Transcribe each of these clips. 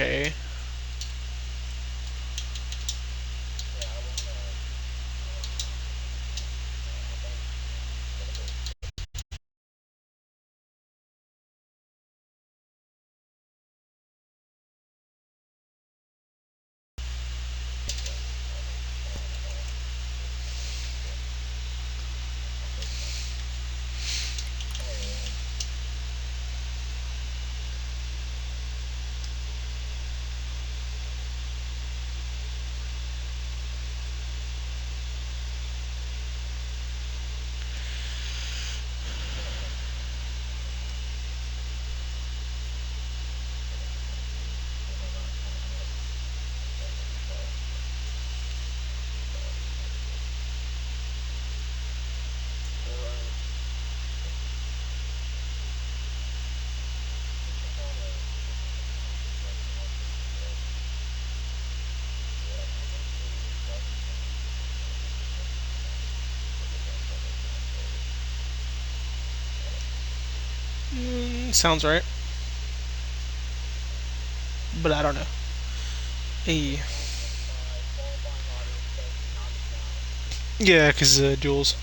okay. Sounds right, but I don't know. Hey, yeah, cause duels.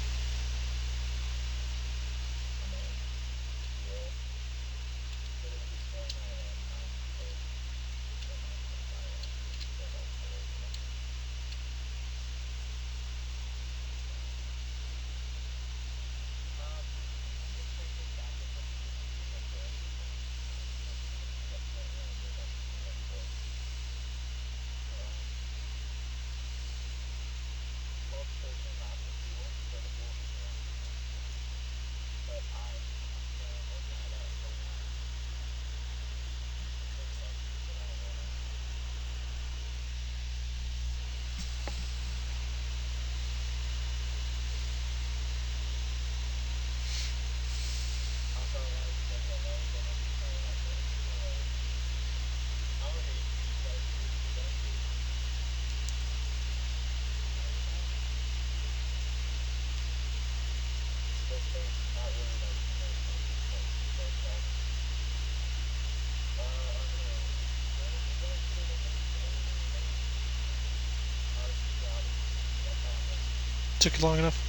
Took it long enough.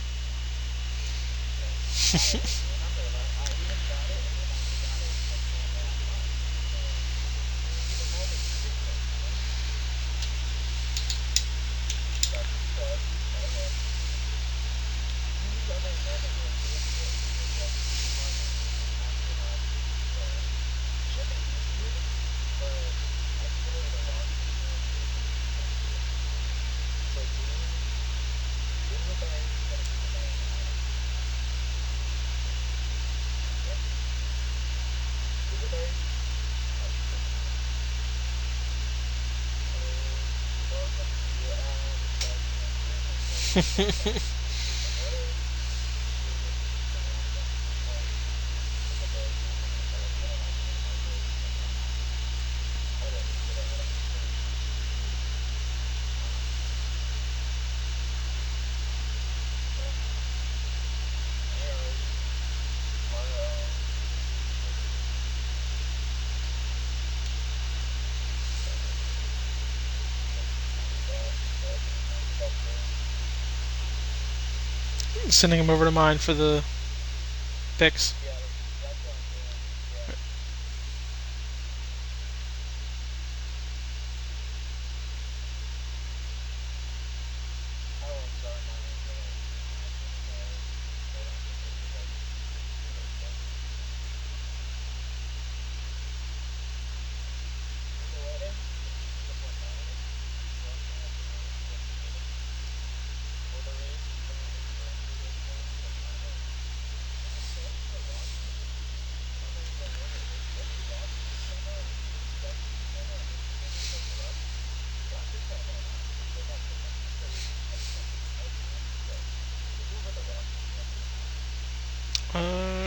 Sending him over to mine for the picks.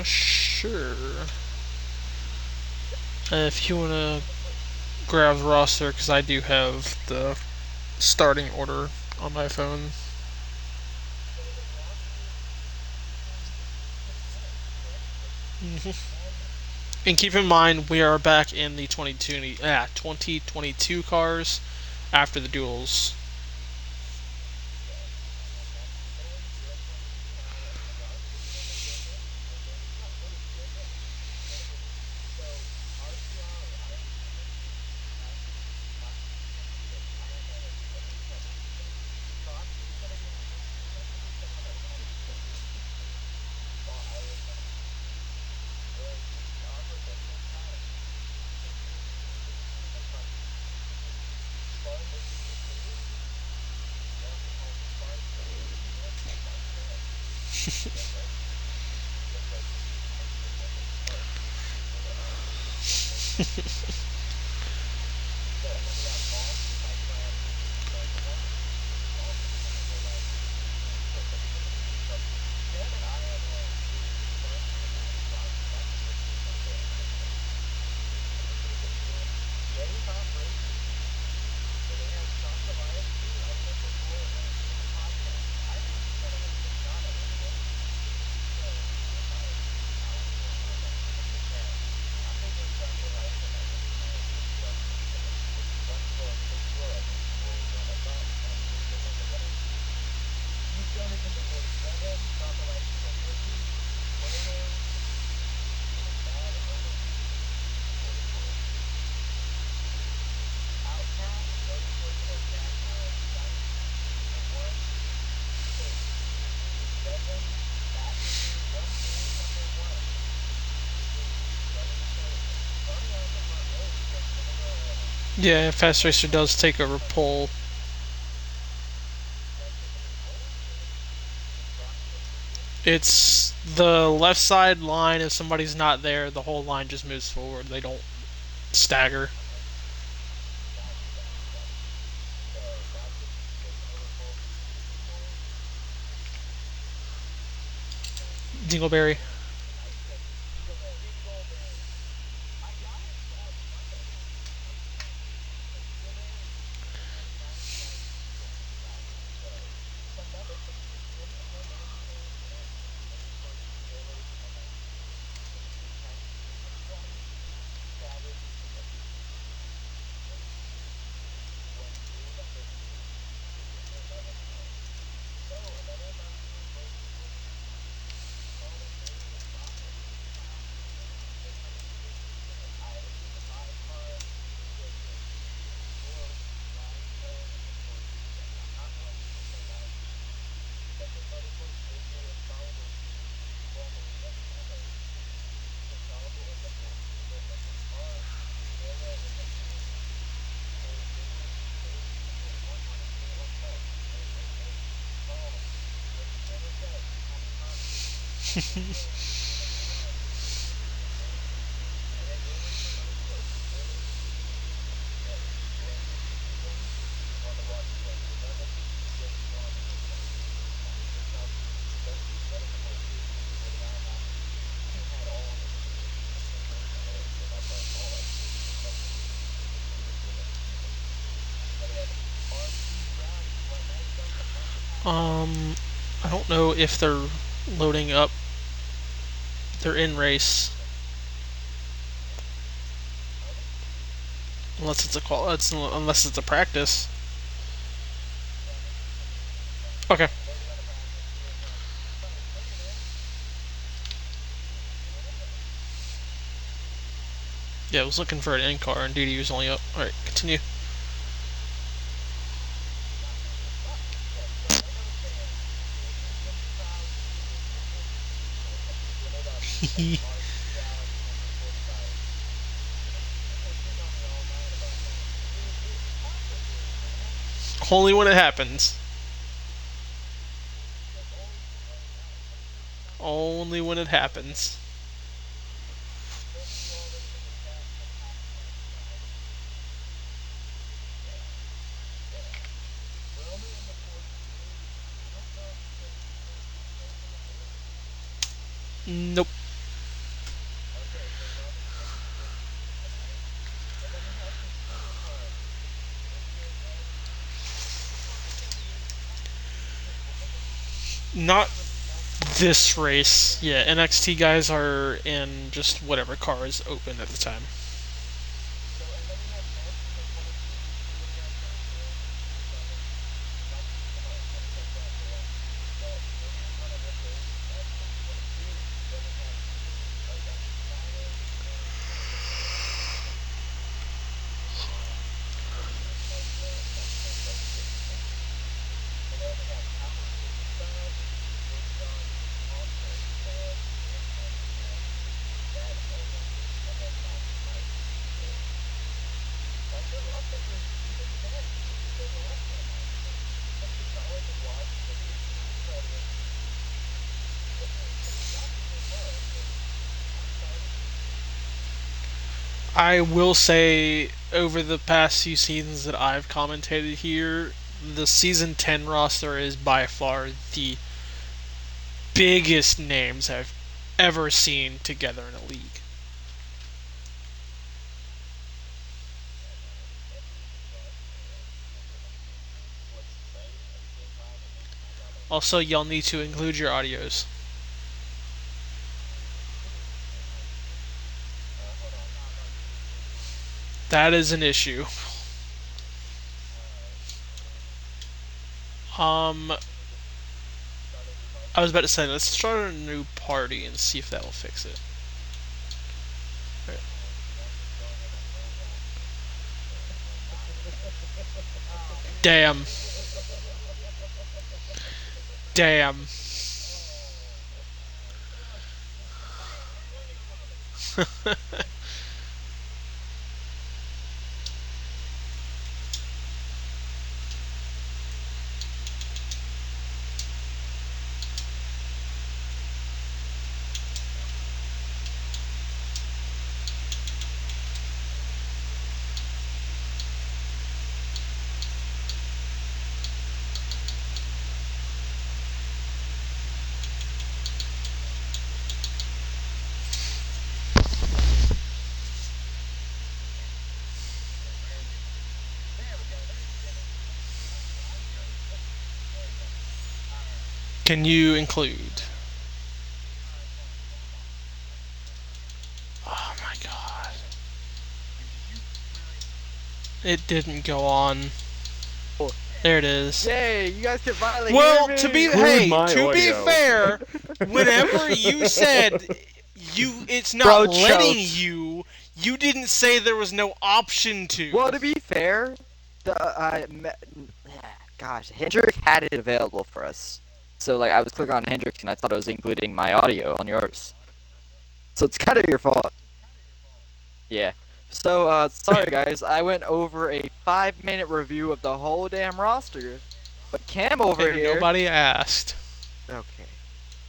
Sure. If you wanna grab the roster, because I do have the starting order on my phone. And keep in mind, we are back in the 2022 cars after the duels. Yeah, Fast Racer does take over pole. It's the left side line. If somebody's not there, the whole line just moves forward. They don't stagger. Dingleberry. Um, I don't know if they're loading up. They're in race, unless it's a unless it's a practice. Okay. Yeah, I was looking for an in car, and DD was only up. All right, continue. Only when it happens. Only when it happens. Nope. Not This race, yeah, NXT guys are in just whatever car is open at the time. I will say, over the past few seasons that I've commentated here, the season 10 roster is by far the biggest names I've ever seen together in a league. Also, y'all need to include your audios. That is an issue. Um, I was about to say, let's start a new party and see if that will fix it. Damn. Damn. Can you include? Oh my god. It didn't go on. There it is. Yay, you guys can finally Well, hear me. to be audio. fair, whenever you said it's not Bro, letting choked. you didn't say there was no option to. Well, to be fair, gosh, Hendrick had it available for us. So, like, I was clicking on Hendrick and I thought it was including my audio on yours. So it's kind of your fault. Yeah. So, sorry guys, I went over a 5-minute review of the whole damn roster. But Cam over And here... nobody asked. Okay.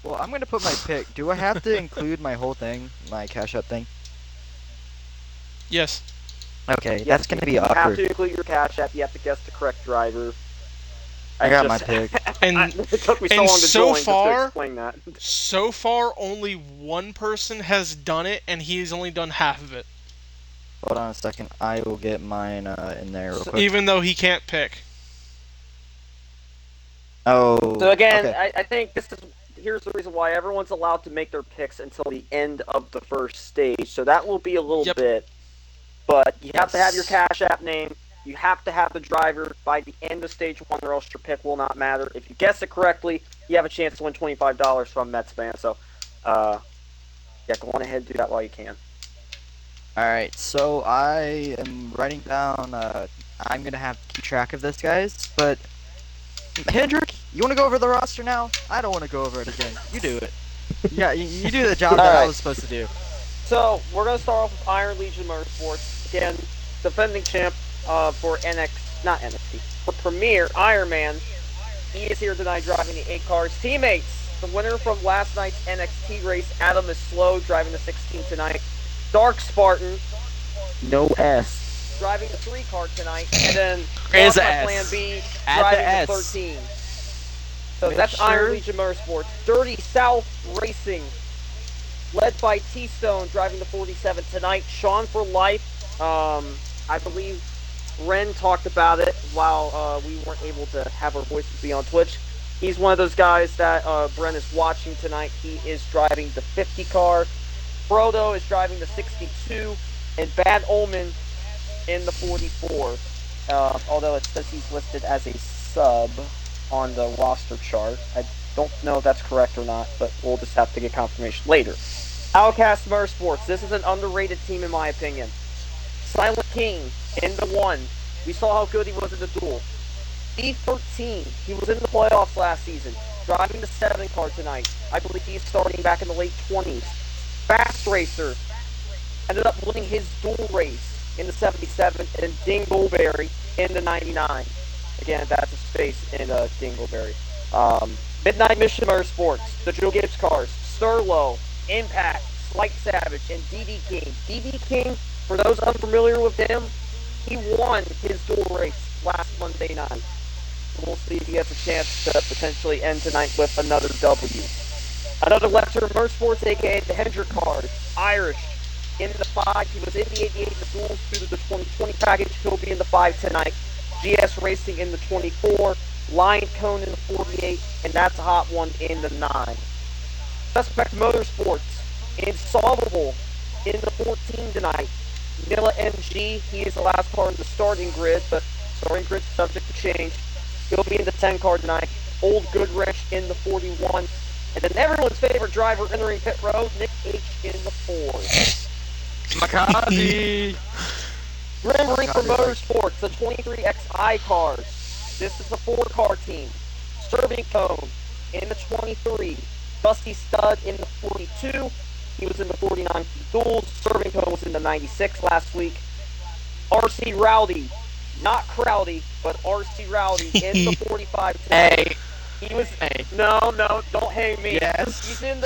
Well, I'm gonna put my pick. Do I have to include my whole thing? My cash out thing? Yes. Okay, Yes, that's gonna be You have awkward. to include your cash app. You have to guess the correct driver. I got my pick. And it took me so and long to so join just to far- explain that. So far, only one person has done it, and he's only done half of it. Hold on a second. I will get mine in there real quick. Even though he can't pick. Oh. So again, okay. I think here's the reason why everyone's allowed to make their picks until the end of the first stage. So that will be a little Yep. bit, but you have to have your cash app name. You have to have the driver by the end of stage 1, or else your pick will not matter. If you guess it correctly, you have a chance to win $25 from Metsban. So, yeah, go on ahead and do that while you can. Alright, so I am writing down, I'm gonna have to keep track of this, guys, but Hendrick, you wanna go over the roster now? I don't wanna go over it again. You do it. Yeah, you do the job that I Alright. was supposed to do. So, we're going to start off with Iron Legion Motorsports. Again, defending champ for for Premier, Iron Man. He is here tonight driving the 8 cars. Teammates, the winner from last night's NXT race, Adam is slow, driving the 16 tonight. Dark Spartan, no S, driving the 3 car tonight. And then Is Lost My S. Plan B, Add the driving S. the 13. So Make that's sure. Iron Legion Motorsports. Dirty South Racing, led by T-Stone, driving the 47 tonight. Sean for life. I believe Ren talked about it while we weren't able to have our voices be on Twitch. He's one of those guys that Brent is watching tonight. He is driving the 50 car. Frodo is driving the 62, and Bad Omen in the 44. Although it says he's listed as a sub on the roster chart. I don't know if that's correct or not, but we'll just have to get confirmation later. Outcast Motorsports. This is an underrated team in my opinion. Silent King in the 1. We saw how good he was in the duel. E13. He was in the playoffs last season. Driving the 7 car tonight. I believe he's starting back in the late 20s. Fast Racer. Ended up winning his dual race in the 77, and Dingleberry in the 99. Again, that's a space in Dingleberry. Midnight Mission Motorsports, the Joe Gibbs cars, Sterlo, Impact, Slight Savage, and DD King. DD King, for those unfamiliar with him, he won his dual race last Monday night. We'll see if he has a chance to potentially end tonight with another W. Another left turn Motorsports, aka the Hendrick cars, Irish, in the 5. He was in the 88 the duels due to the 2020 package. He'll be in the 5 tonight. GS Racing in the 24. Lion Cone in the 48. And that's a hot one in the 9. Suspect Motorsports. Insolvable in the 14 tonight. Nilla MG. He is the last car in the starting grid, but starting grid subject to change. He'll be in the 10 car tonight. Old Goodrich in the 41. And then everyone's favorite driver entering pit road, Nick H in the 4. McCarthy! Grim Reaper Motorsports, the 23XI cars. This is the 4-car team. Serving Cone in the 23. Dusty Stud in the 42. He was in the 49 duels. Serving Cone was in the 96 last week. RC Rowdy, not Crowdy, but RC Rowdy in the 45 tonight. Hey! He was Hey. no, don't hate me. Yes. He's in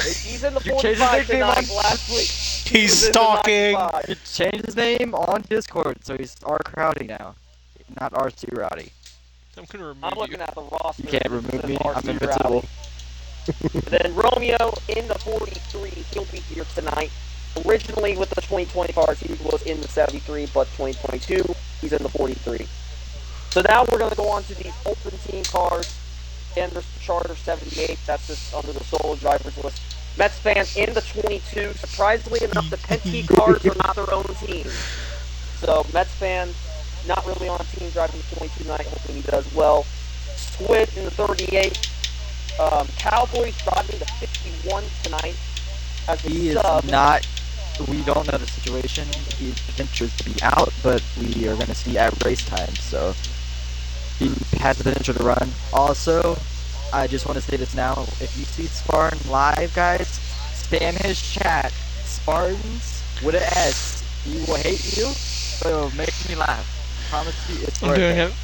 the You changed 45 his name tonight on- last week. He's stalking. He changed his name on Discord, so he's R Crowdy now. Not RC Rowdy. I'm gonna remove I'm you. looking at the roster. You can't It remove says me, I'm RC invincible. Rowdy. Then Romeo in the 43. He'll be here tonight. Originally with the 2020 cars, he was in the 73, but 2022, he's in the 43. So now we're going to go on to these open team cars. And there's the Charter 78. That's just under the solo drivers list. Mets fan in the 22. Surprisingly enough, the Penske cars are not their own team. So Mets fan, not really on a team driving the 22 tonight. Hopefully he does well. Squid in the 38. Cowboys driving the 51 tonight as a He is sub. not. We don't know the situation. He's potential to be out, but we are going to see at race time, so he has the potential to run. Also, I just want to say this now. If you see Spartan live, guys, spam his chat. Spartans with an S. He will hate you, but it will make me laugh. Promise you, it's I'm worth doing it. it.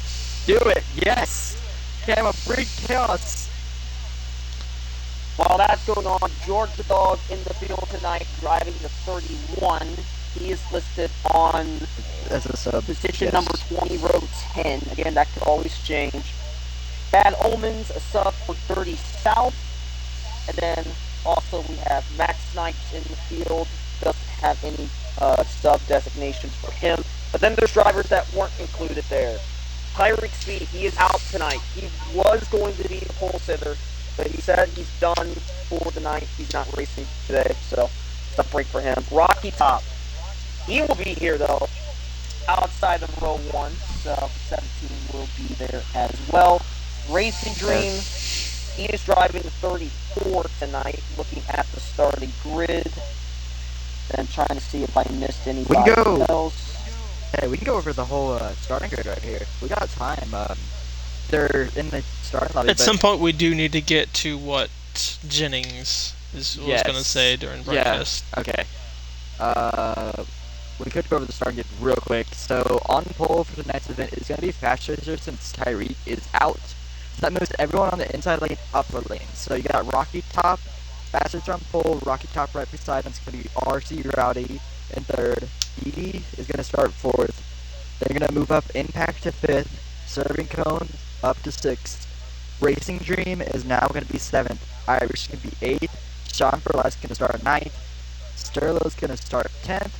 Do it, yes! Camera breed chaos. While that's going on, George the Dog in the field tonight, driving the 31. He is listed on As a sub. position yes. number 20, row 10. Again, that could always change. Bad Omens, a sub for 30 South. And then also we have Max Snipes in the field. Doesn't have any sub designations for him. But then there's drivers that weren't included there. Tyreek Speed, he is out tonight. He was going to be the pole sitter, but he said he's done for the night. He's not racing today, so it's a break for him. Rocky Top, he will be here though, outside of row 1, so 17 will be there as well. Racing Dream, he is driving the 34 tonight, looking at the starting grid. And trying to see if I missed anybody else. Hey, we can go over the whole starting grid right here. We got time. They're in the starting lobby. At some point, we do need to get to what Jennings was going to say during broadcast. Yeah. Okay. We could go over the starting grid real quick. So on pole for tonight's event is going to be Fast Racer since Tyreek is out. So that moves everyone on the inside lane upper lane. So you got Rocky Top, Fast Racer on pole, Rocky Top right beside him. It's going to be RC Rowdy in third. Edie is going to start fourth. They're going to move up Impact to fifth. Serving Cone up to sixth. Racing Dream is now going to be seventh. Irish is going to be eighth. Sean Burlesque is going to start ninth. Sterlo is going to start 10th.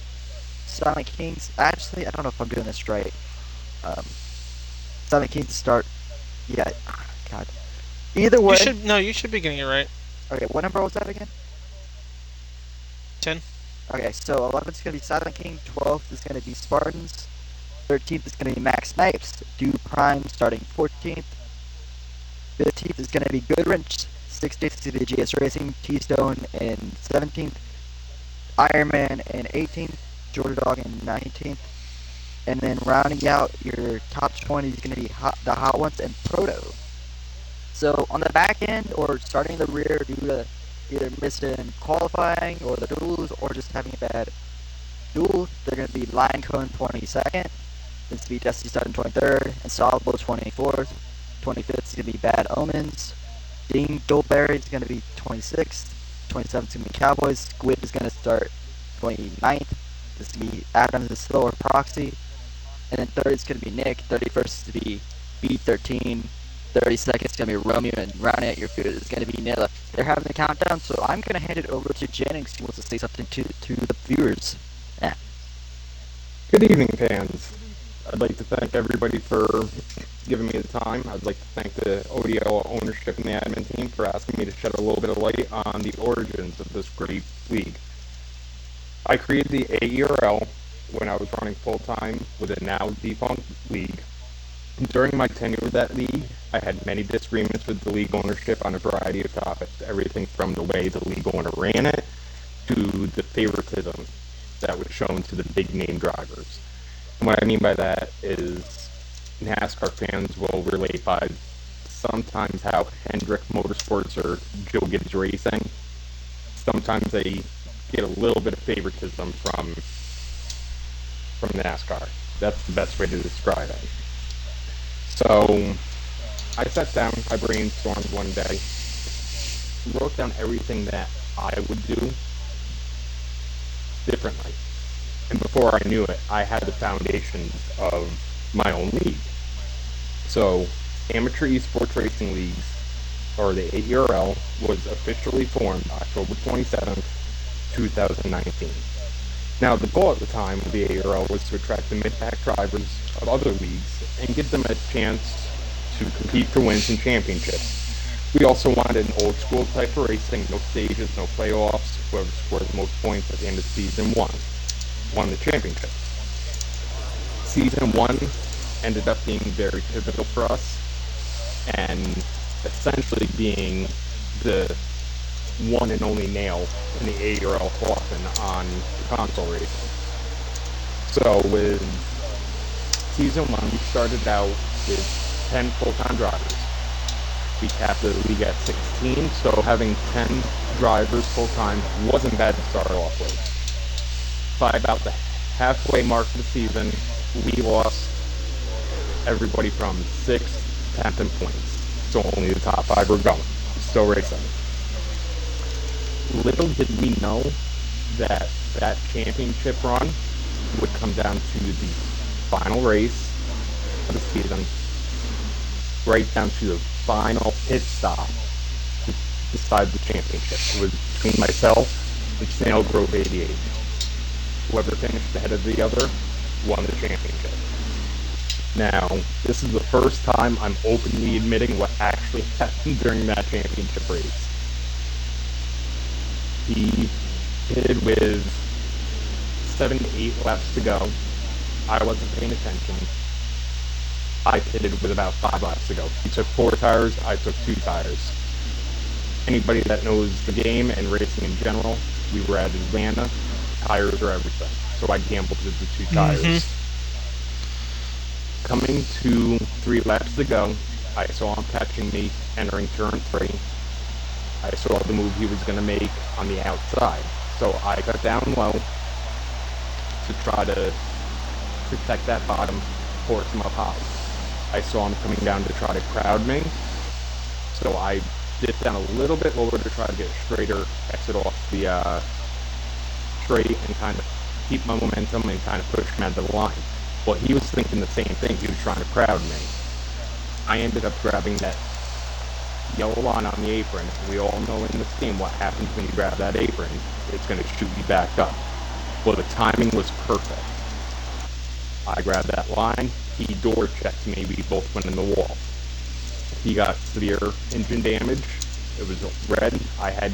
Silent Kings, actually, I don't know if I'm doing this right. Silent Kings start, yeah, God. Either way. You should be getting it right. Okay, what number was that again? 10. Okay, so 11th is going to be Silent King, 12th is going to be Spartans, 13th is going to be Max Snipes, Do Prime starting 14th, 15th is going to be Goodwrench, 16th is going to be GS Racing, T-Stone in 17th, Ironman in 18th, Georgia Dog in 19th, and then rounding out your top 20 is going to be the Hot Ones and Proto. So on the back end or starting the rear due to either missing qualifying or the duels or just having a bad duel, they're going to be Lion Cone 22nd, this is going to be Dusty Sutton 23rd, and Solid Blow 24th. 25th is going to be Bad Omens. Dean Goldberry is going to be 26th. 27th is going to be Cowboys. Squid is going to start 29th. This is going to be Adams the Slower Proxy. And then 30th is going to be Nick. 31st is going to be B13. 32nd is going to be Romeo, and rounding out your field is going to be Nilla. They're having the countdown, so I'm going to hand it over to Jennings, who wants to say something to the viewers. Yeah. Good evening, fans. I'd like to thank everybody for giving me the time. I'd like to thank the ODO ownership and the admin team for asking me to shed a little bit of light on the origins of this great league. I created the AERL when I was running full-time with a now defunct league. During my tenure with that league, I had many disagreements with the league ownership on a variety of topics, everything from the way the league owner ran it to the favoritism that was shown to the big-name drivers. And what I mean by that is NASCAR fans will relate by sometimes how Hendrick Motorsports or Joe Gibbs Racing, sometimes they get a little bit of favoritism from NASCAR. That's the best way to describe it. So I sat down, I brainstormed one day, wrote down everything that I would do differently. And before I knew it, I had the foundations of my own league. So, Amateur Esports Racing Leagues, or the AERL, was officially formed October 27th, 2019. Now, the goal at the time of the AERL was to attract the mid-pack drivers of other leagues and give them a chance to compete for wins and championships. We also wanted an old-school type of racing, no stages, no playoffs. Whoever scored the most points at the end of the season won the championship. Season 1 ended up being very pivotal for us, and essentially being the one and only nail in the AERL coffin on the console racing. So with Season 1, we started out with 10 full-time drivers. We capped the league at 16, so having 10 drivers full-time wasn't bad to start off with. By about the halfway mark of the season, we lost everybody from 6th, 10th, and points. So only the top 5 were going. Still racing. Little did we know that that championship run would come down to the final race of the season, right down to the final pit stop to decide the championship. It was between myself and Snail Grove 88. Whoever finished ahead of the other won the championship. Now, this is the first time I'm openly admitting what actually happened during that championship race. He pitted with 7 to 8 laps to go. I wasn't paying attention. I pitted with about 5 laps to go. He took 4 tires, I took 2 tires. Anybody that knows the game and racing in general, we were at Atlanta, tires are everything. So I gambled with the 2 tires. Coming to 3 laps to go, I saw him catching me entering turn 3. I saw the move he was going to make on the outside. So I got down low to try to protect that bottom, force him up high. I saw him coming down to try to crowd me. So I dipped down a little bit lower to try to get a straighter exit off the straight and kind of keep my momentum and kind of push him out of the line. Well, he was thinking the same thing. He was trying to crowd me. I ended up grabbing that yellow line on the apron. We all know in this game what happens when you grab that apron. It's going to shoot you back up. Well, the timing was perfect. I grabbed that line. He door checked me. We both went in the wall. He got severe engine damage. It was red. I had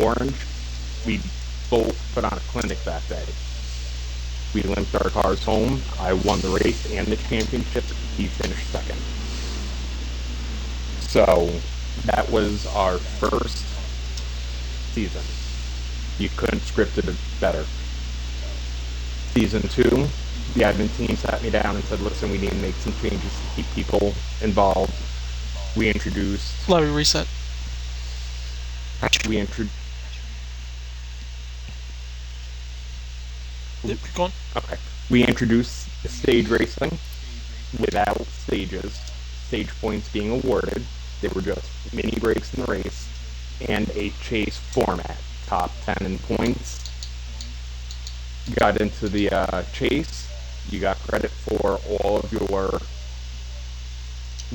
orange. We both put on a clinic that day. We limped our cars home. I won the race and the championship. He finished second. So that was our first season. You couldn't script it better. Season 2, the admin team sat me down and said, listen, we need to make some changes to keep people involved. We introduced... Let me reset. We introduced... Yep, keep going. Okay. We introduced stage racing without stages. Stage points being awarded. They were just mini breaks in the race. And a chase format. Top 10 in points. Got into the chase. You got credit for all of your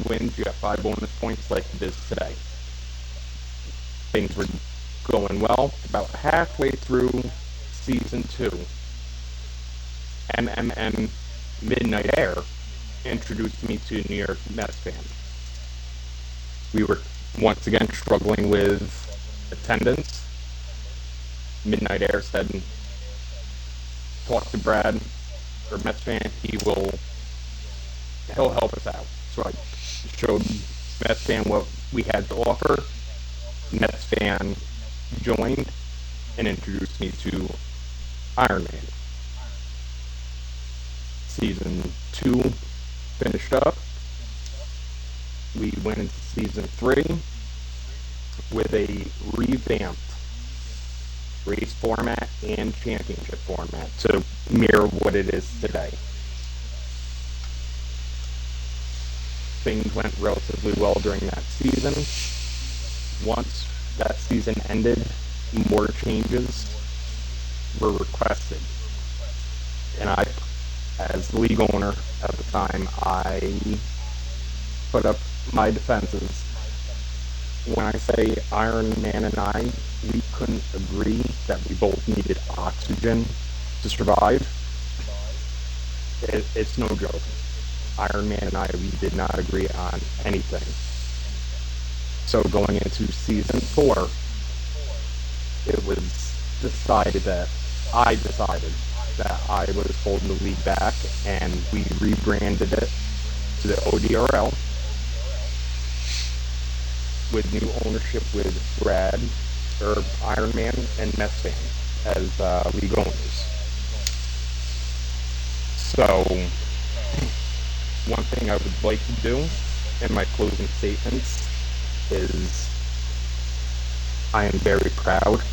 wins. You got 5 bonus points like it is today. Things were going well. About halfway through season 2, MMM Midnight Air introduced me to New York Mets fans. We were once again struggling with attendance. Midnight Air said, talk to Brad, or Mets fan, he'll help us out. So I showed Mets fan what we had to offer. Mets fan joined and introduced me to Iron Man. Season 2 finished up. We went into season 3 with a revamped race format and championship format to mirror what it is today. Things went relatively well during that season. Once that season ended, more changes were requested. And I, as the league owner at the time, I put up my defenses. When I say Iron Man and I, we couldn't agree that we both needed oxygen to survive. It's no joke. Iron Man and I, we did not agree on anything. So going into season 4, it was decided that I was holding the league back, and we rebranded it to the ODRL with new ownership with Brad, Iron Man, and Mets fan as league owners. So, one thing I would like to do in my closing statements is I am very proud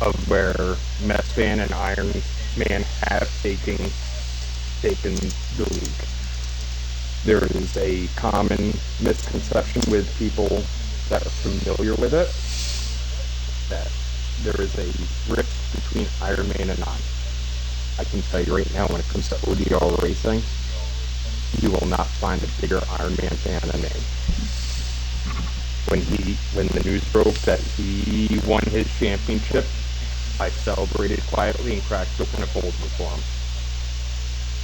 of where Mets fan and Iron Man have taken the league. There is a common misconception with people that are familiar with it, that there is a rift between Iron Man and I can tell you right now, when it comes to ODR racing, you will not find a bigger Iron Man fan than me. When the news broke that he won his championship, I celebrated quietly and cracked open a cold one for him.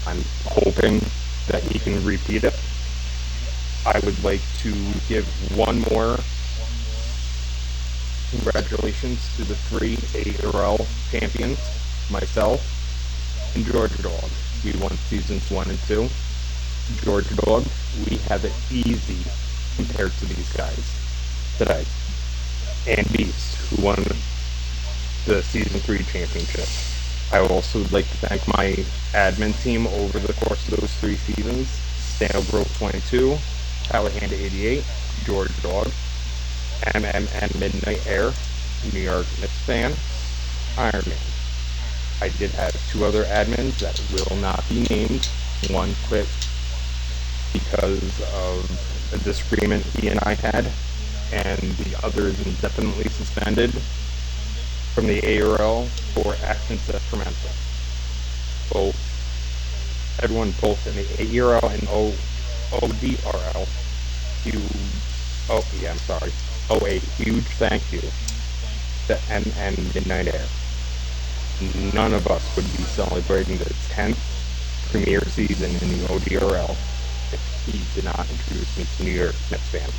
I'm hoping that he can repeat it. I would like to give one more congratulations to the 3 ARL champions, myself and Georgia Dog. We won seasons 1 and 2. Georgia Dog, we have it easy compared to these guys today. And Beast, who won the season 3 championship. I would also like to thank my admin team over the course of those 3 seasons. Stale Grove 22, Talladega 88, George Dog, MMN Midnight Air, New York Mets fan, Iron Man. I did have 2 other admins that will not be named. One quit because of a disagreement he and I had, and the other is indefinitely suspended from the ARL for actions detrimental. Everyone both in the ARL and ODRL, a huge thank you to MN Midnight Air. None of us would be celebrating the 10th premiere season in the ODRL if he did not introduce me to New York Mets fans.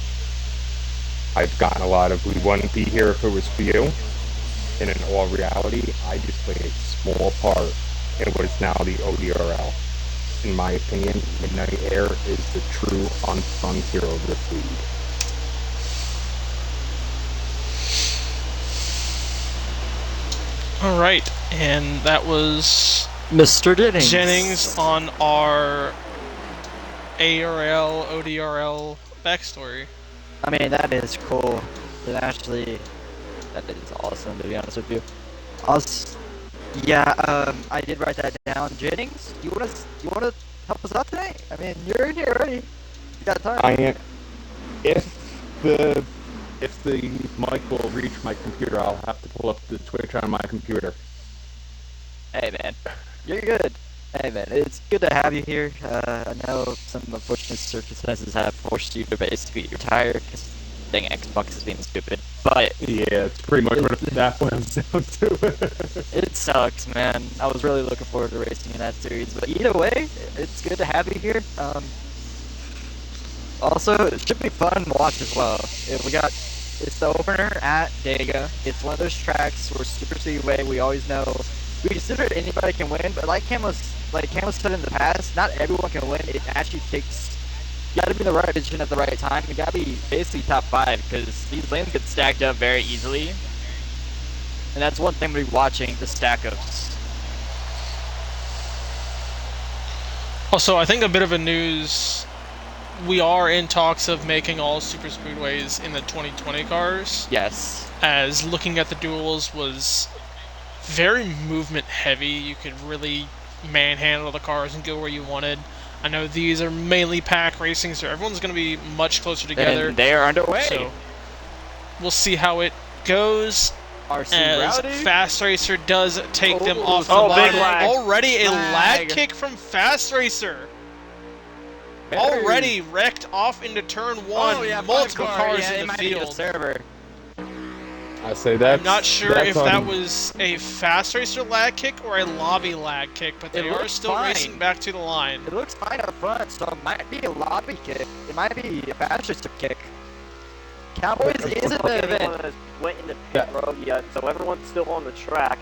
I've gotten a lot of, we wouldn't be here if it was for you. And in all reality, I just played a small part in what is now the ODRL. In my opinion, Midnight Air is the true unsung hero of this league. All right, and that was Mr. Jennings on our ARL, ODRL backstory. I mean, that is cool. That is awesome, to be honest with you. I did write that down. Jennings, you wanna help us out tonight? I mean, you're in here already. You got time? I am. If the mic will reach my computer, I'll have to pull up the Twitch on my computer. Hey man, you're good. Hey man, it's good to have you here. I know some unfortunate circumstances have forced you to basically retire because dang Xbox is being stupid. But yeah, it's pretty much what that boils down to. It sucks, man. I was really looking forward to racing in that series. But either way, it's good to have you here. Also, it should be fun to watch as well. It's the opener at Talladega. It's one of those tracks where Super Speedway, we always know, we consider it anybody can win, but like Cam said in the past, not everyone can win. It actually takes, you gotta be in the right position at the right time. You gotta be basically top 5, because these lanes get stacked up very easily. And that's one thing we'll be watching, the stack-ups. Also, I think a bit of a news, we are in talks of making all super speedways in the 2020 cars. Yes. As looking at the duels was very movement heavy. You could really manhandle the cars and go where you wanted. I know these are mainly pack racing, so everyone's going to be much closer together. And they are underway. So we'll see how it goes. RC as Rowdy. Fast Racer does take them off the big line. lag. Already a lag Lag. kick from Fast Racer. Already wrecked off into turn 1. Oh, yeah, Multiple cars it in the might be a field. server. I say that's. I'm not sure that's if that was a Fast Racer lag kick or a lobby lag kick, but they It are looks still fine. racing back to the line. It looks fine up front, so it might be a lobby kick. It might be a Fast Racer kick. Cowboys is in the event. Anyone has went into pit road yet, so everyone's still on the track.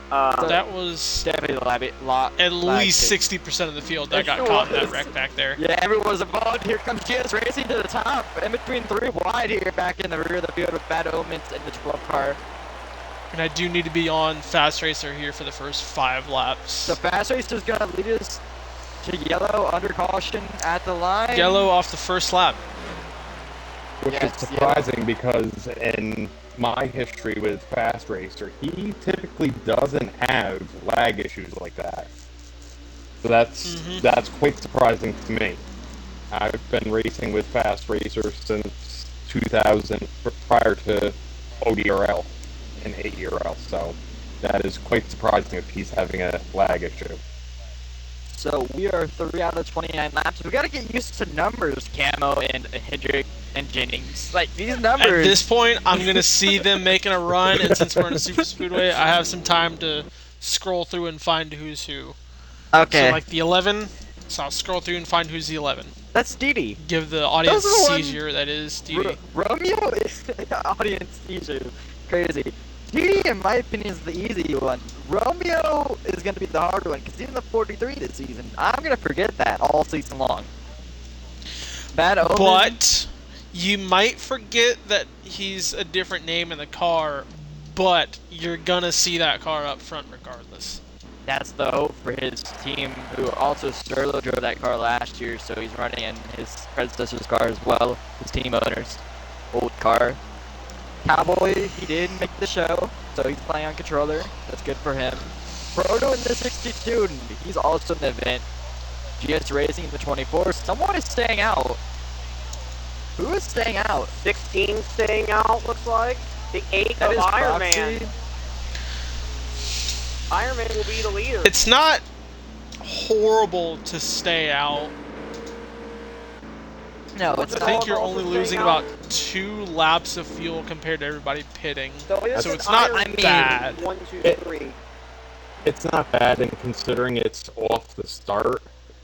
That was Definitely at lag least kick. 60% of the field that It got caught in that was. wreck back there. Yeah, everyone's involved. Here comes GS racing to the top. In between 3 wide here, back in the rear of the field with Bad Omens in the 12 car. And I do need to be on Fast Racer here for the first 5 laps. So Fast Racer's gonna lead us to yellow under caution at the line. Yellow off the first lap. Which Yes, is surprising because in my history with Fast Racer, he typically doesn't have lag issues like that. So that's quite surprising to me. I've been racing with Fast Racer since 2000, prior to ODRL and AERL, so that is quite surprising if he's having a lag issue. So we are 3 out of 29 laps. We gotta get used to numbers, Camo and Hendrick and Jennings. Like these numbers. At this point, I'm going to see them making a run, and since we're in a super speedway, I have some time to scroll through and find who's who. Okay. So like the 11, so I'll scroll through and find who's the 11. That's Didi. Give the audience Those are the a ones- seizure, that is Didi. Romeo is audience issue. Crazy. Didi, in my opinion, is the easy one. Romeo is going to be the hard one because he's in the 43 this season. I'm going to forget that all season long. Bad Omen. But you might forget that he's a different name in the car, but you're going to see that car up front regardless. That's the hope for his team, who also Sterlo drove that car last year, so he's running in his predecessor's car as well, his team owner's old car. Cowboy, he did make the show, so he's playing on controller. That's good for him. Proto in the 62, and he's also in the event. GS Racing in the 24. Someone is staying out. Who is staying out? 16 staying out, looks like. The 8 That of is Iron Proxy. Man. Iron Man will be the leader. It's not horrible to stay out. No, it's I not. think you're also only staying losing out. about 2 laps of fuel compared to everybody pitting. So So it's not bad. 1, 2, It- 3. It's not bad, and considering it's off the start,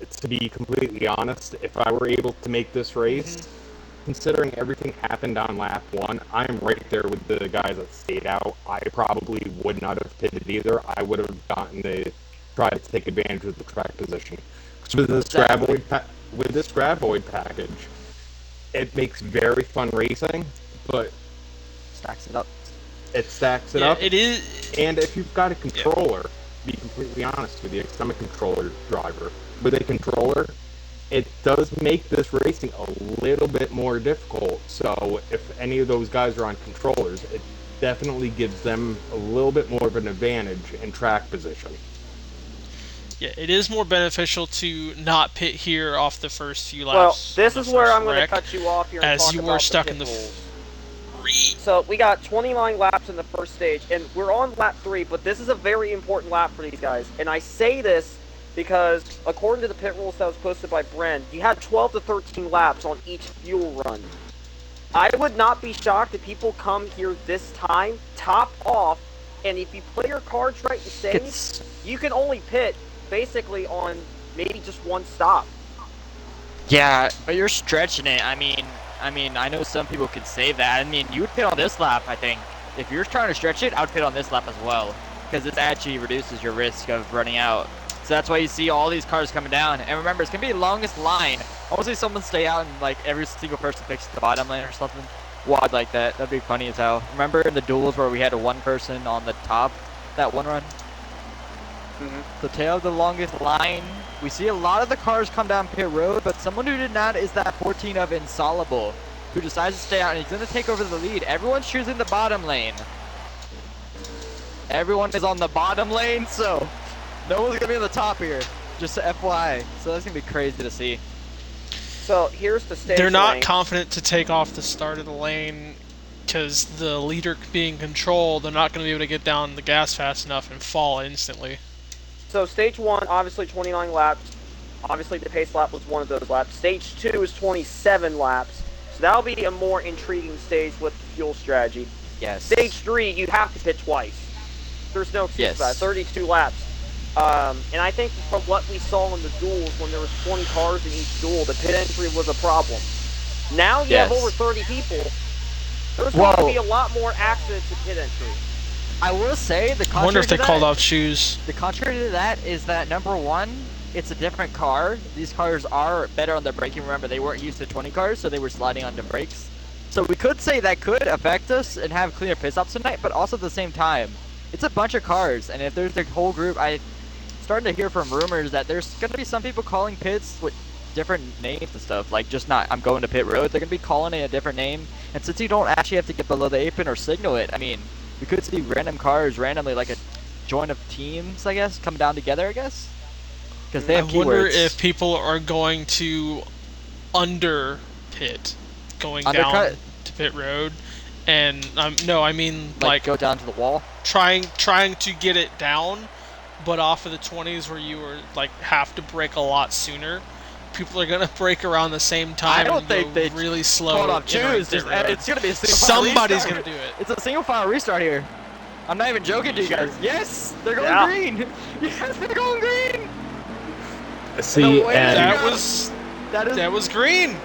to be completely honest, if I were able to make this race, considering everything happened on lap 1, I'm right there with the guys that stayed out. I probably would not have pitted either. I would have gotten to try to take advantage of the track position. Because with this graboid package, it makes very fun racing, but Stacks it up. it stacks it Yeah, up. it is. And if you've got a controller, to be completely honest with you, 'cause I'm a controller driver, with a controller, it does make this racing a little bit more difficult. So if any of those guys are on controllers, it definitely gives them a little bit more of an advantage in track position. Yeah, it is more beneficial to not pit here off the first few Well, laps. this on is the where first I'm going to wreck, cut you off here and as talk you about were stuck the in the pit rules. So we got 29 laps in the first stage, and we're on lap 3, but this is a very important lap for these guys. And I say this because, according to the pit rules that was posted by Bren, you had 12 to 13 laps on each fuel run. I would not be shocked if people come here this time, top off, and if you play your cards right and save, you can only pit basically on maybe just one stop. Yeah, but you're stretching it. I mean, I know some people could say that. I mean, you would pit on this lap, I think. If you're trying to stretch it, I would pit on this lap as well, because this actually reduces your risk of running out. So that's why you see all these cars coming down. And remember, it's gonna be the longest line. I want to see someone stay out and like every single person picks the bottom lane or something wide like that. That'd be funny as hell. Remember in the duels where we had one person on the top that one run? The tail of the longest line. We see a lot of the cars come down pit road, but someone who did not is that 14 of Insoluble, who decides to stay out, and he's going to take over the lead. Everyone's choosing the bottom lane. Everyone is on the bottom lane, so no one's going to be on the top here. Just FYI. So that's going to be crazy to see. So here's the stage They're not lane. confident to take off the start of the lane because the leader being controlled, they're not going to be able to get down the gas fast enough and fall instantly. So stage 1, obviously 29 laps. Obviously the pace lap was one of those laps. Stage 2 is 27 laps. So that'll be a more intriguing stage with the fuel strategy. Yes. Stage 3, you have to pit twice. There's no excuse for that. 32 laps. And I think from what we saw in the duels, when there was 20 cars in each duel, the pit entry was a problem. Now you have over 30 people. There's going to be a lot more accidents at pit entry. I will say the I wonder contrary if they to called that, off shoes. the contrary to that is that number one, it's a different car. These cars are better on their braking. Remember, they weren't used to 20 cars, so they were sliding on the brakes. So we could say that could affect us and have cleaner pit stops tonight, but also at the same time, it's a bunch of cars, and if there's a whole group, I'm starting to hear from rumors that there's going to be some people calling pits with different names and stuff, like just not, I'm going to pit road. They're going to be calling it a different name, and since you don't actually have to get below the apron or signal it, I mean, we could see random cars randomly, like a joint of teams, I guess, come down together, I guess? Because they have I wonder keywords. if people are going to under pit, going Undercut? down to pit road, and no, I mean like go down to the wall. trying to get it down, but off of the 20s where you were like have to brake a lot sooner. People are gonna brake around the same time. I don't and think go they really slow. Hold on, in our choose. pit road. It's gonna be a single file Somebody's restart. gonna do it. It's a single file restart here. I'm not even joking to you guys. Yes, they're going green. Yes, they're going green. See, No way. and That was green.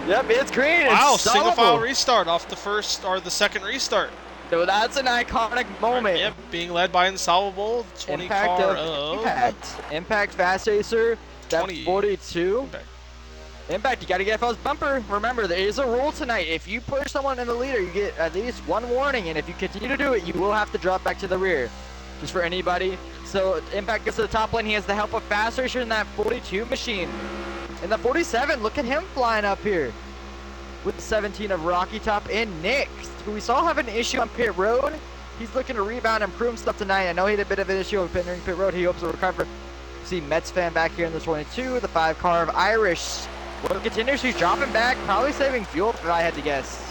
Yep, it's green. Wow, It's single file solvable. restart off the first or the second restart. So that's an iconic moment. Yep, being led by Insolvable, 20 Impact car of Impact Fast Racer. That's 20. 42. Impact. Impact, you gotta get FL's bumper. Remember, there is a rule tonight. If you push someone in the leader, you get at least one warning, and if you continue to do it, you will have to drop back to the rear. Just for anybody. So Impact gets to the top lane. He has the help of Fast Racer in that 42 machine. In the 47, look at him flying up here. With the 17 of Rocky Top and Nick, who we saw have an issue on pit road. He's looking to rebound and improve stuff tonight. I know he had a bit of an issue with entering pit road. He hopes to recover. See Mets fan back here in the 22, the 5 car of Irish. Well, continues, he's dropping back, probably saving fuel if I had to guess.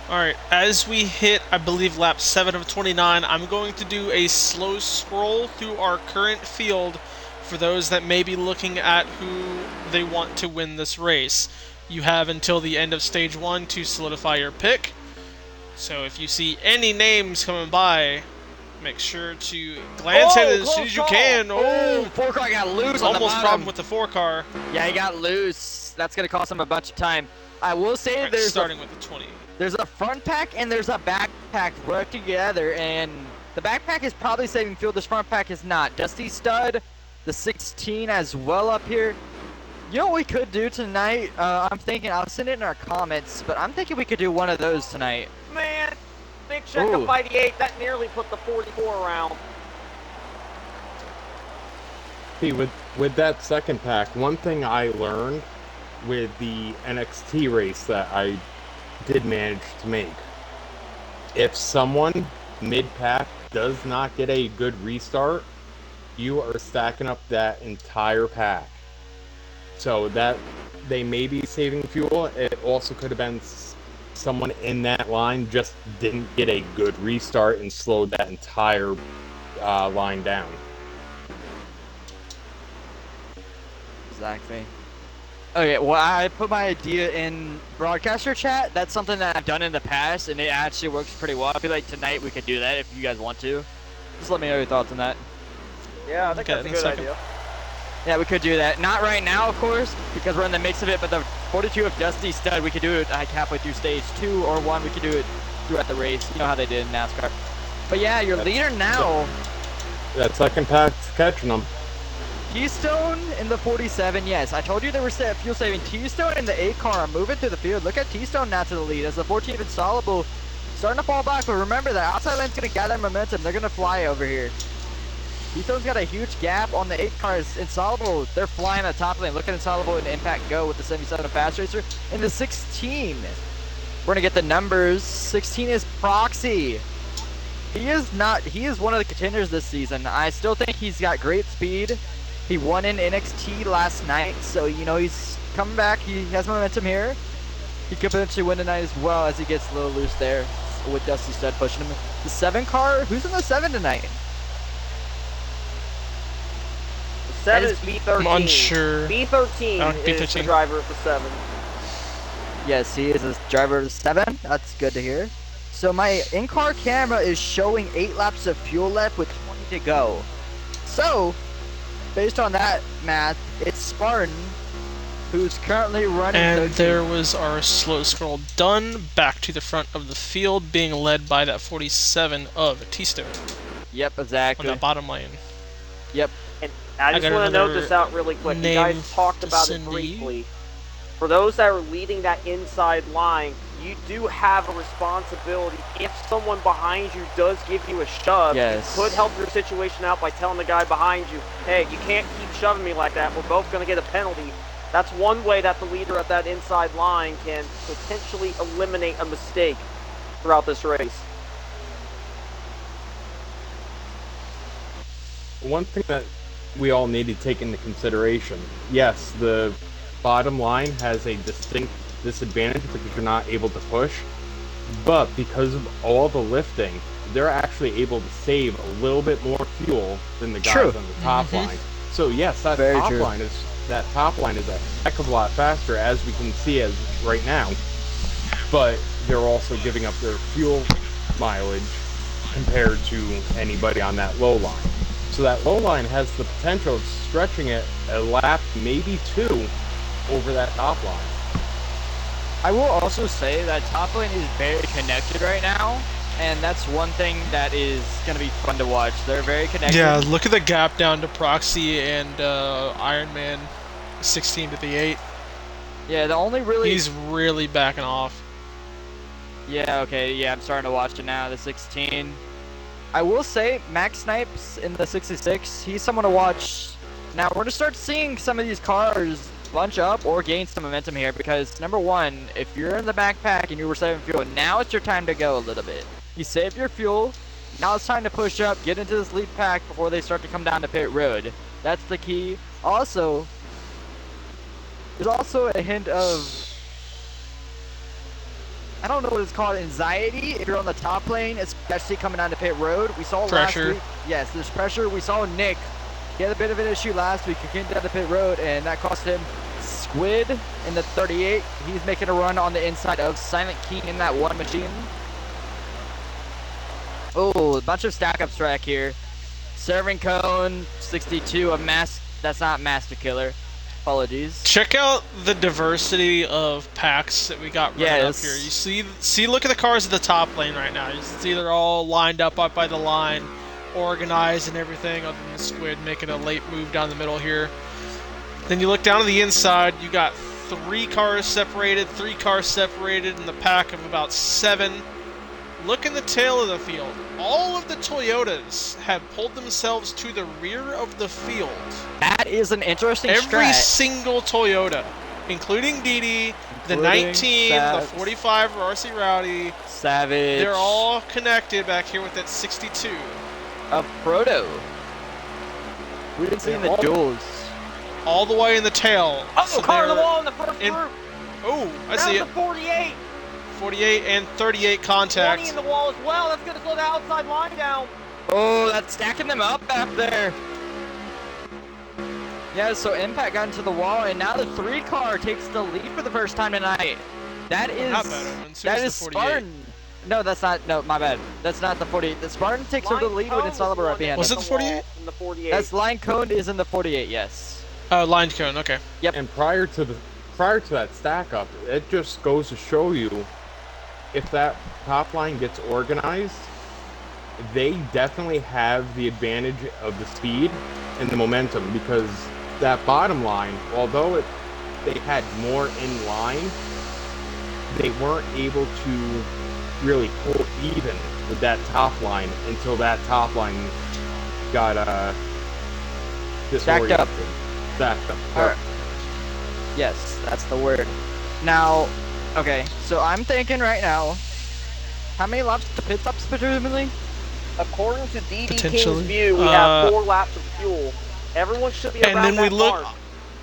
Alright, as we hit, I believe, lap 7 of 29, I'm going to do a slow scroll through our current field for those that may be looking at who they want to win this race. You have until the end of stage 1 to solidify your pick. So if you see any names coming by, Make sure to glance at it as soon as you can. Oh, 4-car got loose on the almost bottom. problem with the 4-car. Yeah, he got loose. That's going to cost him a bunch of time. I will say Right, starting with the 20. there's a front pack and there's a back pack right together, and the back pack is probably saving fuel. This front pack is not. Dusty Stud, the 16 as well up here. You know what we could do tonight? I'm thinking, I'll send it in our comments, but I'm thinking we could do one of those tonight. Man, big check of 58. That nearly put the 44 around. See, with that second pack, one thing I learned with the NXT race that I did manage to make, if someone mid-pack does not get a good restart, you are stacking up that entire pack. So that they may be saving fuel. It also could have been someone in that line just didn't get a good restart and slowed that entire line down. Exactly. Okay, well, I put my idea in broadcaster chat. That's something that I've done in the past, and it actually works pretty well. I feel like tonight we could do that if you guys want to. Just let me know your thoughts on that. Yeah, I think Okay, that's a in a good second. idea. Yeah, we could do that. Not right now, of course, because we're in the mix of it, but the 42 of Dusty Stud, we could do it like halfway through stage 2 or 1. We could do it throughout the race. You know how they did in NASCAR. But yeah, your leader now, That second pack's catching them. Keystone in the 47. Yes, I told you they were fuel saving. Keystone in the 8 car are moving through the field. Look at Keystone now to the lead as the 14 installable starting to fall back. But remember, the outside lane's going to gather momentum. They're going to fly over here. Keystone's got a huge gap on the 8 cars. Installable, they're flying the top lane. Look at Installable and Impact go with the 77 of Fast Racer. In the 16, we're going to get the numbers. 16 is Proxy. He is one of the contenders this season. I still think he's got great speed. He won in NXT last night, so you know he's coming back. He has momentum here. He could potentially win tonight as well as he gets a little loose there with Dusty Stud pushing him. The 7 car, who's in the 7 tonight? The 7 is B13. I'm unsure. B13 is the B13. driver of the 7. Yes, he is a driver of 7. That's good to hear. So my in-car camera is showing 8 laps of fuel left with 20 to go. So, based on that math, it's Spartan who's currently running. And 13. there was our slow scroll done. Back to the front of the field, being led by that 47 of T-Stone Yep, on exactly. that bottom lane. Yep. And I just got want to note another this out really quick. You name guys talked about it Cindy. briefly. For those that are leading that inside line, you do have a responsibility. If someone behind you does give you a shove, Yes. you could help your situation out by telling the guy behind you, hey, you can't keep shoving me like that. We're both going to get a penalty. That's one way that the leader at that inside line can potentially eliminate a mistake throughout this race. One thing that we all need to take into consideration, yes, the bottom line has a distinct disadvantage because you're not able to push, but because of all the lifting, they're actually able to save a little bit more fuel than the guys True. on the top line. So yes, that Very top true. line is a heck of a lot faster, as we can see as right now. But they're also giving up their fuel mileage compared to anybody on that low line. So that low line has the potential of stretching it a lap, maybe 2, over that top line. I will also say that top lane is very connected right now, and that's one thing that is going to be fun to watch. They're very connected. Yeah, look at the gap down to Proxy and Iron Man 16 to the 8. Yeah, the only really... He's really backing off. Yeah, okay, yeah, I'm starting to watch it now, the 16. I will say, Max Snipes in the 66, he's someone to watch. Now, we're going to start seeing some of these cars bunch up or gain some momentum here because, number one, if you're in the backpack and you were saving fuel, now it's your time to go a little bit. You saved your fuel, now it's time to push up, get into this lead pack before they start to come down to pit road. That's the key. Also, there's also a hint of, I don't know what it's called, anxiety if you're on the top lane, especially coming down to pit road. We saw Pressure. last week. Yes, there's pressure. We saw Nick. He had a bit of an issue last week. He came down the pit road, and that cost him Squid in the 38. He's making a run on the inside of Silent King in that one machine. Oh, a bunch of stack-ups track here. Serving cone, 62, that's not Master Killer. Apologies. Check out the diversity of packs that we got running up here. You see, look at the cars at the top lane right now. You see they're all lined up by the line, organized and everything, other than the Squid making a late move down the middle here. Then you look down to the inside, you got 3 cars separated in the pack of about 7. Look in the tail of the field. All of the Toyotas have pulled themselves to the rear of the field. That is an interesting Every strat. single Toyota, including Didi, the 19, the 45 for RC Rowdy. Savage. They're all connected back here with that 62. Of Proto. We didn't see in the duels. All the way in the tail. Oh, So car on the they're wall in the first in- group. Oh, I That see was it. a 48. 48 and 38 20 contact. in the wall as well. That's going to slow the outside line down. Oh, that's stacking them up back there. Yeah, so Impact got into the wall, and now the 3 car takes the lead for the first time tonight. That is Not bad, Owens. that Here's is the 48. Spartan. No, that's not. No, my bad. That's not the 48. The Spartan takes over the lead when it's Oliver right behind Was him. it the 48? In the 48. That's line cone is in the 48. Yes. Line cone, okay. And prior to that stack up, it just goes to show you if that top line gets organized, they definitely have the advantage of the speed and the momentum, because that bottom line, although they had more in line, they weren't able to really pull even with that top line until that top line got Stacked up. Stacked up. Alright. Yes, that's the word. Now, okay, so I'm thinking right now, how many laps to pit stops presumably? According to DD King's Potentially. view, we have 4 laps of fuel. Everyone should be And around then we that look. mark.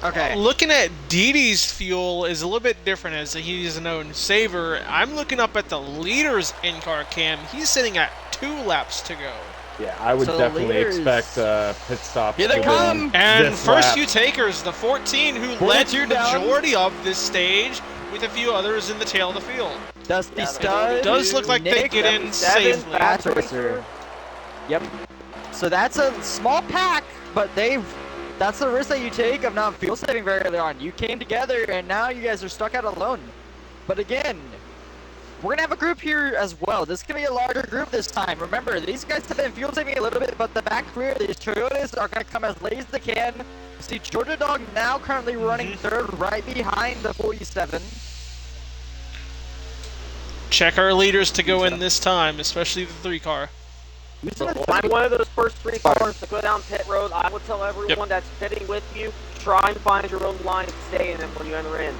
Okay. Looking at Didi's fuel is a little bit different, as he's a known saver. I'm looking up at the leader's in-car cam. He's sitting at 2 laps to go. Yeah, I would So definitely leaders- expect pit stop. Here they within come! And this first lap. few takers, the 14, who led 42 the down. majority of this stage, with a few others in the tail of the field. Dusty Yeah, Stud. It does look like they Nick, get in 77, safely. Fast Racer. Yep. So that's a small pack, but that's the risk that you take of not fuel saving very early on. You came together, and now you guys are stuck out alone. But again, we're gonna have a group here as well. This could be a larger group this time. Remember, these guys have been fuel saving a little bit, but the back rear, these Toyotas are gonna come as late as they can. You see Georgia Dog now currently running third right behind the 47. Check our leaders to go in this time, especially the 3 car. I'm one of those first 3 cars to go down pit road. I would tell everyone that's pitting with you, try and find your own line and stay in them when you enter in.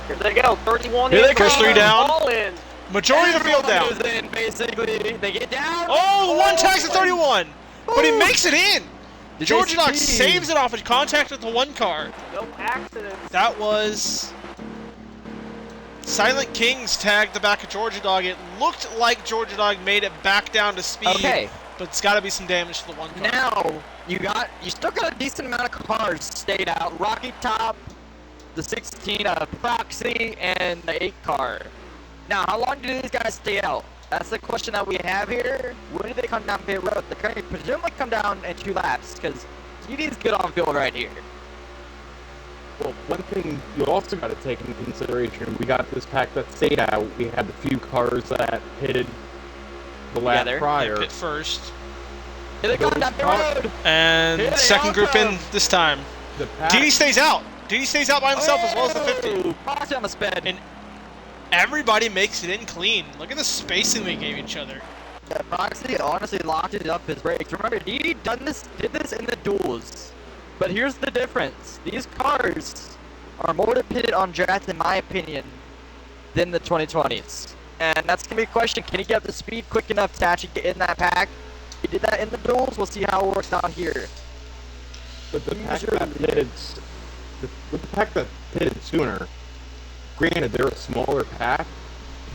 Here they go, 31 Here in. they come. First 3 down. All in. Majority of the field down. Everyone goes in, basically. They get down. Oh, one tags at 31, but he makes it in. Did Georgia they Dog see? saves it off of contact with the 1 car. No accidents. That was Silent Kings tagged the back of Georgia Dog. It looked like Georgia Dog made it back down to speed, Okay. but it's got to be some damage to the 1 car. Now you still got a decent amount of cars stayed out. Rocky Top, the 16 Proxy, and the 8 car. Now, how long do these guys stay out? That's the question that we have here. When do they come down pit road? They're going to presumably come down in 2 laps because TD's good on fuel right here. Well, one thing you also got to take into consideration, we got this pack that stayed out. We had the few cars that pitted the lap Together. prior. Pit first. Here they come down pit road. And Here they second all group in come. this time. The pack, Didi stays out. Didi stays out by himself as well as the 50. Proxy on the sped. And everybody makes it in clean. Look at the spacing we gave each other. Yeah, Proxy honestly locked it up his brakes. Remember, DD did this in the duels. But here's the difference. These cars are more dependent on drafts, in my opinion, than the 2020s. And that's going to be a question. Can he get up to speed quick enough to actually get in that pack? He did that in the duels. We'll see how it works out here. with the pack that pitted, with the pack that pitted sooner, granted they're a smaller pack,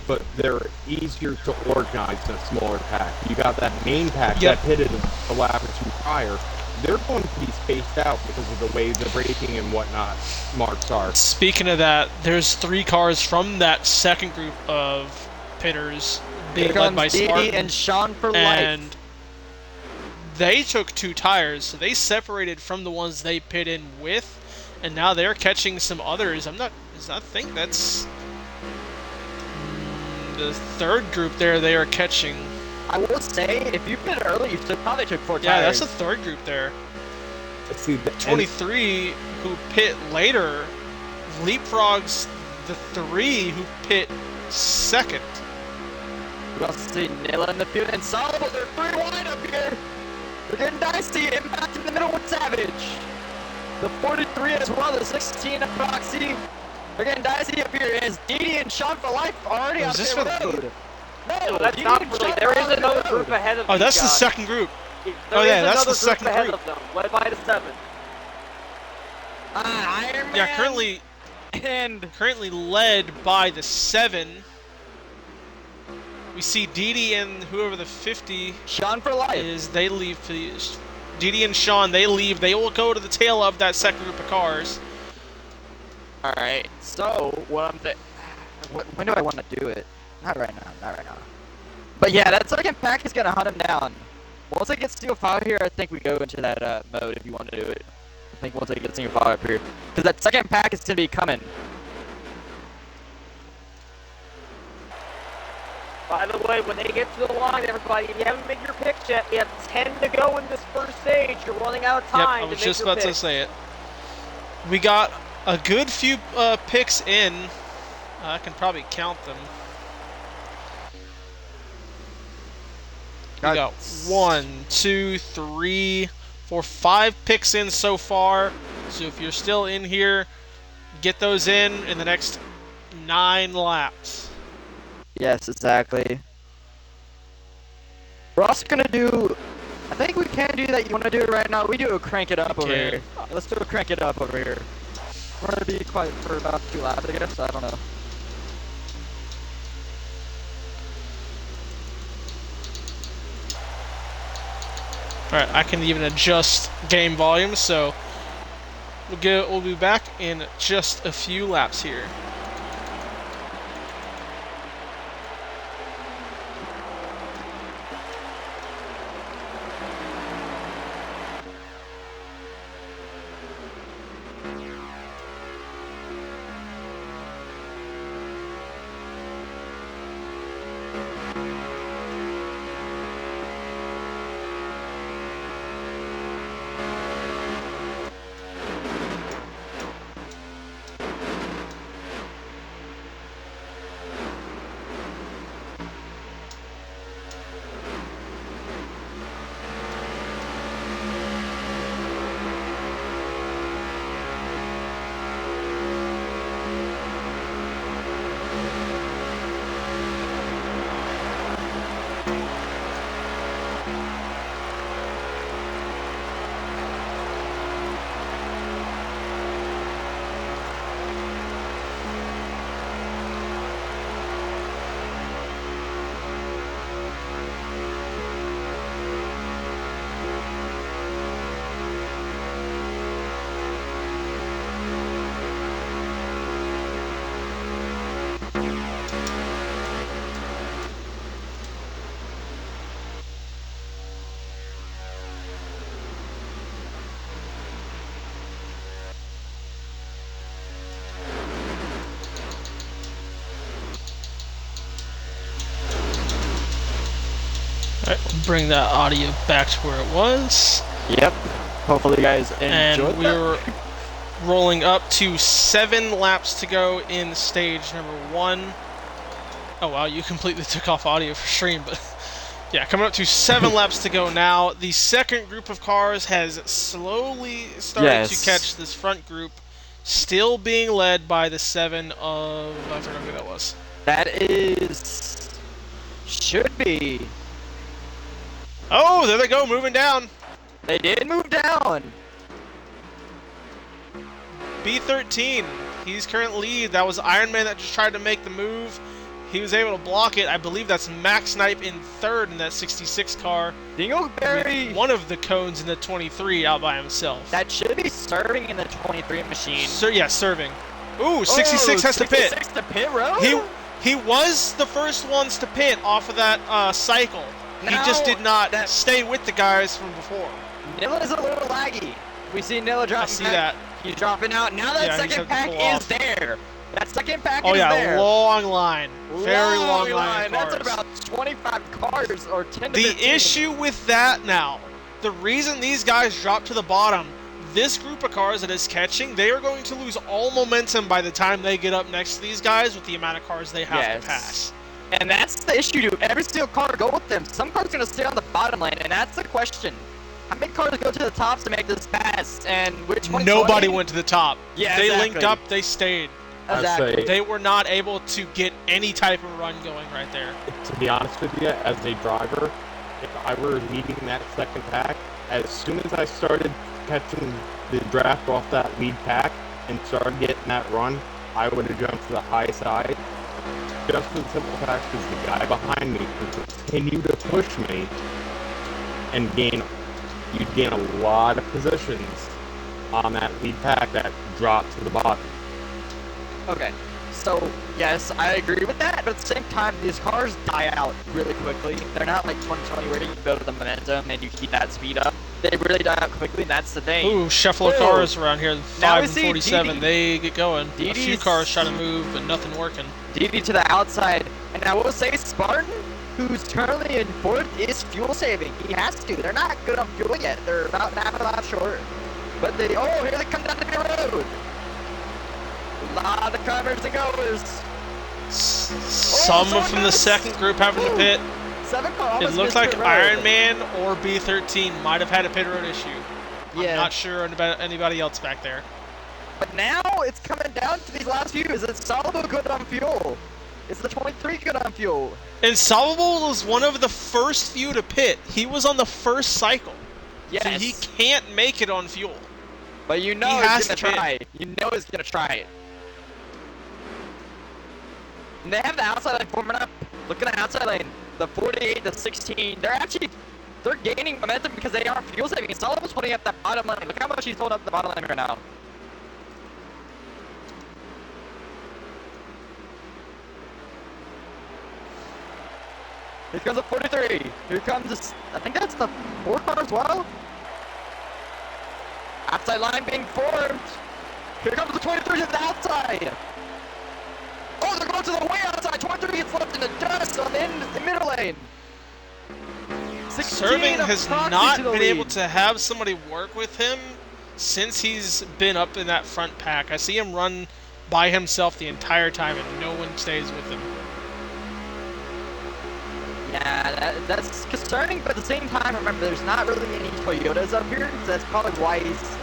but they're easier to organize than a smaller pack. You got that main pack Yep. that pitted a lap or 2 prior. They're going to be spaced out because of the way the braking and whatnot marks are. Speaking of that, there's 3 cars from that second group of pitters being Here led by comes Dee Dee Spartan. and Sean for And life. they took 2 tires, so they separated from the ones they pit in with, and now they're catching some others. I think that's the third group there they are catching. I will say, if you pit early, you probably took 4 tires. Yeah, that's the third group there. See, 23 who pit later leapfrogs the 3 who pit second. We also see Nilla in the field and Solomon. They're 3 wide up here. They're getting dicey. Impact in the middle with Savage. The 43 as well, the 16 of Proxy. They're getting dicey up here as Dee Dee and Sean for life already on the road. No, that's not really. There is another group ahead of Oh, these that's the guys. second group. There is that's another the second ahead group. of them, led by the 7. Iron Man. Yeah, currently led by the 7. We see Dee Dee and whoever the 50 Sean for life. is. They leave. Dee Dee and Sean, they leave. They will go to the tail of that second group of cars. All right. So what I'm thinking. When do I want to do it? Not right now. Not right now. But yeah, that second pack is gonna hunt him down. Once it gets to a 5 here, I think we go into that mode if you want to do it. I think once it gets to a 5 up here, because that second pack is gonna be coming. By the way, when they get to the line, everybody, if you haven't made your picks yet, you have 10 to go in this first stage. You're running out of Yep, time I was to just make your about to picks. say it. We got a good few picks in. I can probably count them. We got 1, 2, 3, 4, 5 picks in so far. So if you're still in here, get those in the next 9 laps. Yes, exactly. We're also gonna do. I think we can do that. You want to do it right now? We do a crank it up over can. here. Let's do a crank it up over here. We're gonna be quiet for about 2 laps, I guess. I don't know. Alright, I can even adjust game volume, so we'll be back in just a few laps here. Alright, we'll bring that audio back to where it was. Yep. Hopefully, you guys And enjoyed that. we're rolling up to 7 laps to go in stage number 1. Oh wow, you completely took off audio for stream, but yeah, coming up to 7 laps to go now. The second group of cars has slowly started to catch this front group, still being led by the 7 of, I forgot who that was. That is... should be. Oh, there they go, moving down. They did move down. B13, he's current lead. That was Iron Man that just tried to make the move. He was able to block it. I believe that's Max Snipe in third in that 66 car. Dingleberry. One of the cones in the 23 out by himself. That should be serving in the 23 machine. So yeah, serving. Ooh, 66 has to pit. 66 to pit road? He was the first ones to pit off of that cycle. He just did not stay with the guys from before. Nilla's a little laggy. We see Nilla dropping. I see that. He's dropping out. Now that second pack is there. That second pack is there. Long line. Very long line. That's about 25 cars or 10 to 15. The issue with that now, the reason these guys drop to the bottom, this group of cars that is catching, they are going to lose all momentum by the time they get up next to these guys with the amount of cars they have to pass. And that's the issue, dude. Every single car go with them. Some cars are going to stay on the bottom lane, and that's the question. How many cars go to the tops to make this pass, and which one? Nobody went to the top. Yeah, they linked up, they stayed. Exactly. They were not able to get any type of run going right there. To be honest with you, as a driver, if I were leading that second pack, as soon as I started catching the draft off that lead pack and started getting that run, I would have jumped to the high side. Just for the simple fact is the guy behind me would continue to push me and you'd gain a lot of positions on that lead pack that dropped to the bottom. Okay, so yes, I agree with that, but at the same time, these cars die out really quickly. They're not like 2020 where you build the momentum and you keep that speed up. They really die out quickly, and that's the thing. Ooh, shuffle of cars around here, 5 and 47. DD. They get going. A DD's few cars try to move, but nothing working. DD to the outside, and I will say Spartan, who's currently in fourth, is fuel saving. He has to. They're not good on fuel yet. They're about half a lap short. But here they come down the road. A lot of comers and goers. Some from the second group having to pit. It looks like Iron Man or B13 might have had a pit road issue. Yeah. I'm not sure about anybody else back there. But now it's coming down to these last few. Is it Solvo good on fuel? Is the 23 good on fuel? And Solvable was one of the first few to pit. He was on the first cycle. Yes. So he can't make it on fuel. But you know he's gonna try. You know he's gonna try it. And they have the outside lane forming up. Look at the outside lane. The 48, the 16. They're gaining momentum because they aren't fuel saving. And Solomon was putting up that bottom lane. Look how much he's holding up the bottom lane right now. Here comes the 43. Here comes this. I think that's the 4 car as well. Outside line being formed. Here comes the 23 to the outside. Oh, they're going to the way outside. 23 gets left in the dust on the middle lane. Serving has not been able to have somebody work with him since he's been up in that front pack. I see him run by himself the entire time and no one stays with him. Yeah, that's concerning, but at the same time, remember, there's not really any Toyotas up here, so that's probably why he's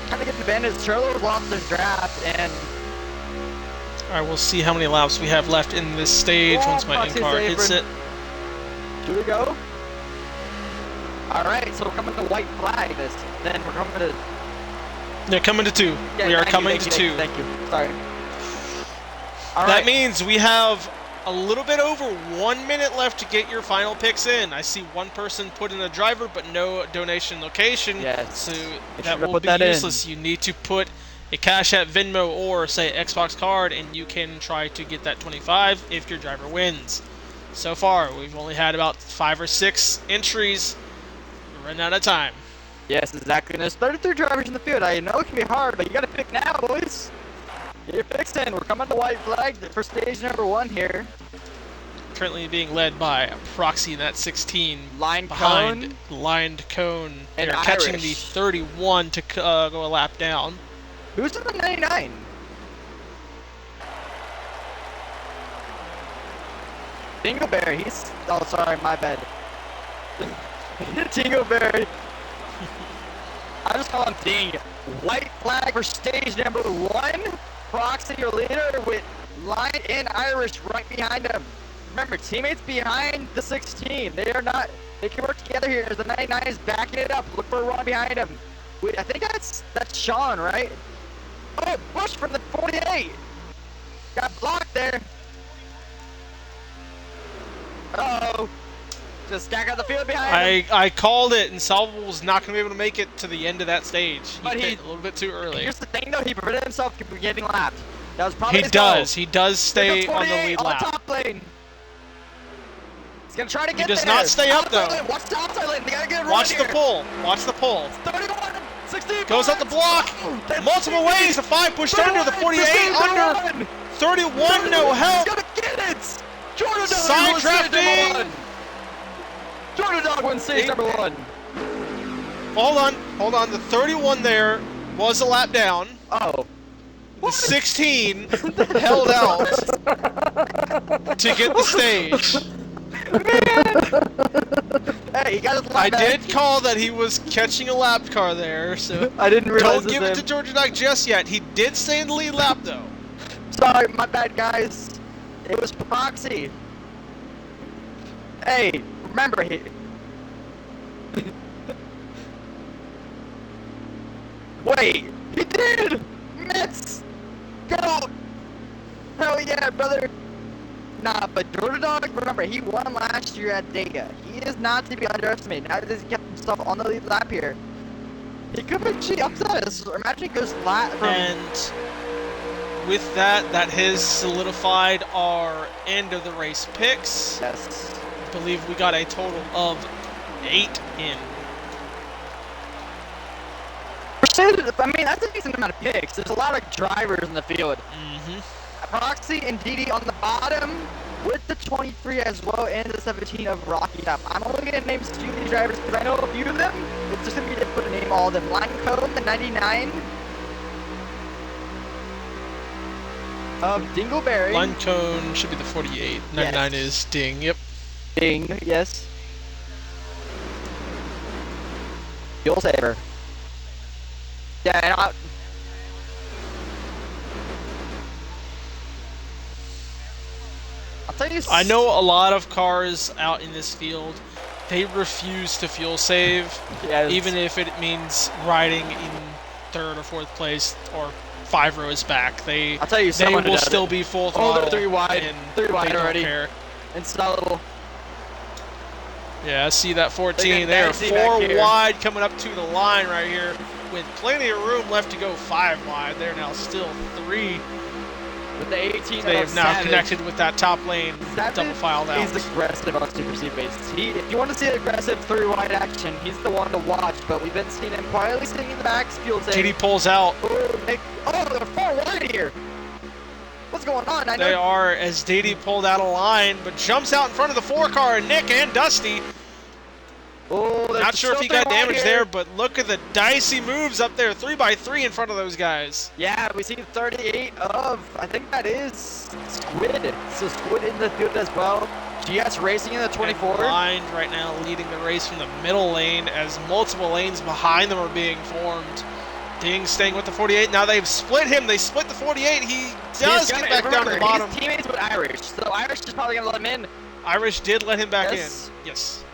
kind of getting advantage. Churlo lost his draft, and... Alright, we'll see how many laps we have left in this stage once my in-car hits it. Here we go. Alright, so we're coming to white flag this. Then we're coming to... Yeah, coming to 2. Yeah, we are coming to 2. Thank you. Sorry. All that right. means we have a little bit over 1 minute left to get your final picks in. I see one person put in a driver, but no donation location. Yes. So that will be useless. You need to put a Cash App, Venmo, or say Xbox card, and you can try to get that 25 if your driver wins. So far, we've only had about 5 or 6 entries. We're running out of time. Yes, exactly. And there's 33 drivers in the field. I know it can be hard, but you got to pick now, boys. Get your picks in. We're coming to white flag for stage number 1 here. Currently being led by Proxy in that 16. Lined behind cone. Lined Cone. And they're catching the 31 to go a lap down. Who's in the 99? Dingleberry. He's... Oh, sorry, my bad. Dingleberry. I just call him Ding. White flag for stage number 1. Proxy, your leader, with Lion and Irish right behind him. Remember, teammates behind the 16. They are not... They can work together here. The 99 is backing it up. Look for a run behind him. Wait, I think that's Sean, right? Oh, Bush from the 48. Got blocked there. Uh-oh. Just stack out the field behind him. I called it, and Salvo was not going to be able to make it to the end of that stage. But he hit a little bit too early. Here's the thing, though. He prevented himself from getting lapped. That was probably He his does. goal. He does stay There goes on the 48 lead on lap. the top lane. He's gonna try to get does there. not stay up, Outside though. lane. Watch the outside lane. They gotta get a run Watch the here. pull. Watch the pull. 31, 16. Goes up the block. Multiple ways. The 5 pushed under. The 48 under. 31, no help. He's gonna get it. Jordan Dog Side wins stage drafting. number 1. Jordan Dog wins stage number 1. Hold on. The 31 there was a lap down. Oh. The 16 held out to get the stage. Hey, he got his lap I back. did call that he was catching a lap car there, so I didn't realize don't give it to Georgia Dog just yet. He did stay in the lead lap though. Sorry, my bad, guys. It was proxy. Hey, remember he. Wait, he did. Mitts, go. Hell yeah, brother. Nah, but Jordan Dog, remember, he won last year at Talladega. He is not to be underestimated. Now that he's kept himself on the lead lap here, he could actually upset us. Imagine he goes flat from. And with that, that has solidified our end of the race picks. Yes. I believe we got a total of 8 in. I mean, that's a decent amount of picks. There's a lot of drivers in the field. Mm-hmm. Proxy and Didi on the bottom with the 23 as well and the 17 of Rocky Top. I'm only going to name some of these drivers because I know a few of them. It's just going to be difficult to name all of them. Line code, the 99 of Dingleberry. Line cone should be the 48. 99 Yes. is Ding. Yep. Ding, yes. Fuel saver. Yeah, and I'll tell you. I know a lot of cars out in this field, they refuse to fuel save, Yes. even if it means riding in 3rd or 4th place or 5 rows back. They I'll tell you they someone who will does still it. be full Oh, throttle. they're 3 wide. And 3 wide they don't already. care. Installable. Yeah, I see that Look 14 at there. Nancy back 4 here. wide coming up to the line right here with plenty of room left to go 5 wide. They're now still 3. With the 18 They of have now Savage. connected with that top lane, Savage double filed out. He's aggressive on Super C base. If you want to see aggressive 3 wide action, he's the one to watch. But we've been seeing him quietly sitting in the back, field saying, GD pulls out. oh, they're 4 wide here. What's going on? I know. They are, as Didi pulled out of line, but jumps out in front of the 4 car, Nick and Dusty. Oh, they're Not sure if still he got 3 wide damaged here. there, but look at the dicey moves up there. 3x3 in front of those guys. Yeah, we see 38 of, I think that is Squid. So Squid in the field as well. GS racing in the 24. And Blind right now leading the race from the middle lane as multiple lanes behind them are being formed. Ding staying with the 48. Now they've split him. They split the 48. He does get back down to the bottom. He's teammates with Irish, so Irish is probably going to let him in. Irish did let him back Yes. in. Yes.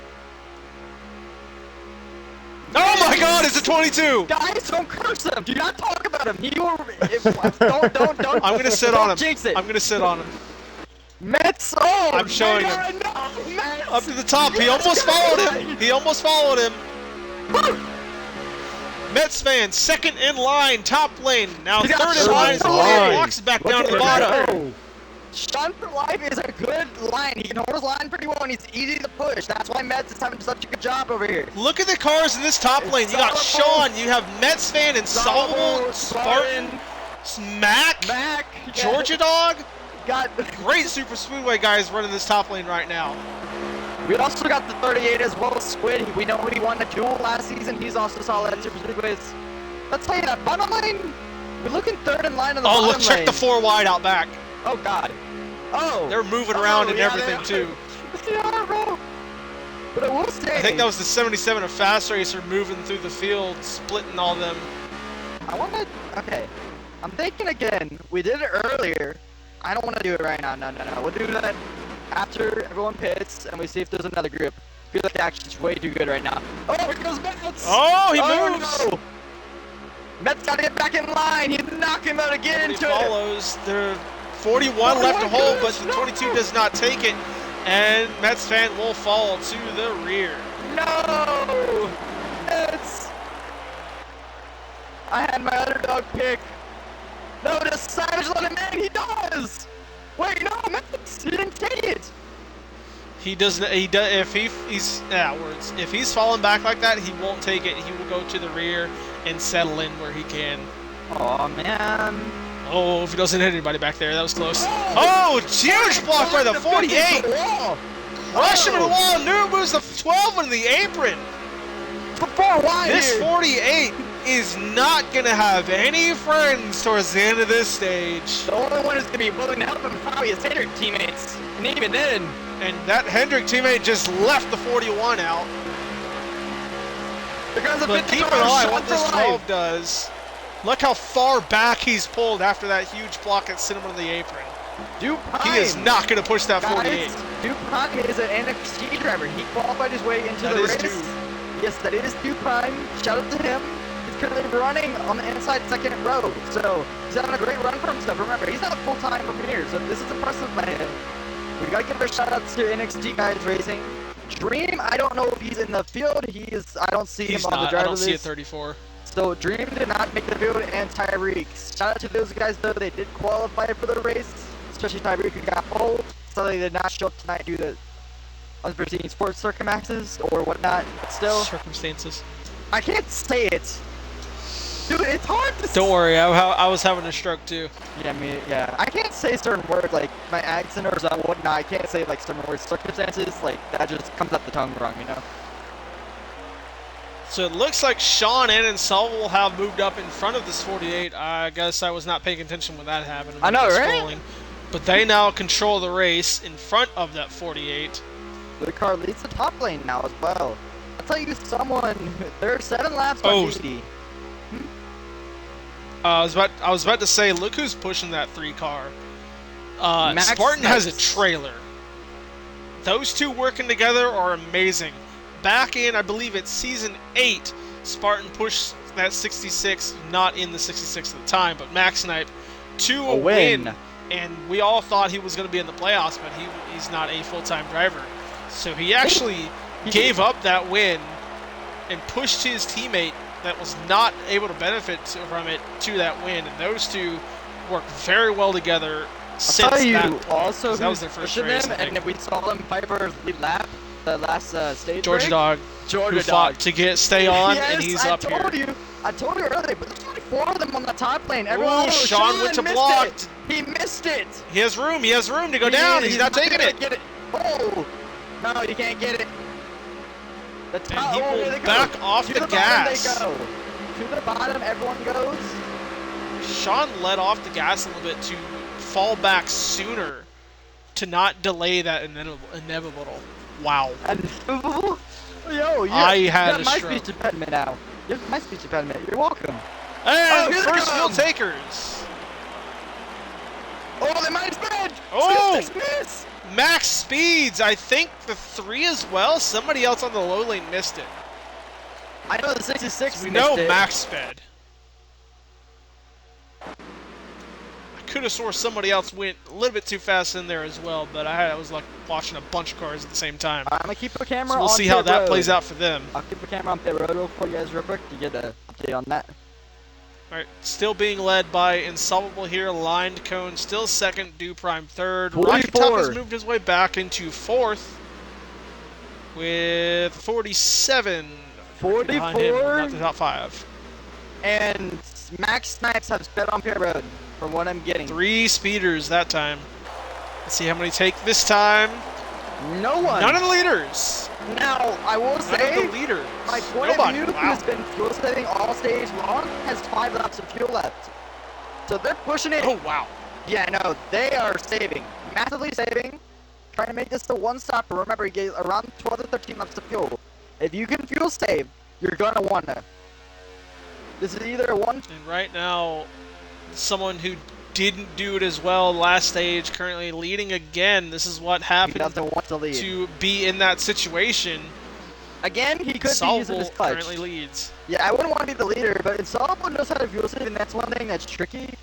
Oh my God! It's a 22. Guys, don't curse him. Do not talk about him. He will. Don't. I'm gonna sit on him. Jinx it. I'm gonna sit on him. Mets. Oh, I'm showing no, him. no, Mets. Up to the top. He almost followed him. He almost followed him. Mets fan, second in line, top lane. Now He got third in shot line. for life. Walks back down Look to the at bottom. that. Shun for life is a good line. He can hold his line pretty well, and he's easy to push. That's why Mets is having such a good job over here. Look at the cars in this top lane. You got Solvable. Sean. You have Mets fan, Insolvable, Spartan, Spartan, Mac, Mac, Georgia Dog. got. Great Super Speedway guys running this top lane right now. We also got the 38 as well, Squid. We know he won the duel last season. He's also solid at Super Speedways. Let's tell you that bottom lane. We're looking third in line on the Oh, bottom look, check lane. the 4 wide out back. Oh God. Oh. They're moving around and yeah, everything they too. are. They are, bro. But I will say. I think that was the 77 of Fast Racer moving through the field, splitting all them. I want to. Okay. I'm thinking again. We did it earlier. I don't want to do it right now. No. We'll do that after everyone pits and we see if there's another group. I feel like the action's way too good right now. Oh, here goes Mets! Oh, he moves! No. Mets gotta get back in line. He's knocking him out again. He Into follows. There 41 left to hold, but the 22 does not take it. And Mets fan will fall to the rear. No! Mets! I had my underdog pick. No, does Savage let him in? He does! Wait, no, Max, he didn't take it! He doesn't. He does. If he's falling back like that, he won't take it. He will go to the rear and settle in where he can. Oh man. Oh, if he doesn't hit anybody back there, that was close. Oh, huge block by the 48. Rush him to the wall. New moves the 12 on the apron. This 48 is not going to have any friends towards the end of this stage. The only one who's going to be willing to help him probably his Hendrick teammates. And even then. And that Hendrick teammate just left the 41 out. But keep an eye on what this 12 does. Look how far back he's pulled after that huge block that sent him on the apron. Dupine. He is not going to push that 48. Dupine is an NXT driver. He qualified his way into the race. Yes, that is Dupine. Shout out to him. He's currently running on the inside second row. So he's having a great run for himself. Remember, he's not a full-time Premier, so this is impressive by him. We gotta give a shout out to NXT guys racing. Dream, I don't know if he's in the field. I don't see him on the driver list. I don't see a 34. So Dream did not make the field, and Tyreek. Shout out to those guys though; they did qualify for the race, especially Tyreek who got pole. So they did not show up tonight due to unforeseen sports circumstances or whatnot. But still, circumstances. I can't say it, dude. It's hard to. Don't worry, I was having a stroke too. Yeah. I can't say certain words like my accent or whatnot. I can't say like certain words. Circumstances like that just comes out the tongue wrong, you know. So it looks like Sean and Solvable have moved up in front of this 48. I guess I was not paying attention when that happened. I know, right? But they now control the race in front of that 48. The car leads the top lane now as well. I'll tell you someone, there are 7 laps on GD. I was about to say, look who's pushing that 3 car. Spartan has a trailer. Those two working together are amazing. Back in, I believe it's season 8, Spartan pushed that 66, not in the 66 at the time, but Max Snipe to a win. And we all thought he was going to be in the playoffs, but he's not a full-time driver. So he actually gave up that win and pushed his teammate that was not able to benefit from it to that win. And those two worked very well together since that point. Also, that was their first race. And we saw them fight for his lead lap. The last stage Georgia Dog, who fought to stay on, and he's up here. I told you earlier, but there's only 4 of them on the top lane. Ooh, Sean went to block. He missed it. He has room to go down. He's not taking it. Get it. Oh, no, you can't get it. And he pulled back off the gas. They go. To the bottom, everyone goes. Sean let off the gas a little bit to fall back sooner, to not delay that inevitable. Wow. Yo, I had a my stroke. speech impediment now. You have my speech impediment. You're welcome. And first field takers. Oh, they might spin. Oh, miss. Max speeds. I think the 3 as well. Somebody else on the low lane missed it. I know the 66 we know Max sped. Could have swore somebody else went a little bit too fast in there as well, but I was like watching a bunch of cars at the same time. I'm gonna keep a camera on we'll see how that plays out for them. I'll keep a camera on pit road for you guys real quick to get an update on that. Alright, still being led by Insolvable here, lined cone, still second, Dew Prime third. 44. Rocky Top has moved his way back into 4th with 47. 44. Behind him, not the top 5. And Max Snipes have sped on pit road. From what I'm getting. 3 speeders that time. Let's see how many take this time. No one. None of the leaders. Now, I will say, none of the leaders. My point of view, who's been fuel saving all stage long, has 5 laps of fuel left. So they're pushing it. Oh, wow. Yeah, no, they are saving. Massively saving. Trying to make this the one stop. Remember, he gave around 12 to 13 laps of fuel. If you can fuel save, you're going to want to. This is either a one. And right now, someone who didn't do it as well last stage, currently leading again. This is what happened he doesn't want to lead. To be in that situation. Again, he could be using his clutch. Currently leads. Yeah, I wouldn't want to be the leader, but Insolvable knows how to fuel save, and that's one thing that's tricky.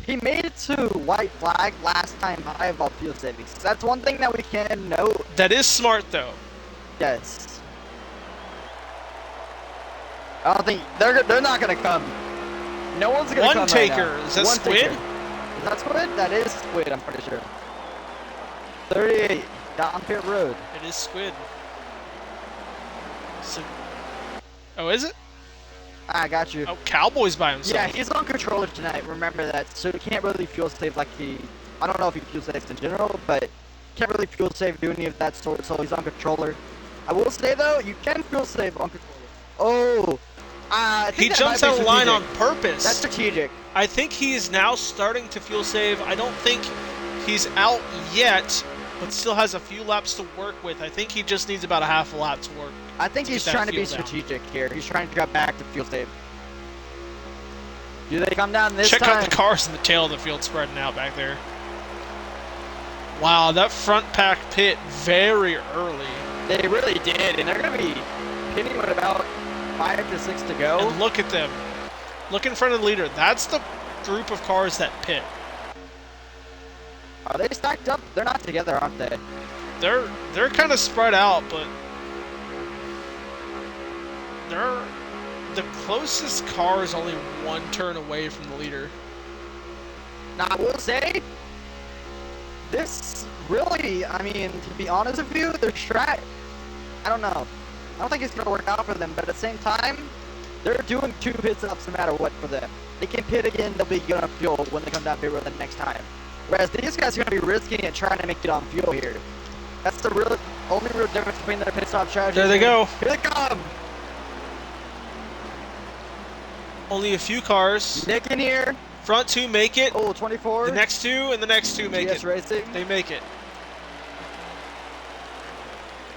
He made it to white flag last time by about fuel savings. That's one thing that we can note. That is smart, though. Yes. I don't think they're not gonna come. No one's gonna come One taker. right now. Is that One Squid? Taker. Is that Squid? That is Squid, I'm pretty sure. 38, down pit road. It is Squid. So, oh, is it? I got you. Oh, Cowboy's by himself. Yeah, he's on controller tonight, remember that. So he can't really fuel save like I don't know if he fuel saves in general, but can't really fuel save do any of that sort, so he's on controller. I will say though, you can fuel save on controller. Oh, I think He jumps out of line on purpose. That's strategic. I think he is now starting to fuel save. I don't think he's out yet, but still has a few laps to work with. I think he just needs about a half a lap to work. I think he's get that trying to be fuel down. strategic here. He's trying to drop back to fuel save. Do they come down this Check time? out the cars in the tail of the field spreading out back there. Wow, that front pack pit very early. They really did, and they're going to be pitting with about 5 to 6 to go. And look at them. Look in front of the leader. That's the group of cars that pit. Are they stacked up? They're not together, aren't they? They're kind of spread out, but they're the closest car is only one turn away from the leader. Now, I will say, this really, I mean, to be honest with you, their strat, I don't know. I don't think it's going to work out for them, but at the same time, they're doing 2 pit stops no matter what for them. They can pit again, they'll be good on fuel when they come down pit road the next time. Whereas these guys are going to be risking it trying to make it on fuel here. That's the only real difference between their pit stop strategy. There they go. Here they come! Only a few cars. Nick in here. Front 2 make it. Oh, 24. The next 2 and the next 2 make GS it. Racing. They make it.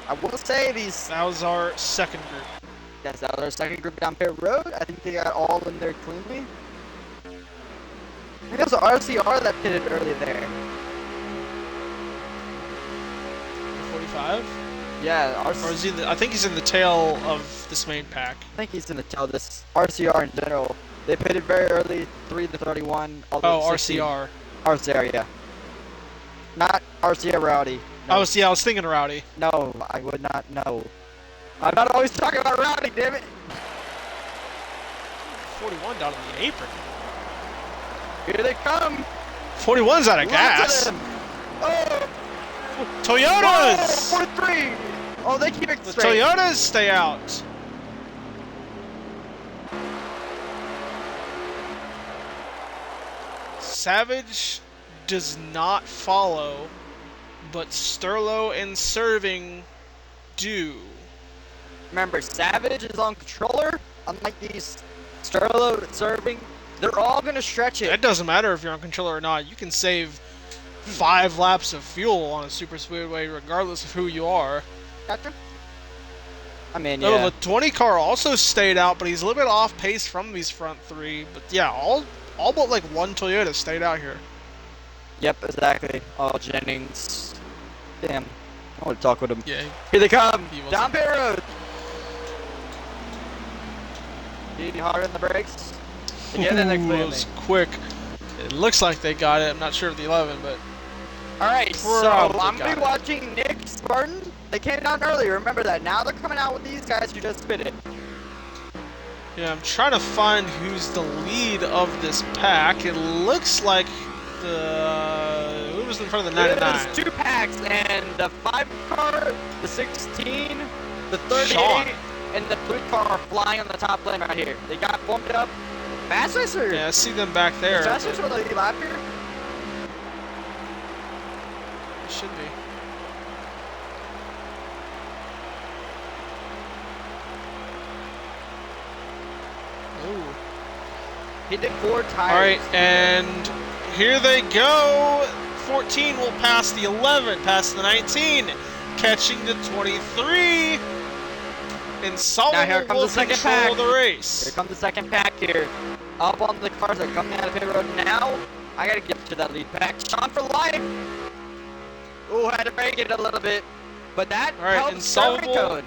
I will say these. That was our second group. Yes, that was our second group down pit road. I think they got all in there cleanly. I think it was RCR that pitted early there. 45? Yeah, Or is he I think he's in the tail of this main pack. I think he's gonna tell this RCR in general. They pitted very early, 3 to 31. All the way Oh, to 16. RCR. RCR, yeah. Not RCR Rowdy. No. Oh, see, I was thinking Rowdy. No, I would not know. I'm not always talking about Rowdy, damn it. 41 down on the apron. Here they come. 41's out of Lots gas. of them. Oh, Toyotas! 43. Oh, they keep it The straight. Toyotas stay out. Savage does not follow, but Sterlo and Serving do. Remember, Savage is on controller. Unlike these Sterlo serving, they're all gonna stretch it. It doesn't matter if you're on controller or not. You can save 5 laps of fuel on a super speedway regardless of who you are. Gotcha. I mean, Oh, yeah. the 20 car also stayed out, but he's a little bit off pace from these front 3. But yeah, all but like one Toyota stayed out here. Yep, exactly. Oh, Jennings. Damn. I want to talk with him. Yeah, Here they come. He wasn't- Down pit road. Need harder in the brakes. To get in there Ooh, it clearly. was quick. It looks like they got it. I'm not sure of the 11, but Alright, so Probably I'm got be it. watching Nick Spartan. They came down early, remember that. Now they're coming out with these guys who just pitted. yeah, I'm trying to find who's the lead of this pack. It looks like who was in front of the 99? There's 2 packs, and the 5 car, the 16, the 38, Sean. and the blue car are flying on the top lane right here. They got bumped up. Fast Racer? Yeah, I see them back there. Fast but Racer with a lead lap here? it should be. Ooh. He did 4 tires. All right, and here they go. 14 will pass the 11, pass the 19, catching the 23. And Now Solomon here comes will the second control pack. the race. Here comes the second pack here. Up on the cars that are coming out of pit road now. I gotta get to that lead pack. Sean for life. Ooh, had to break it a little bit. But that All right, helps Insolvable- Serving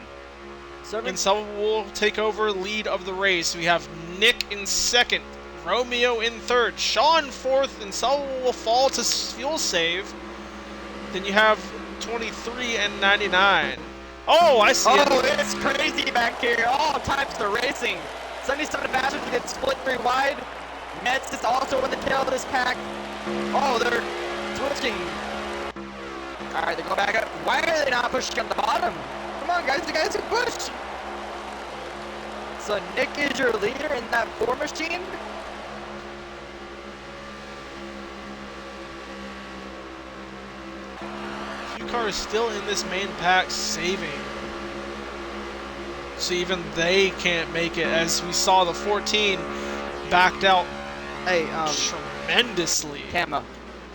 Serving And Solomon will take over lead of the race. We have Nick in second, Romeo in third, Sean fourth, and Solomon will fall to fuel save. Then you have 23 and 99. Oh, I see it. Oh, it's crazy back here. All types of racing. 77 Bastards get split 3 wide. Mets is also in the tail of this pack. Oh, they're switching. All right, they go back up. Why are they not pushing on the bottom? Come on, guys, you guys can push. So Nick is your leader in that 4 machine. Few cars still in this main pack saving. So even they can't make it, as we saw the 14 backed out Hey, tremendously. Camo.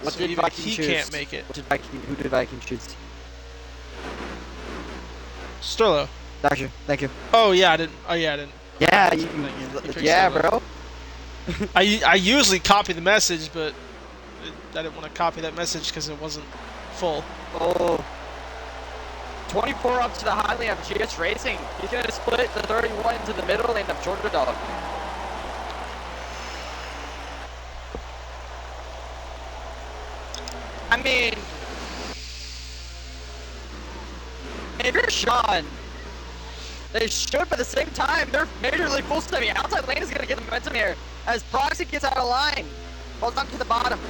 What So did even Viking he choose? can't make it. Who did Viking choose? Sterlo. Doctor, thank you. Oh yeah, I didn't. Yeah, You picked yeah, Sterlo. bro. I usually copy the message, but I didn't want to copy that message because it wasn't full. Oh. 24 up to the high lane of GS Racing. He's going to split the 31 into the middle lane of Georgia Dog. I mean, if you're Sean, they should, but at the same time, they're majorly full stepping. Outside lane is going to get the momentum here as Proxy gets out of line. Falls down to the bottom.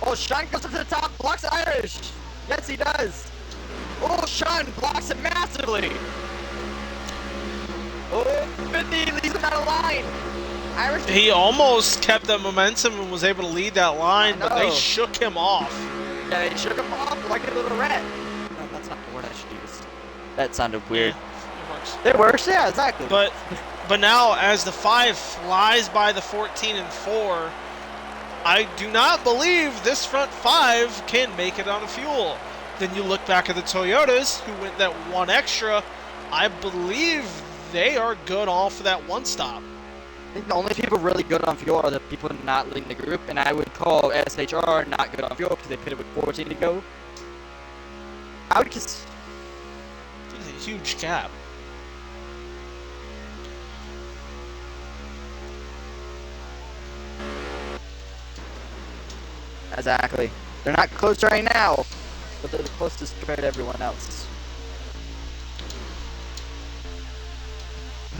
Oh, Sean goes up to the top, blocks Irish. Yes, he does. Oh, Sean blocks it massively. Oh, 50 leaves him out of line. Irish. He almost kept that momentum and was able to lead that line, but they know. shook him off. Yeah, he shook him off like a little rat. No, that's not the word I should use. That sounded weird. It works. It works, yeah, exactly. But now, as the 5 flies by the 14 and 4, I do not believe this front 5 can make it on a fuel. Then you look back at the Toyotas, who went that 1 extra. I believe they are good all for that 1 stop. I think the only people really good on fuel are the people not leading the group, and I would call SHR not good on fuel because they pitted with 14 to go. I would just... It's a huge gap. Exactly. They're not close right now, but they're the closest compared to everyone else.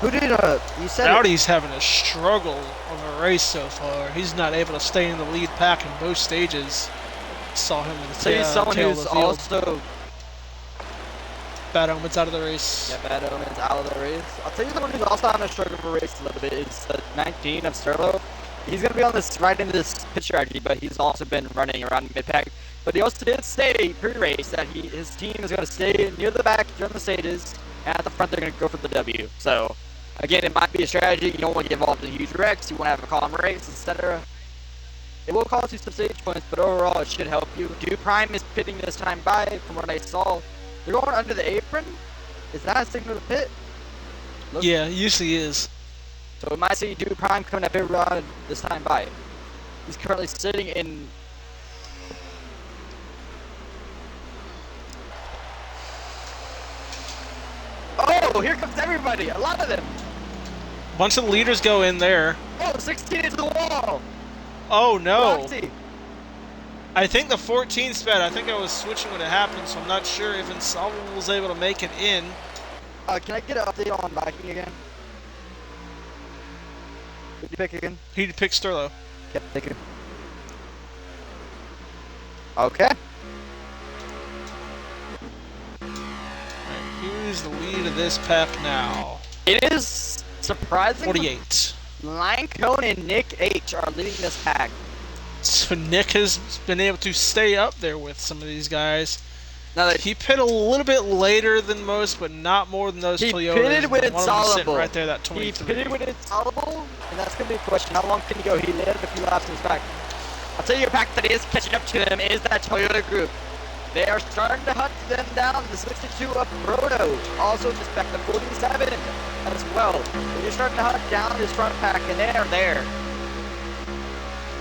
Who did, you said... Rowdy's having a struggle of a race so far. He's not able to stay in the lead pack in both stages. Saw him in the So he's someone tail who's of the field. also... Bad Omen's out of the race. Yeah, Bad Omen's out of the race. I'll tell you someone who's also on a struggle of a race a little bit is 19 of Sterlo. He's going to be on this right into this pit strategy, but he's also been running around mid-pack. But he also did say pre-race that his team is going to stay near the back during the stages, and at the front they're going to go for the W. So, again, it might be a strategy. You don't want to get involved in huge wrecks. You want to have a calm race, etc. It will cost you some stage points, but overall it should help you. Do Prime is pitting this time by, from what I saw. They're going under the apron. Is that a signal to pit? Look. Yeah, it usually is. So we might see Do Prime coming up every round this time by. He's currently sitting in... Oh, here comes everybody. A lot of them. Bunch of the leaders go in there. Oh, 16 into the wall. Oh no. Roxy. I think the 14 sped. I think I was switching when it happened, so I'm not sure if Insolvable was able to make it in. Can I get an update on Viking again? Did you pick again? He picked Sterlo. Yep, thank you. Okay. Alright, who's the lead of this pack now? It is surprising. 48. Lion Cone and Nick H are leading this pack. So Nick has been able to stay up there with some of these guys. Now that He pit a little bit later than most, but not more than those he Toyotas. pitted with One of them sitting Insoluble. right there, that He 23. pitted with Insoluble, and that's going to be a question. How long can he go? He landed a few laps in his pack. I'll tell you a pack that is catching up to them is that Toyota group. They are starting to hunt them down. The 62 of Brodo also just back the 47 as well. They're starting to hunt down this front pack, and they are there.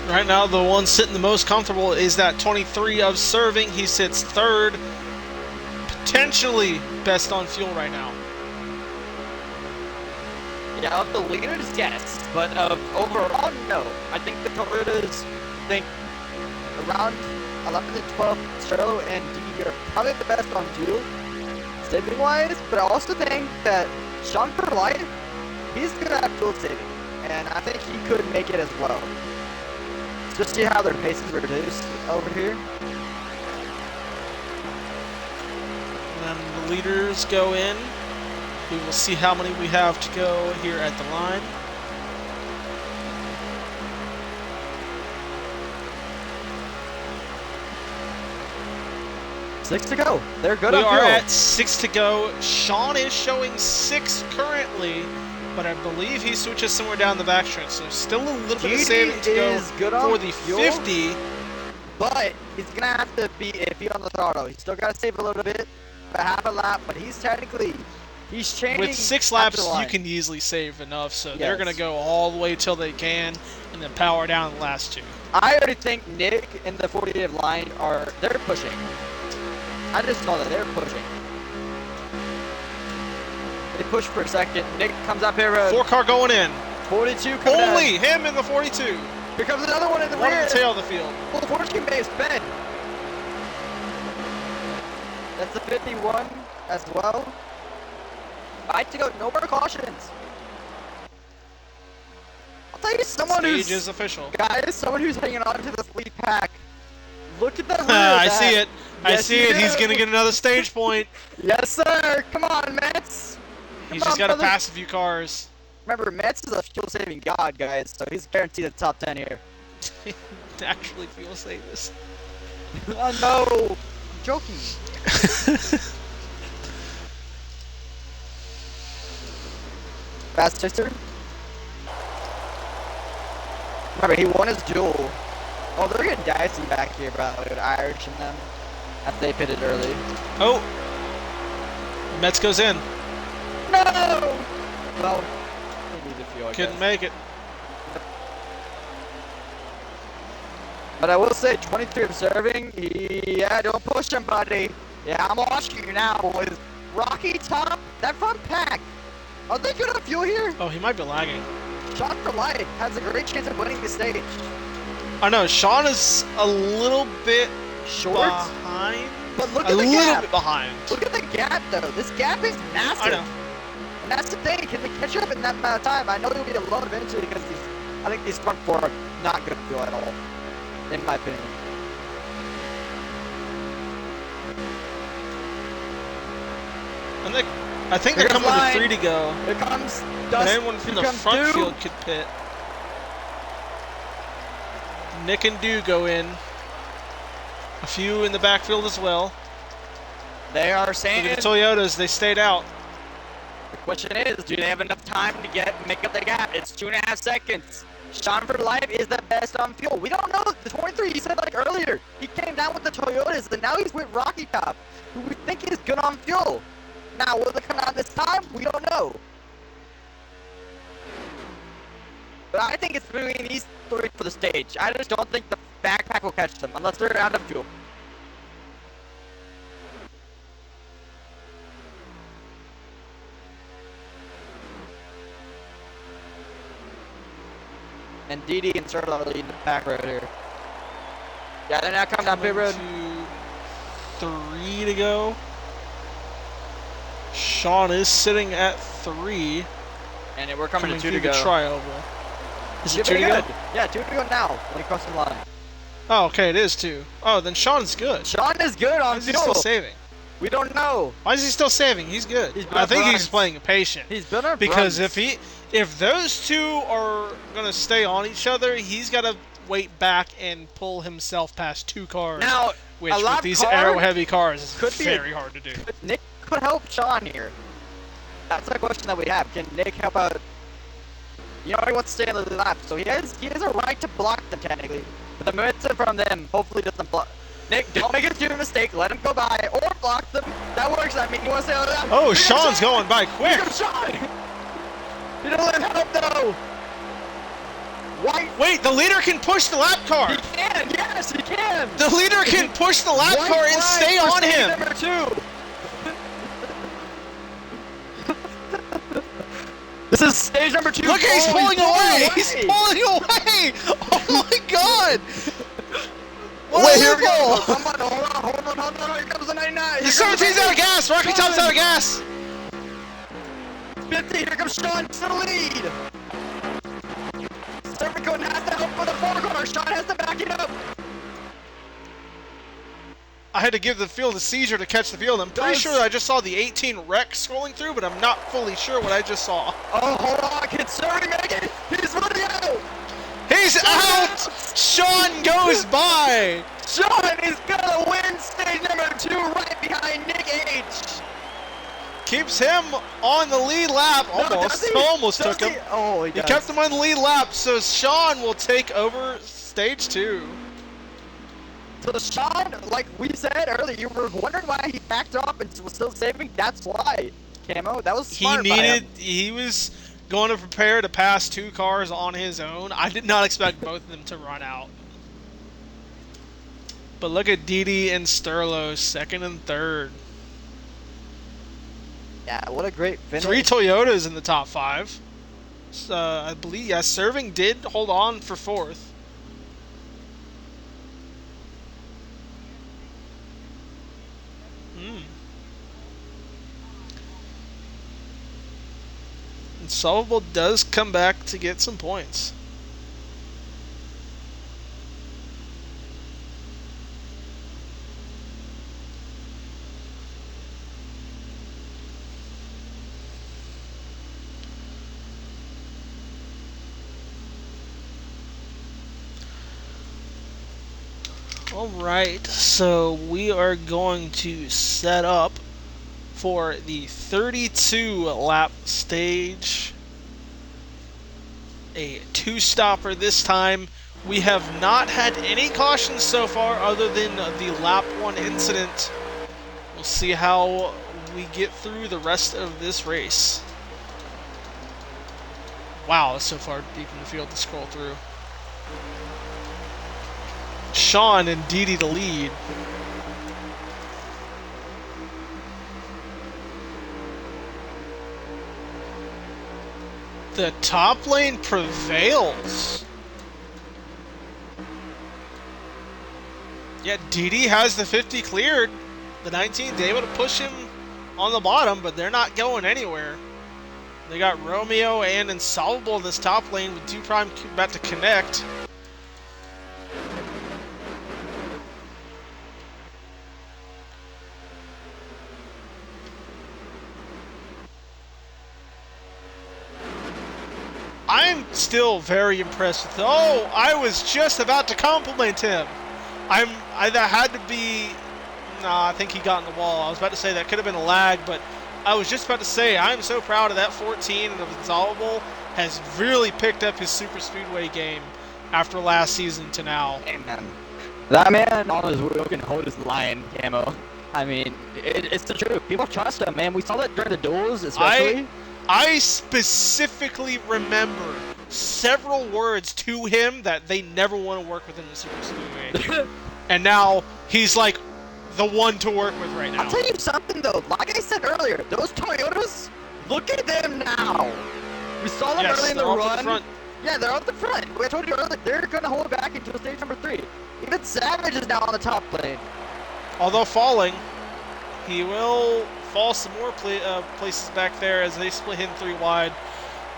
Right now, the one sitting the most comfortable is that 23 of Serving. He sits third. Potentially best on fuel right now. Yeah, of the leaders, yes, but overall, no. I think the Toyotas think around 11 to 12, Sterlo and D are probably the best on fuel, saving wise, but I also think that Sean Perlite, he's good at fuel saving, and I think he could make it as well. Just see how their pace is reduced over here. And then the leaders go in. We will see how many we have to go here at the line. Six to go. They're good We on are fuel. at 6 to go. Sean is showing 6 currently, but I believe he switches somewhere down the backstretch. So still a little bit of saving to is go good on for the fuel, 50. But he's going to have to be iffy on the throttle. He's still got to save a little bit, about half a lap, but he's technically, he's changing. With 6 laps, you can easily save enough, so they're going to go all the way till they can and then power down the last 2. I already think Nick and the 48 line they're pushing. I just know that they're pushing. They push for a second. Nick comes up here. 4 car going in. 42 coming Only in. him in the 42. Here comes another one in the One rear. in the tail of the field. Well, the 42 may have sped. That's the 51 as well. I have to go. No more cautions. I'll tell you, someone Stage is official. guys, someone who's hanging on to this lead pack. Look at that. I see it. I Yes, see you it. He's do. going to get another stage point. Yes, sir. Come on, Mets. He's Come just on, got to brother. pass a few cars. Remember, Mets is a fuel-saving god, guys, so he's guaranteed a top 10 here. Actually, fuel save this. Oh, no. I'm joking. Fast sister. Remember, he won his duel. Oh, they're getting dicey back here, probably, with Irish and them. After they pitted early. Oh. Mets goes in. No! Well, they need a few, I Couldn't guess. make it. But I will say, 23 observing, yeah, don't push him, buddy. Yeah, I'm watching you now, boys. Rocky Top, that front pack. Are they good on fuel here? Oh, he might be lagging. Shot for life has a great chance of winning the stage. I know, Sean is a little bit Short, behind. but look A at the little gap. bit behind. Look at the gap, though. This gap is massive. I know. And that's the thing. Can they catch up in that amount of time? I know they'll be alone eventually because I think these front 4 are not good fuel at all, in my opinion. And I think Here they're comes coming line. with 3 to go. Here comes And Dust. anyone from Here the comes front Dew. field could pit. Nick and Dew go in. A few in the backfield as well. They are Look saying. at the Toyotas, they stayed out. The question is, do they have enough time to make up the gap? It's 2.5 seconds. Sean for life is the best on fuel. We don't know. The 23, he said like earlier, he came down with the Toyotas, and now he's with Rocky Top, who we think is good on fuel. Now, will they come out this time? We don't know. But I think it's between these 3 for the stage. I just don't think the backpack will catch them unless they're out of fuel. And Didi and Turtle are leading the pack right here. Yeah, they're now coming down pit road. 3 to go. Sean is sitting at 3. And we're coming to 2 through to the go. trioval. Is it 2 Pretty to go? good. Yeah, 2 to go now when he crosses the line. Oh, okay, it is 2. Oh, then Sean's good. Sean is good Why on is he fuel. still saving? We don't know. Why is he still saving? He's good. He's been I up think he's runs. playing patient. He's been our Because runs. if those 2 are gonna stay on each other, he's gotta wait back and pull himself past 2 cars. Now, which a with lap these car aero-heavy cars is could be very hard to do. Nick could help Sean here. That's the question that we have. Can Nick help out? You know, he wants to stay on the lap, so he has a right to block them technically. But the momentum from them hopefully doesn't block. Nick, don't make a stupid mistake. Let him go by or block them. That works. I mean, you want to stay on the lap? Oh, Here comes Sean's Sean. going by Here quick. comes Sean. He don't let him help though. White. Wait, the leader can push the lap car. He can. Yes, he can. The leader can push the lap White car and flag stay for on stage him. Number 2. This is stage number 2. Look, he's Oh, pulling away. He's pulling away. Oh my God. What Wait, a here we go. loophole. Come on, hold on. Here comes the 99. The 17's out of gas. Rocky Top's out of gas. 50. Here comes Sean to the lead. 7 Raikkonen has to help for the forecourt. Sean has to back it up. I had to give the field a seizure to catch the field. I'm pretty sure that I just saw the 18 wreck scrolling through, but I'm not fully sure what I just saw. Oh, hold on. Can Surrey make it? He's running out. He's out! Sean goes by! Sean is going to win stage number 2 right behind Nick H. Keeps him on the lead lap. Almost took him. Oh, he kept him on the lead lap, so Sean will take over stage 2. So Sean, like we said earlier, you were wondering why he backed up and was still saving. That's why, Camo. That was smart by him. He was going to prepare to pass 2 cars on his own. I did not expect both of them to run out. But look at Didi and Sterlo, 2nd and 3rd. Yeah, what a great finish. 3 Toyotas in the top 5. I believe, yeah, Serving did hold on for 4th. And Solvable does come back to get some points. Alright, so we are going to set up for the 32 lap stage. A 2-stopper this time. We have not had any cautions so far other than the lap 1 incident. We'll see how we get through the rest of this race. Wow, that's so far deep in the field to scroll through. Sean and Didi to lead. The top lane prevails. Yeah, Didi has the 50 cleared. The 19's able to push him on the bottom, but they're not going anywhere. They got Romeo and Insolvable in this top lane with 2 Prime about to connect. I'm still very impressed with. Oh, I was just about to compliment him. That had to be. Nah, I think he got in the wall. I was about to say that could have been a lag, but I was just about to say I'm so proud of that 14 and of Insolvable has really picked up his super speedway game after last season to now. Amen. That man on his wheel can hold his line, Camo. I mean, it's the truth. People trust him, man. We saw that during the duels, especially. I specifically remember several words to him that they never want to work with in the Super Speedway. And now he's like the one to work with right now. I'll tell you something though, like I said earlier, those Toyotas, look at them now. We saw them early in the run. Front. Yeah, they're up the front. I told you earlier, they're going to hold back into stage number 3. Even Savage is now on the top lane. Although falling, he will fall some more places back there as they split him 3 wide.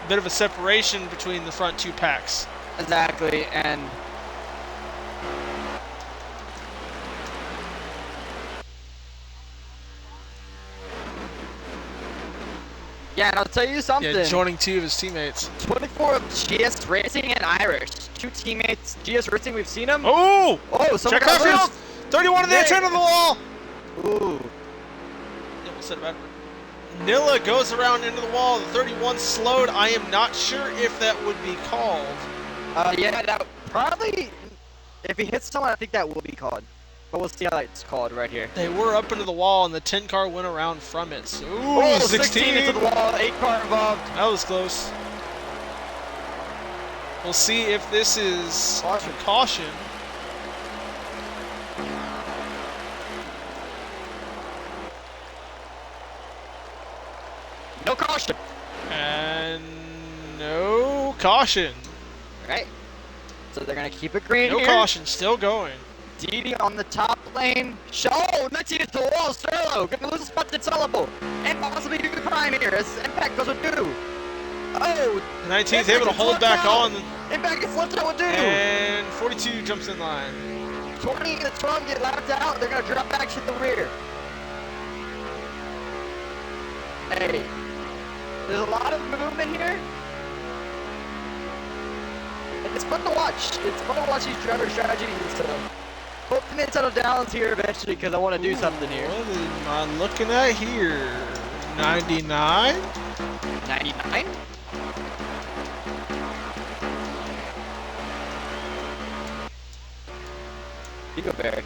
A bit of a separation between the front 2 packs. Exactly, and yeah, and I'll tell you something. Yeah, joining 2 of his teammates. 24 of GS Racing and Irish. 2 teammates. GS Racing, we've seen him. Oh! Someone Check that field! 31 on the edge of the wall! Ooh. Yeah, we'll set it back. Nilla goes around into the wall. The 31 slowed. I am not sure if that would be called. Yeah, that probably, if he hits someone, I think that will be called. But we'll see how it's called right here. They were up into the wall, and the 10 car went around from it. So, ooh, 16 into the wall, 8 car involved. That was close. We'll see if this is caution. No caution. And no caution. Right. So they're going to keep it green here. No caution, still going. Didi on the top lane. Oh, 19 into the wall. Sterlo going to lose a spot to Solable. And possibly do the prime here as Impact goes with 2. Oh! The 19th able to hold back on. And back and flipped out would do! And 42 jumps in line. 20 and 12 get lapped out. They're going to drop back to the rear. Hey, there's a lot of movement here. And it's fun to watch. It's fun to watch these driver strategies. So, hope the mid settle down here eventually because I want to do something here. What am I looking at here? 99? 99? Eagle Bear.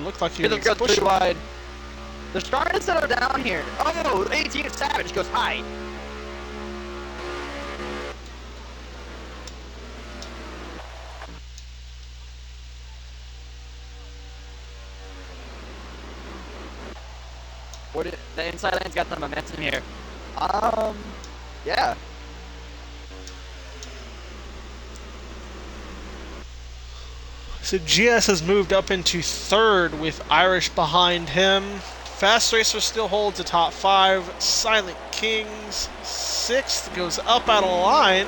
Looked like he Here was they go pushing. too wide. They're starting to settle down here. Oh, 18 Savage goes high. The inside lane's got the momentum here. Yeah. So GS has moved up into third with Irish behind him. Fast Racer still holds the top 5. Silent Kings sixth, goes up out of line.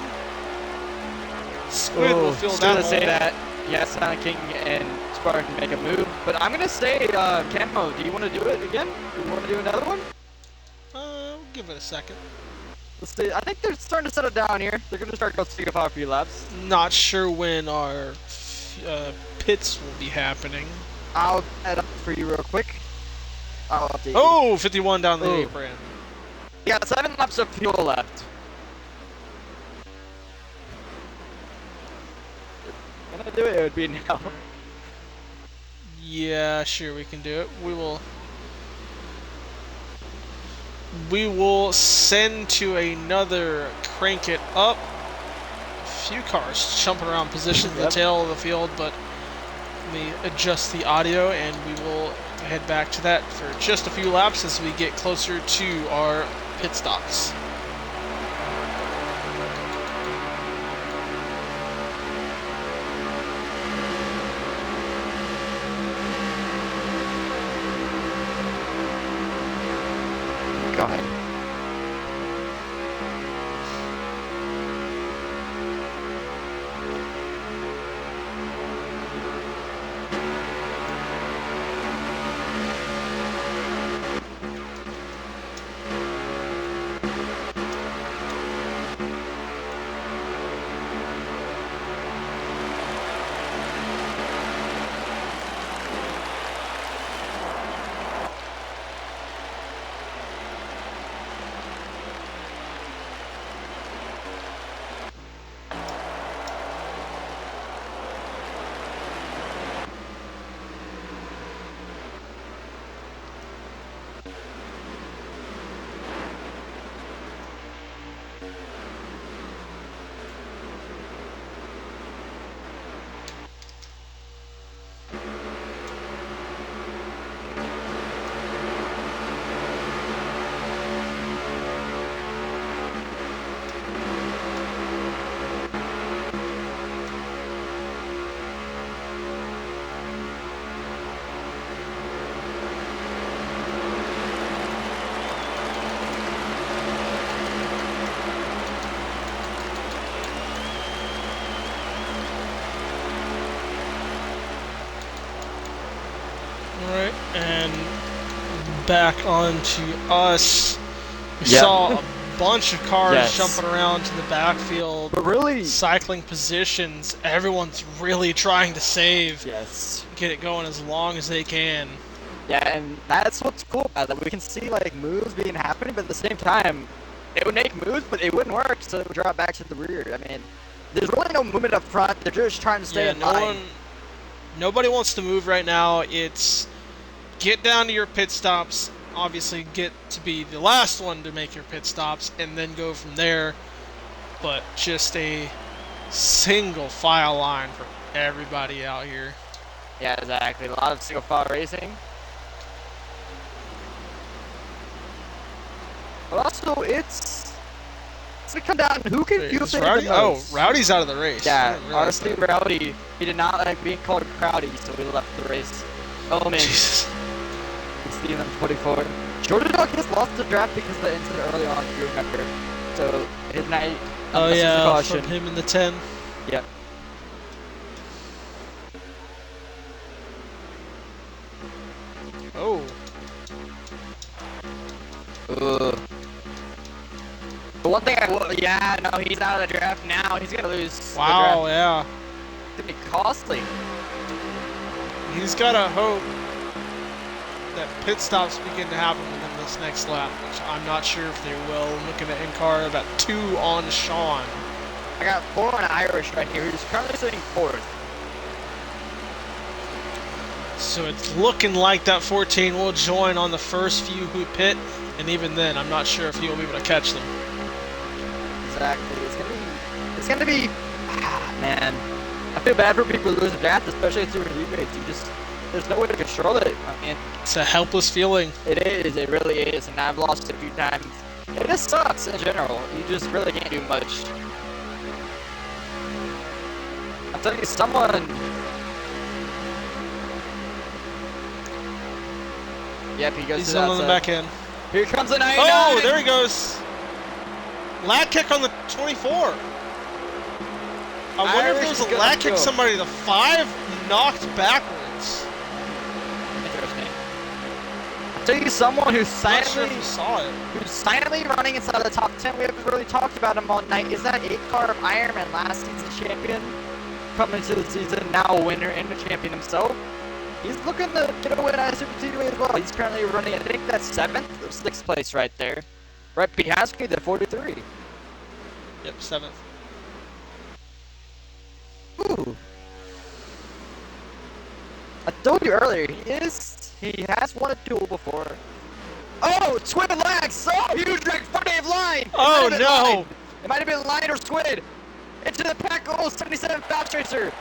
Squid will fill that say hole. that. Yes, Silent King and Spartan make a move, but I'm gonna say, Camo, do you want to do it again? Do you want to do another one? We'll give it a second. Let's see. I think they're starting to settle down here. They're gonna start going 3 to 5 few laps. Not sure when our pits will be happening. I'll add up for you real quick. I'll update you. Oh, 51 down the Oh. apron. You got 7 laps of fuel left. If I'm gonna do it, it would be now. Yeah, sure, we can do it. We will send to another crank it up. A few cars jumping around position in the Yep. tail of the field, but let me adjust the audio and we will head back to that for just a few laps as we get closer to our pit stops. Go ahead. Alright, and back on to us. We Yep. saw a bunch of cars Yes. jumping around to the backfield, But really, cycling positions. Everyone's really trying to save, yes. get it going as long as they can. Yeah, and that's what's cool about it. We can see like moves being happening, but at the same time, it would make moves, but it wouldn't work, so it would drop back to the rear. I mean, there's really no movement up front. They're just trying to stay Yeah, in line. nobody wants to move right now. It's get down to your pit stops. Obviously, get to be the last one to make your pit stops, and then go from there. But just a single file line for everybody out here. Yeah, exactly. A lot of single file racing. But also, it's gonna come down to who can Wait, feel is things Rowdy? the Oh, most. Rowdy's out of the race. I Yeah, didn't realize honestly, that. Rowdy, he did not like being called Crowdy, so he left the race. Oh man, Jesus. Steven 24. Jordan Dog has lost the draft because of the incident early on, if you remember. So his night. Oh this is a yeah, caution. from him in the 10. Yep. Oh. Ugh. But one thing I will, yeah, no, he's out of the draft now. He's gonna lose. Wow, the draft. yeah. It's gonna be costly. He's gotta hope that pit stops begin to happen within this next lap, which I'm not sure if they will. Looking at in-car, about 2 on Sean. I got 4 on Irish right here, who's currently sitting 4th. So it's looking like that 14 will join on the first few who pit, and even then, I'm not sure if he will be able to catch them. Exactly. It's gonna be. Man, I feel bad for people who lose the draft, especially at super rebates. There's no way to control it. I mean, It's a helpless feeling. it is. It really is, and I've lost a few times. It just sucks in general. You just really can't do much. I'm telling you, someone. Yep, he goes He's to the on the outside. back end. Here comes the 99. Oh, there he goes. Lag kick on the 24. I wonder if Irish there was is a gonna lag kick go. somebody. The 5 knocked backwards. Interesting. I'll tell you, someone who's I'm not sure if silently, you saw it. who's silently running inside the top 10. We haven't really talked about him all night. Is that 8-car of Ironman, last season's champion, coming into the season, now a winner and a champion himself. He's looking to get a win at Super Speedway as well. He's currently running, I think that's 7th or 6th place right there. Right behind me, the 43. Yep, 7th. Ooh. I told you earlier, he has won a duel before. Oh, Squid lags! Oh, huge wreck, 4-Dave line! Oh, no! It might have been Line or Squid! Into the pack, oh, 77 Fast Racer!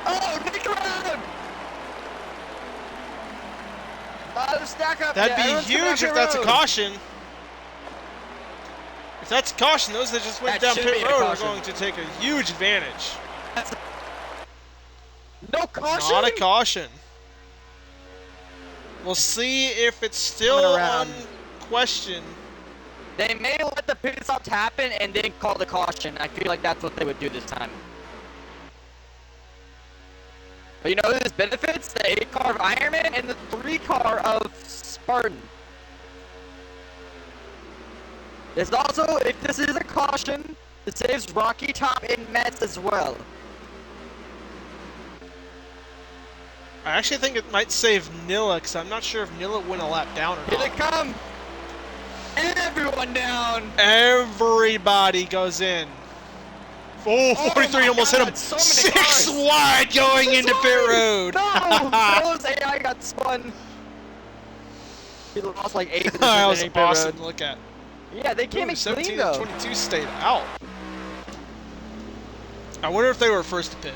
Oh, Nick around! Stack up. That'd yeah, be everyone's coming huge up if that's a road. caution. If that's a caution, those that just went That down should pit be a road are caution. going to take a huge advantage. No caution? Not a caution. We'll see if it's still Coming around. on question. They may let the pit stops happen and then call the caution. I feel like that's what they would do this time. But you know who this benefits? The 8-car of Ironman and the 3-car of Spartan. There's also, if this is a caution, it saves Rocky Top and Mets as well. I actually think it might save Nilla, because I'm not sure if Nilla went a lap down or Here they not. come! Everyone down! Everybody goes in. Oh, 43 my almost hit God, him. so many 6 cars. wide going into pit road. No! Those AI got spun. He lost like 8 That was positions in pit awesome road. to look at. Yeah, they came Ooh, in 17 clean though. and 22 stayed out. I wonder if they were first to pit.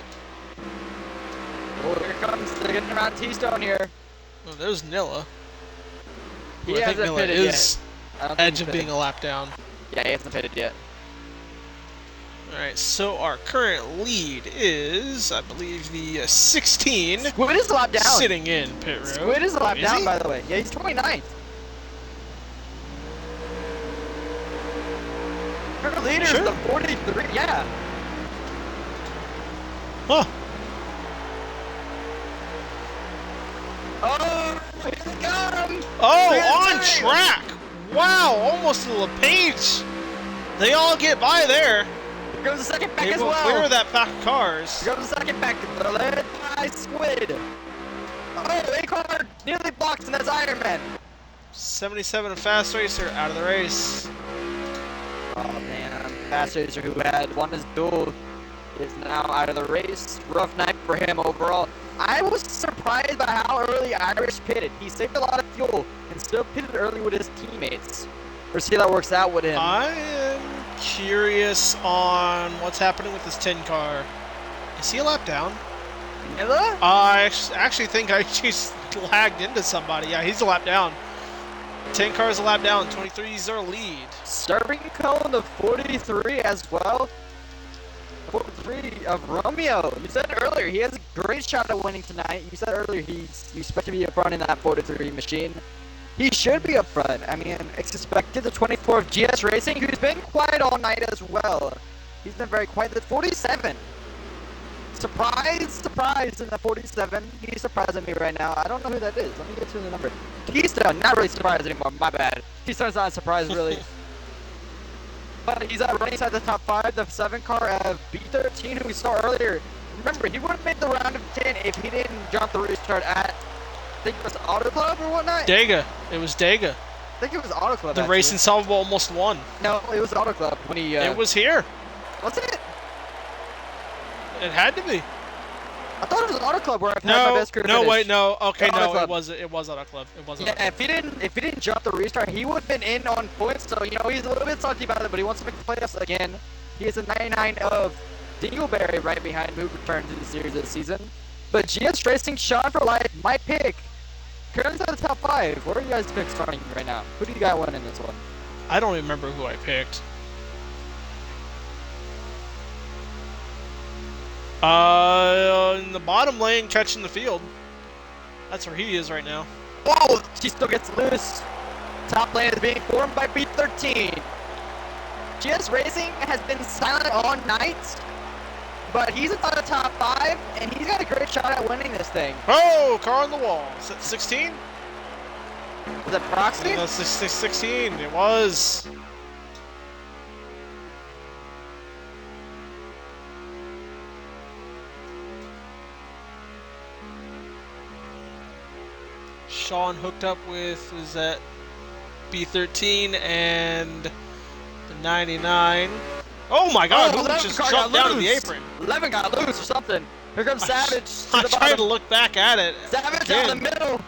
Oh, here comes, they're getting around T-Stone here. Oh, there's Nilla. He Who I think hasn't Nilla pitted is I don't think edge he's of pitted. being a lap down. Yeah, he hasn't pitted yet. Alright, so our current lead is, I believe, the 16 Squid is a lap down. sitting in pit road. Squid is a lap Is down, he? by the way. Yeah, he's 29th. Her leader's Sure. the 43, yeah. Huh. Oh, here they come! Oh, Look at on the track! Wow, almost to LePage. They all get by there. Here goes the second pack They as will well. clear that pack of cars. Here goes the second pack, led by Squid. Oh, A-car nearly blocks, and that's Iron Man. 77 and Fast Racer out of the race. Oh man, Fast Racer, who had won his duel, is now out of the race. Rough night for him overall. I was surprised by how early Irish pitted. He saved a lot of fuel and still pitted early with his teammates. We'll see how that works out with him. I am curious on what's happening with this 10 car. Is he a lap down? Miller? I actually think I just lagged into somebody. Yeah, he's a lap down. 10 cars a lap down. 23's our lead. Serving cone of 43 as well. 43 of Romeo. You said earlier he has a great shot at winning tonight. You said earlier you expect to be up front in that 43 machine. He should be up front. I mean, it's expected the 24 of GS Racing, who's been quiet all night as well. He's been very quiet. The 47. Surprise, surprise in the 47. He's surprising me right now. I don't know who that is. Let me get to the number. Keystone, not really surprised anymore. My bad. Keystone's not a surprise, really. But he's running inside the top 5. The 7 car of B13, who we saw earlier. Remember, he would have made the round of 10 if he didn't jump the restart at, I think it was Auto Club or whatnot. Dega. It was Dega. I think it was Auto Club. The actually. Racing Salvo almost won. No, it was Auto Club when he. It was here. Was it? It had to be. I thought it was Auto Club where I've had my best career No, finish. wait, no. Okay, Auto no, Club. it was Auto Club. It was Auto Yeah, Club. if he didn't jump the restart, he would have been in on points. So he's a little bit salty about it, but he wants to make the playoffs again. He has a 99 of Dingleberry right behind him, who returned to the series this season. But GS Racing, Sean for life, my pick. Currently in the top 5. Where are you guys' picks starting right now? Who do you got winning this one? I don't remember who I picked. In the bottom lane, catching the field. That's where he is right now. Whoa! She still gets loose. Top lane is being formed by B13. GS Racing has been silent all night, but he's inside the top 5, and he's got a great shot at winning this thing. Oh, car on the wall. Is that 16? Was that Proxy? That's 16. It was. Sean hooked up with, is that B13 and the 99. Oh my god, who just jumped down to the apron? 11 got loose or something. Here comes Savage. I to the tried bottom. to look back at it. Savage again. down the middle.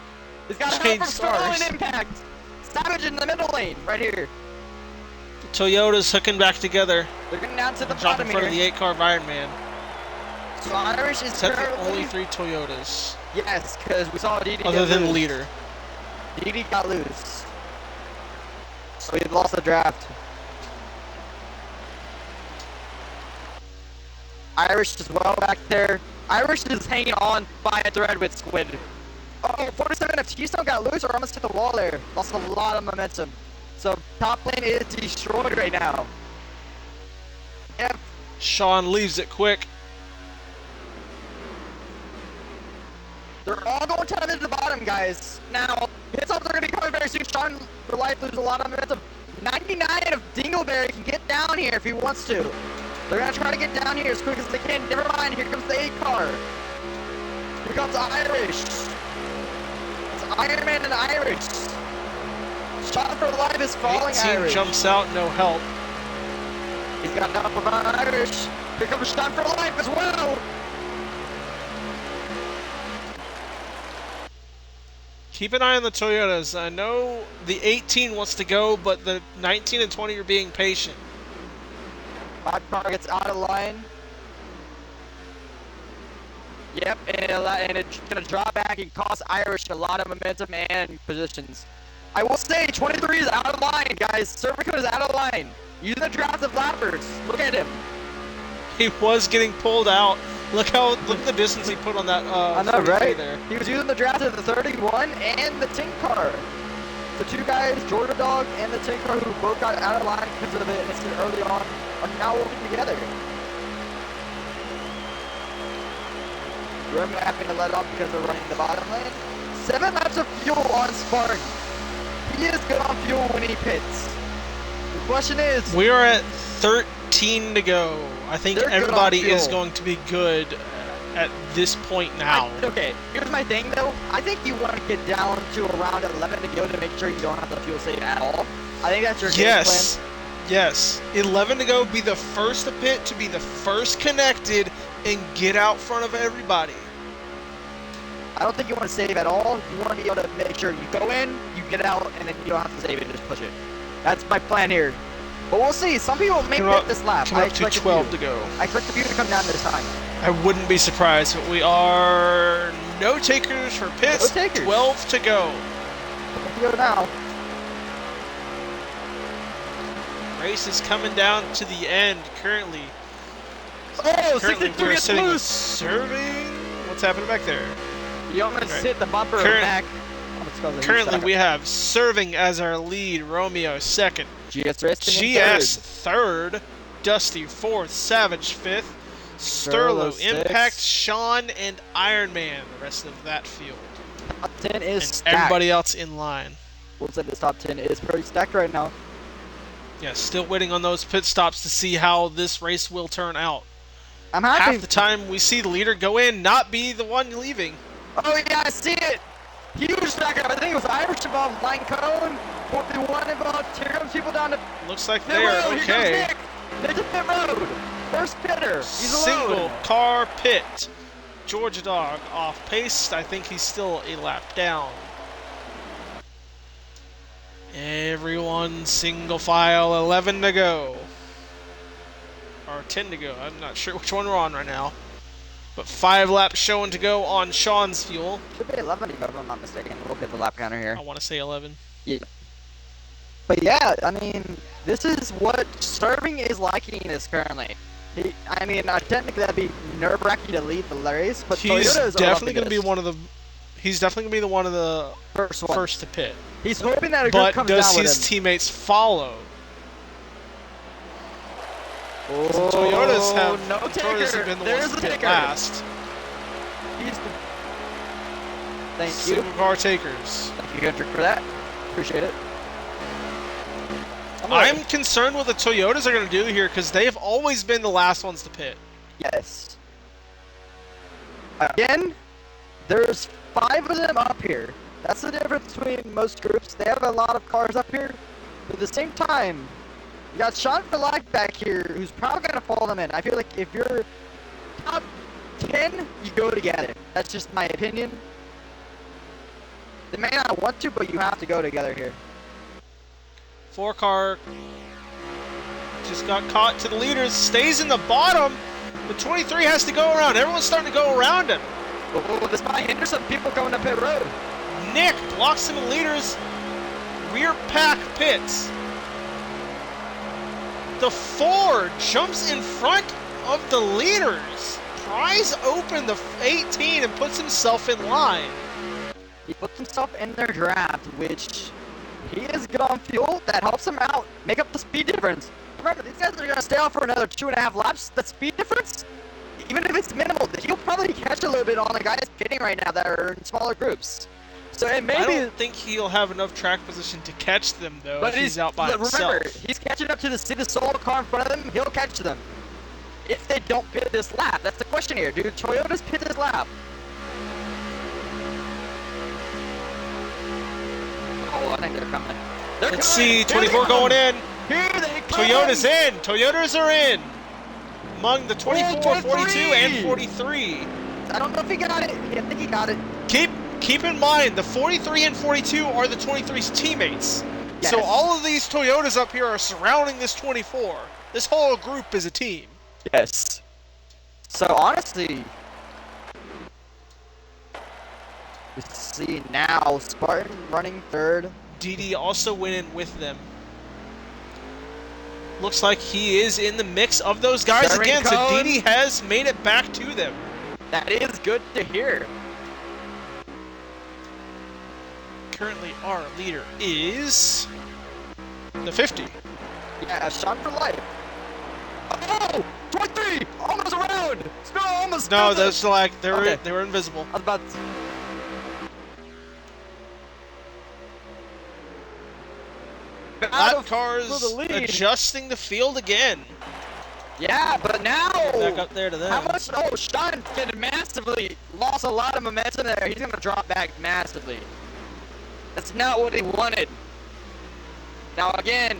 He's got a help Change from Stolen stars. Impact. Savage in the middle lane, right here. Toyota's hooking back together. They're getting down to the Jump bottom in front of the here. 8 car of Iron Man. So Irish is Except for currently... only 3 Toyotas. Yes, because we saw DD Other get than loose. leader. DD got loose. So he lost the draft. Irish is well back there. Irish is hanging on by a thread with Squid. Oh, 47 of Keystone got loose or almost hit the wall there. Lost a lot of momentum. So top lane is destroyed right now. Yep. Sean leaves it quick. They're all going down to the bottom, guys. Now, hits off, they're going to be coming very soon. Sean for life loses a lot of momentum. 99 of Dingleberry can get down here if he wants to. They're going to try to get down here as quick as they can. Never mind, here comes the 8 car. Here comes Irish. It's Iron Man and Irish. Shot for life is falling 18 Irish. jumps out, no help. He's got enough of Irish. Here comes Shot for life as well. Keep an eye on the Toyotas. I know the 18 wants to go, but the 19 and 20 are being patient. 5 car gets out of line. Yep, and it's going to drop back and cost Irish a lot of momentum and positions. I will say, 23 is out of line, guys. Cervico is out of line. Using the draft of lappers. Look at him. He was getting pulled out. Look at the distance he put on that. I know, 43 right? There. He was using the draft of the 31 and the 10 car. The 2 guys, Jordan Dog and the 10 car, who both got out of line because of the incident early on, are now working together. We're having to let off because they're running the bottom lane. 7 laps of fuel on Spark. He is good on fuel when he pits. The question is, We are at 13 to go. I think They're good on everybody is fuel. going to be good at this point now. Okay, here's my thing though. I think you want to get down to around 11 to go to make sure you don't have the fuel save at all. I think that's your game Yes. plan. Yes. 11 to go. Be the first to pit, to be the first connected, and get out front of everybody. I don't think you want to save at all. You want to be able to make sure you go in, you get out, and then you don't have to save it, just push it. That's my plan here. But we'll see. Some people may Come hit up, this lap. come I up to expect a 12 few. to go. I expect the few to come down this time. I wouldn't be surprised, but we are no takers for pits. No takers. 12 to go. Let's go now. Race is coming down to the end currently. Oh, Currently 63 we're gets sitting with loose. serving. What's happening back there? You almost Right. hit the bumper Current- back. Currently, we have serving as our lead, Romeo second, GS Racing GS third, Dusty fourth, Savage fifth, Sterlo, Impact, sixth. Sean, and Iron Man. The rest of that field, Top 10 is and stacked. everybody else in line. We'll say this top 10 is pretty stacked right now. Yeah, still waiting on those pit stops to see how this race will turn out. I'm happy. Half the time we see the leader go in, not be the one leaving. Oh yeah, I see it. Huge backup. I think it was Irish involved, line cone, 41 involved. Here comes people down to Looks like pit they're road. okay. Here comes Nick. There's a pit road. First pitter. He's alone. Single car pit. Georgia Dog off pace. I think he's still a lap down. Everyone single file, 11 to go. Or 10 to go. I'm not sure which one we're on right now. But 5 laps showing to go on Sean's fuel. Should be 11 if I'm not mistaken. We'll get the lap counter here. I want to say 11. Yeah. But yeah, I mean, this is what serving is liking this currently. I mean, technically that'd be nerve-wracking to lead the race, but He's Toyota's definitely going to be one of the. He's definitely going to be the one of the first to pit. He's hoping that a group But comes does down his with him. teammates follow? Oh, Toyotas have been the There's ones to the pit taker. last. Thank you. Single car takers. Thank you, Hendrick, for that. Appreciate it. I'm concerned what the Toyotas are going to do here because they have always been the last ones to pit. Yes. Again, there's 5 of them up here. That's the difference between most groups. They have a lot of cars up here. But at the same time, you got Sean for Life back here who's probably going to follow them in. I feel like if you're top 10, you go together. That's just my opinion. They may not want to, but you have to go together here. 4 car just got caught to the leaders, stays in the bottom. The 23 has to go around. Everyone's starting to go around him. Oh, this might hinder some people coming up pit road. Nick blocks him in leaders. Rear pack pits. The 4 jumps in front of the leaders. Pries open the 18 and puts himself in line. He puts himself in their draft, which he is good on fuel. That helps him out. Make up the speed difference. Remember, these guys are going to stay out for another 2.5 laps. The speed difference, even if it's minimal, he'll probably catch a little bit on the guys pitting right now that are in smaller groups. So it may I be. don't think he'll have enough track position to catch them, though, But if he's out by himself. remember, he's catching up to the solo car in front of them. He'll catch them. If they don't pit this lap, that's the question here. Do Toyotas pit this lap? Oh, I think they're coming. Let's see, 24 going in. Here they come. Toyota's in. Toyotas are in. Among the 24, 42, 23. and 43. I don't know if he got it. I think he got it. Keep in mind, the 43 and 42 are the 23's teammates. Yes. So all of these Toyotas up here are surrounding this 24. This whole group is a team. Yes. So honestly, we see now Spartan running third. DD also went in with them. Looks like he is in the mix of those guys Sharing again, so cone. DD has made it back to them. That is good to hear. Currently our leader is the 50. Yeah, Sean for life. Oh, 23, almost around. Still almost. No, that's like they Okay. were invisible. I was about to... Lap cars for the lead. adjusting the field again. Yeah, but now Back up there to them. how much? Oh, Sean did massively lost a lot of momentum there. He's gonna drop back massively. That's not what he wanted. Now again,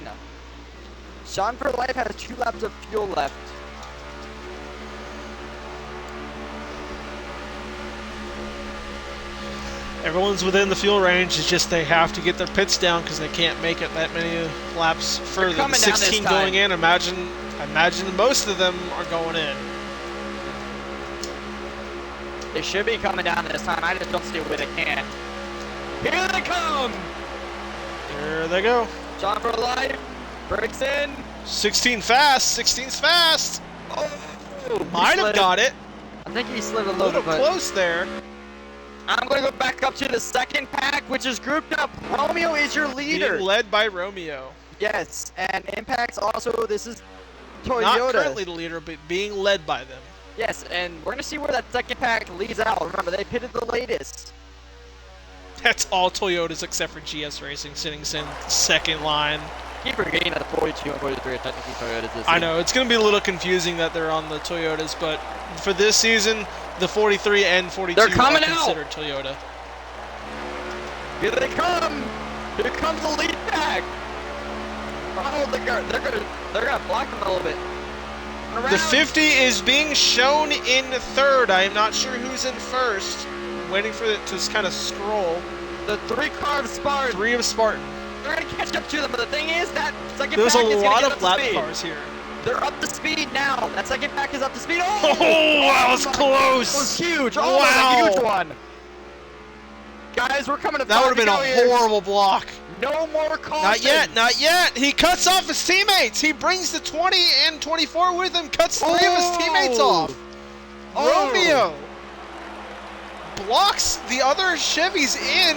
Sean for life has 2 laps of fuel left. Everyone's within the fuel range. It's just they have to get their pits down because they can't make it that many laps further. The coming down this 16 time. going in. Imagine most of them are going in. They should be coming down this time. I just don't see where they can. Here they come! There they go. Sean for life breaks in. 16 fast. 16's fast. Oh, Might have got it. I think he slid a A little little bit. close there. I'm going to go back up to the second pack, which is grouped up. Romeo is your leader. Being led by Romeo. Yes, and Impact's also, this is Toyota. Not currently the leader, but being led by them. Yes, and we're going to see where that second pack leads out. Remember, they pitted the latest. That's all Toyotas except for GS Racing sitting in second line. Keep forgetting that the 42 and 43 are technically Toyotas this I know, it's going to be a little confusing that they're on the Toyotas, but for this season, the 43 and 42 They're coming are considered out. Toyota. Here they come! Here comes the lead pack! Oh, they're gonna block them a little bit. Around. The 50 is being shown in third. I am not sure who's in first. I'm waiting for it to kind of scroll. The 3 car of Spartan. 3 of Spartan. They're gonna catch up to them, but the thing is that second There's pack a is lot gonna of get lap up to speed. cars here. They're up to speed now. That second pack is up to speed. Oh, that was close. That was huge. Oh, Wow. that was a huge one. Guys, we're coming to That would have been a horrible block. No more caution. Not yet, not yet. He cuts off his teammates. He brings the 20 and 24 with him, cuts 3 of his teammates off. Oh. Romeo blocks the other Chevys in,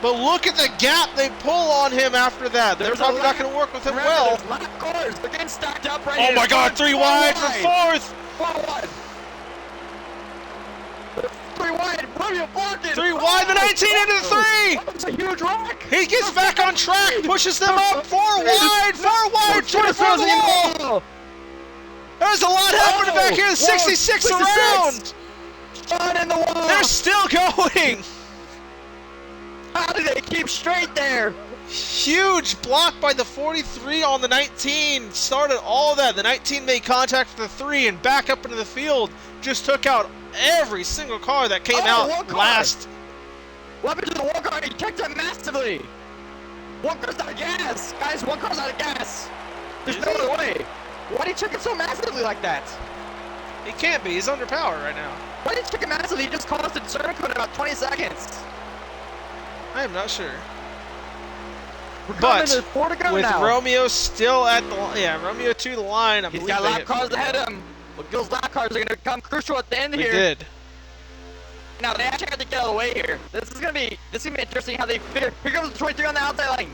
but look at the gap they pull on him after that. They're probably not going to work with him well. Lap cars. They're getting stacked up right Oh here. my God, 3 wide for fourth. 4 wide. 3 wide. Romeo blocking. 3 wide, the 19 into the 3. That was a huge wreck. He gets back on track, pushes them up. 4 wide, 24 the wall. There's a lot happening back here. 66 around. Shot in the wall. They're still going. How do they keep straight there? Huge block by the 43 on the 19. Started all of that. The 19 made contact with the 3 and back up into the field. Just took out every single car that came out last. What happened to the 1 car? He kicked it massively. 1 car's out of gas. Guys, 1 car's out of gas. There's no other way. Why did he check it so massively like that? He can't be. He's under power right now. Why did he check it massively? He just costed turn code in about 20 seconds. I am not sure. We're coming But to 4 to go with now. Romeo still at the Romeo to the line. I He's believe got they lap hit cars me. ahead of him. But those lap cars are going to become crucial at the end We here. did. Now they actually have to get out of the way here. This is gonna be interesting how they figure. Here comes the 23 on the outside lane.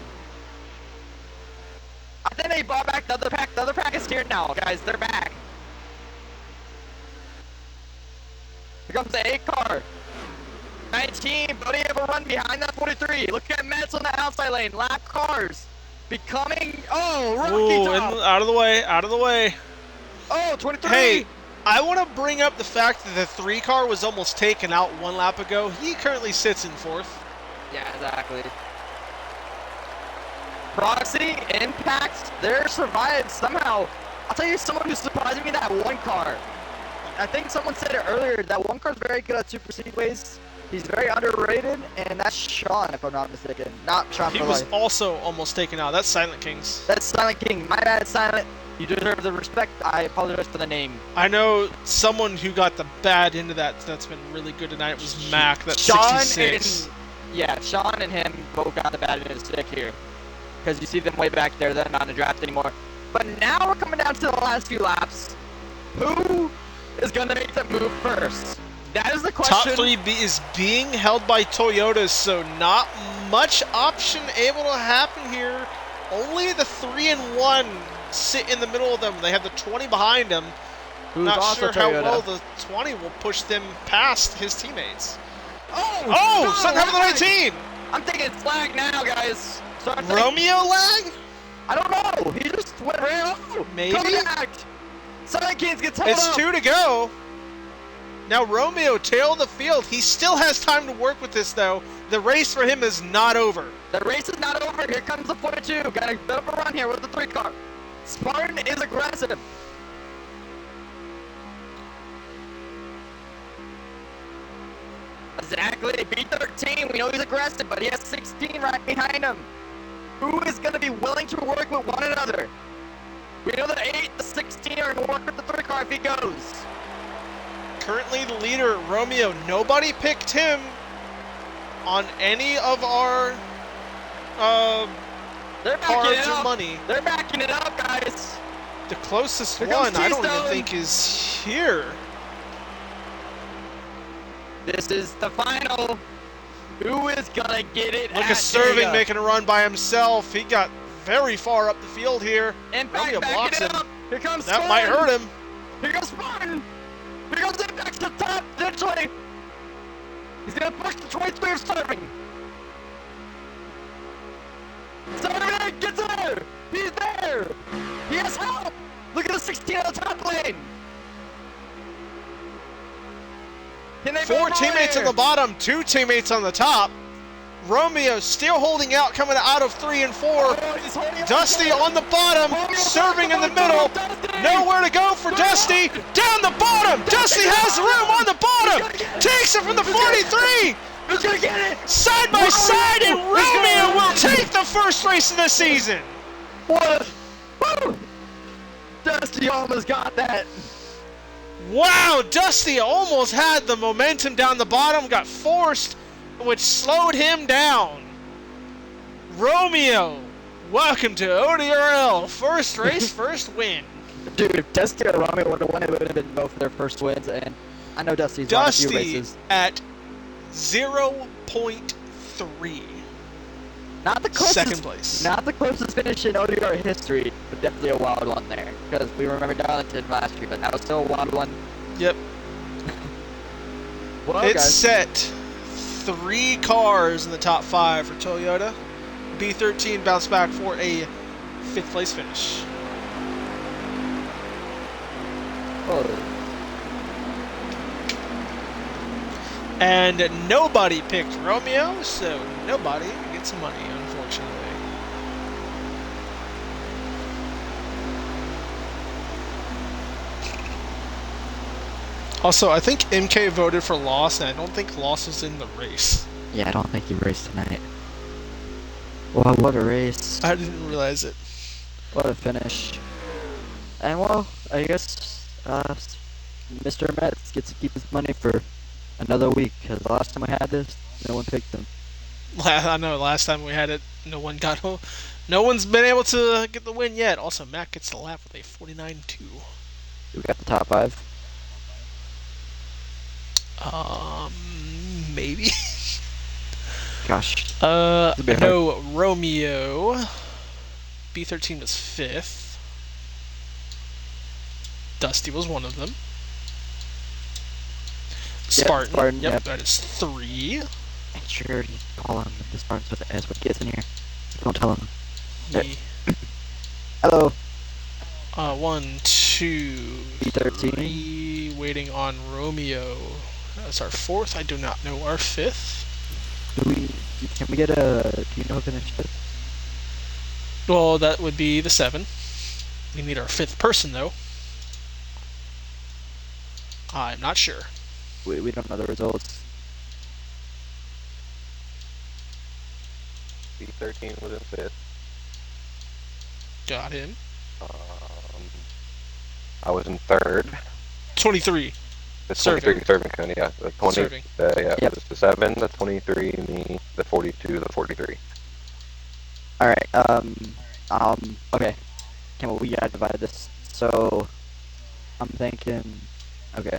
I think they brought back the other pack. The other pack is here now, guys. They're back. Here comes the 8 car. 19, but he have a run behind that 43. Look at Mets on the outside lane. Lap cars. Becoming, Rocky Ooh, top. out of the way, out of the way. Oh, 23. Hey, I want to bring up the fact that the 3 car was almost taken out 1 lap ago. He currently sits in 4th. Yeah, exactly. Proxy, Impact, they're survived somehow. I'll tell you someone who's surprising me, that 1 car. I think someone said it earlier, that 1 car's very good at super speedways. He's very underrated, and that's Sean, if I'm not mistaken. Not Sean He for was life. also almost taken out. That's Silent Kings. That's Silent King. My bad, Silent. You deserve the respect. I apologize for the name. I know someone who got the bad end of that's been really good tonight was Mac. That's Sean 66. and yeah, Sean and him both got the bad end of the stick here, because you see them way back there. They're not in the draft anymore. But now we're coming down to the last few laps. Who is going to make the move first? That is the question. Top 3 is being held by Toyotas, so not much option able to happen here. Only the 3 and 1 sit in the middle of them. They have the 20 behind them. Who's Not also sure how Toyota. well the 20 will push them past his teammates. Oh, Oh, something happened lag. to the 19. I'm thinking flag now, guys. So I'm thinking, Romeo lag? I don't know. He just went right off. Maybe? Contact. Silent Kings gets held It's up. 2 to go. Now Romeo tailed the field. He still has time to work with this, though. The race for him is not over. The race is not over. Here comes the 42. Got a bit of a run here with the 3 car. Spartan is aggressive. Exactly. B13. We know he's aggressive, but he has 16 right behind him. Who is going to be willing to work with one another? We know the 8, the 16 are going to work with the 3 car if he goes. Currently the leader, Romeo. Nobody picked him on any of our They're backing cards it or up. money. They're backing it up, guys. The closest Here comes one I don't even Keystone. think is here. This is the final. Who is gonna get it? Lucas Serving making a run by himself. He got very far up the field here. Romeo blocks him. Here comes That Spartan. might hurt him. Here goes Spartan. Here goes Impact to the top, eventually. He's gonna push the 23 of Serving. Serving gets there. He's there. He has help. Look at the 16 on the top lane. Can they 4 move teammates on on the bottom, 2 teammates on the top. Romeo still holding out, coming out of 3 and 4. Oh, he's holding up. Dusty on the bottom, Serving in the middle. Nowhere to go for Dusty. Down the bottom. Dusty has the room on the bottom. Takes it from the 43. Who's gonna get it? Side by side, and Romeo will take the first race of the season. What? Woo! Dusty almost got that. Wow, Dusty almost had the momentum down the bottom, got forced, which slowed him down. Romeo, welcome to ODRL. First race, first win. Dude, if Dusty or Romeo would have won, it would have been both of their first wins, and I know Dusty's won a few Dusty races. at 0.3. Not the closest, Second place. Not the closest finish in ODR history, but definitely a wild one there. Because we remember Darlington last year, but that was still a wild one. Yep. Well, It's guys, set 3 cars in the top 5 for Toyota. B13 bounced back for a 5th place finish. oh, And nobody picked Romeo, so nobody gets money, unfortunately. Also, I think MK voted for Loss, and I don't think Loss was in the race. yeah, I don't think he raced tonight. Well, what a race. I didn't realize it. What a finish. And well, I guess Mr. Metz gets to keep his money for another week, because the last time we had this, no one picked him. I know, last time we had it, no one's been able to get the win yet. Also, Matt gets the lap with a 49.2. We got the top 5. Maybe. Gosh. I It'd be hard. know Romeo. B13 was 5th. Dusty was one of them. Spartan. Spartan, Yep, yep. that is 3. And sure, you call him if the Spartan's with the S when he gets in here. Don't tell him. Ye- Hello. 1, 2, B13. 3. Waiting on Romeo. That's our 4th. I do not know our 5th. Can we get a, do you know who finished 5th? Well, that would be the 7. We need our 5th person, though. I'm not sure. We don't know the results. B13 was in 5th. Got him. I was in 3rd. 23. The Serving. 23 serving cone, yeah. The 20, Serving. yeah, Yep. it was the 7, the 23, me, the 42, the 43. Alright, okay. Okay, well, we gotta divide this. So, I'm thinking, okay.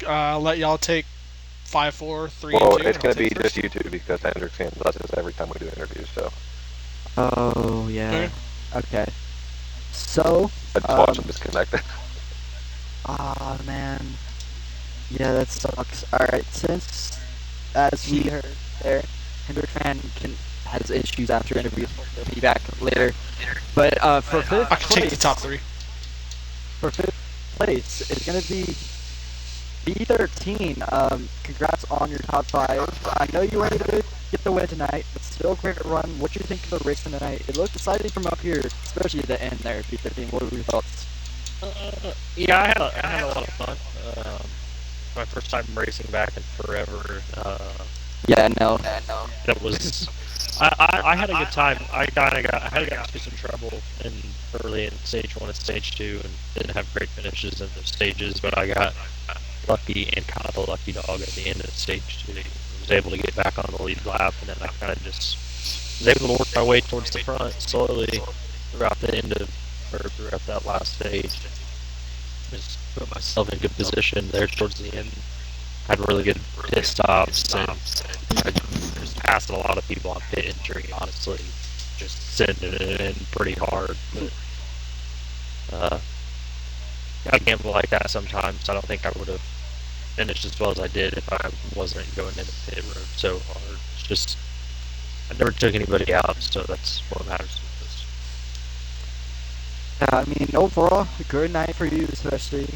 I'll let y'all take 5, 4, 3, Well, and 2. it's and going I'll to be take just first. you two because Hendrix hands us every time we do interviews, so Oh, yeah. Okay. Okay. So, I just watch them disconnect. ah, man. Yeah, that sucks. Alright, since, as we heard there, Hendrick fan has issues after interviews, he'll be back later. But, for 5th I can take the place, top 3. for 5th place, it's gonna be B13. Congrats on your top 5. I know you weren't able to get the win tonight, but still a great run. What do you think of the race tonight? It looked exciting from up here, especially at the end there, B13. What were your thoughts? Yeah, I had a lot of fun. My first time racing back in forever. Yeah, no. That was. I had a good time. I had got into some trouble early in stage 1 and stage 2, and didn't have great finishes in the stages, but I got lucky and kind of a lucky dog at the end of stage 2. Was able to get back on the lead lap, and then I kind of just was able to work my way towards the front slowly throughout the end of, or throughout that last stage. Just put myself in good position there towards the end. Had really good pit stops, and I just passed a lot of people on pit entry, honestly. Just sending it in pretty hard. But I gamble like that sometimes. I don't think I would have finished as well as I did if I wasn't going into pit road so hard. It's just, I never took anybody out, so that's what matters Yeah, I mean, overall, a good night for you, especially.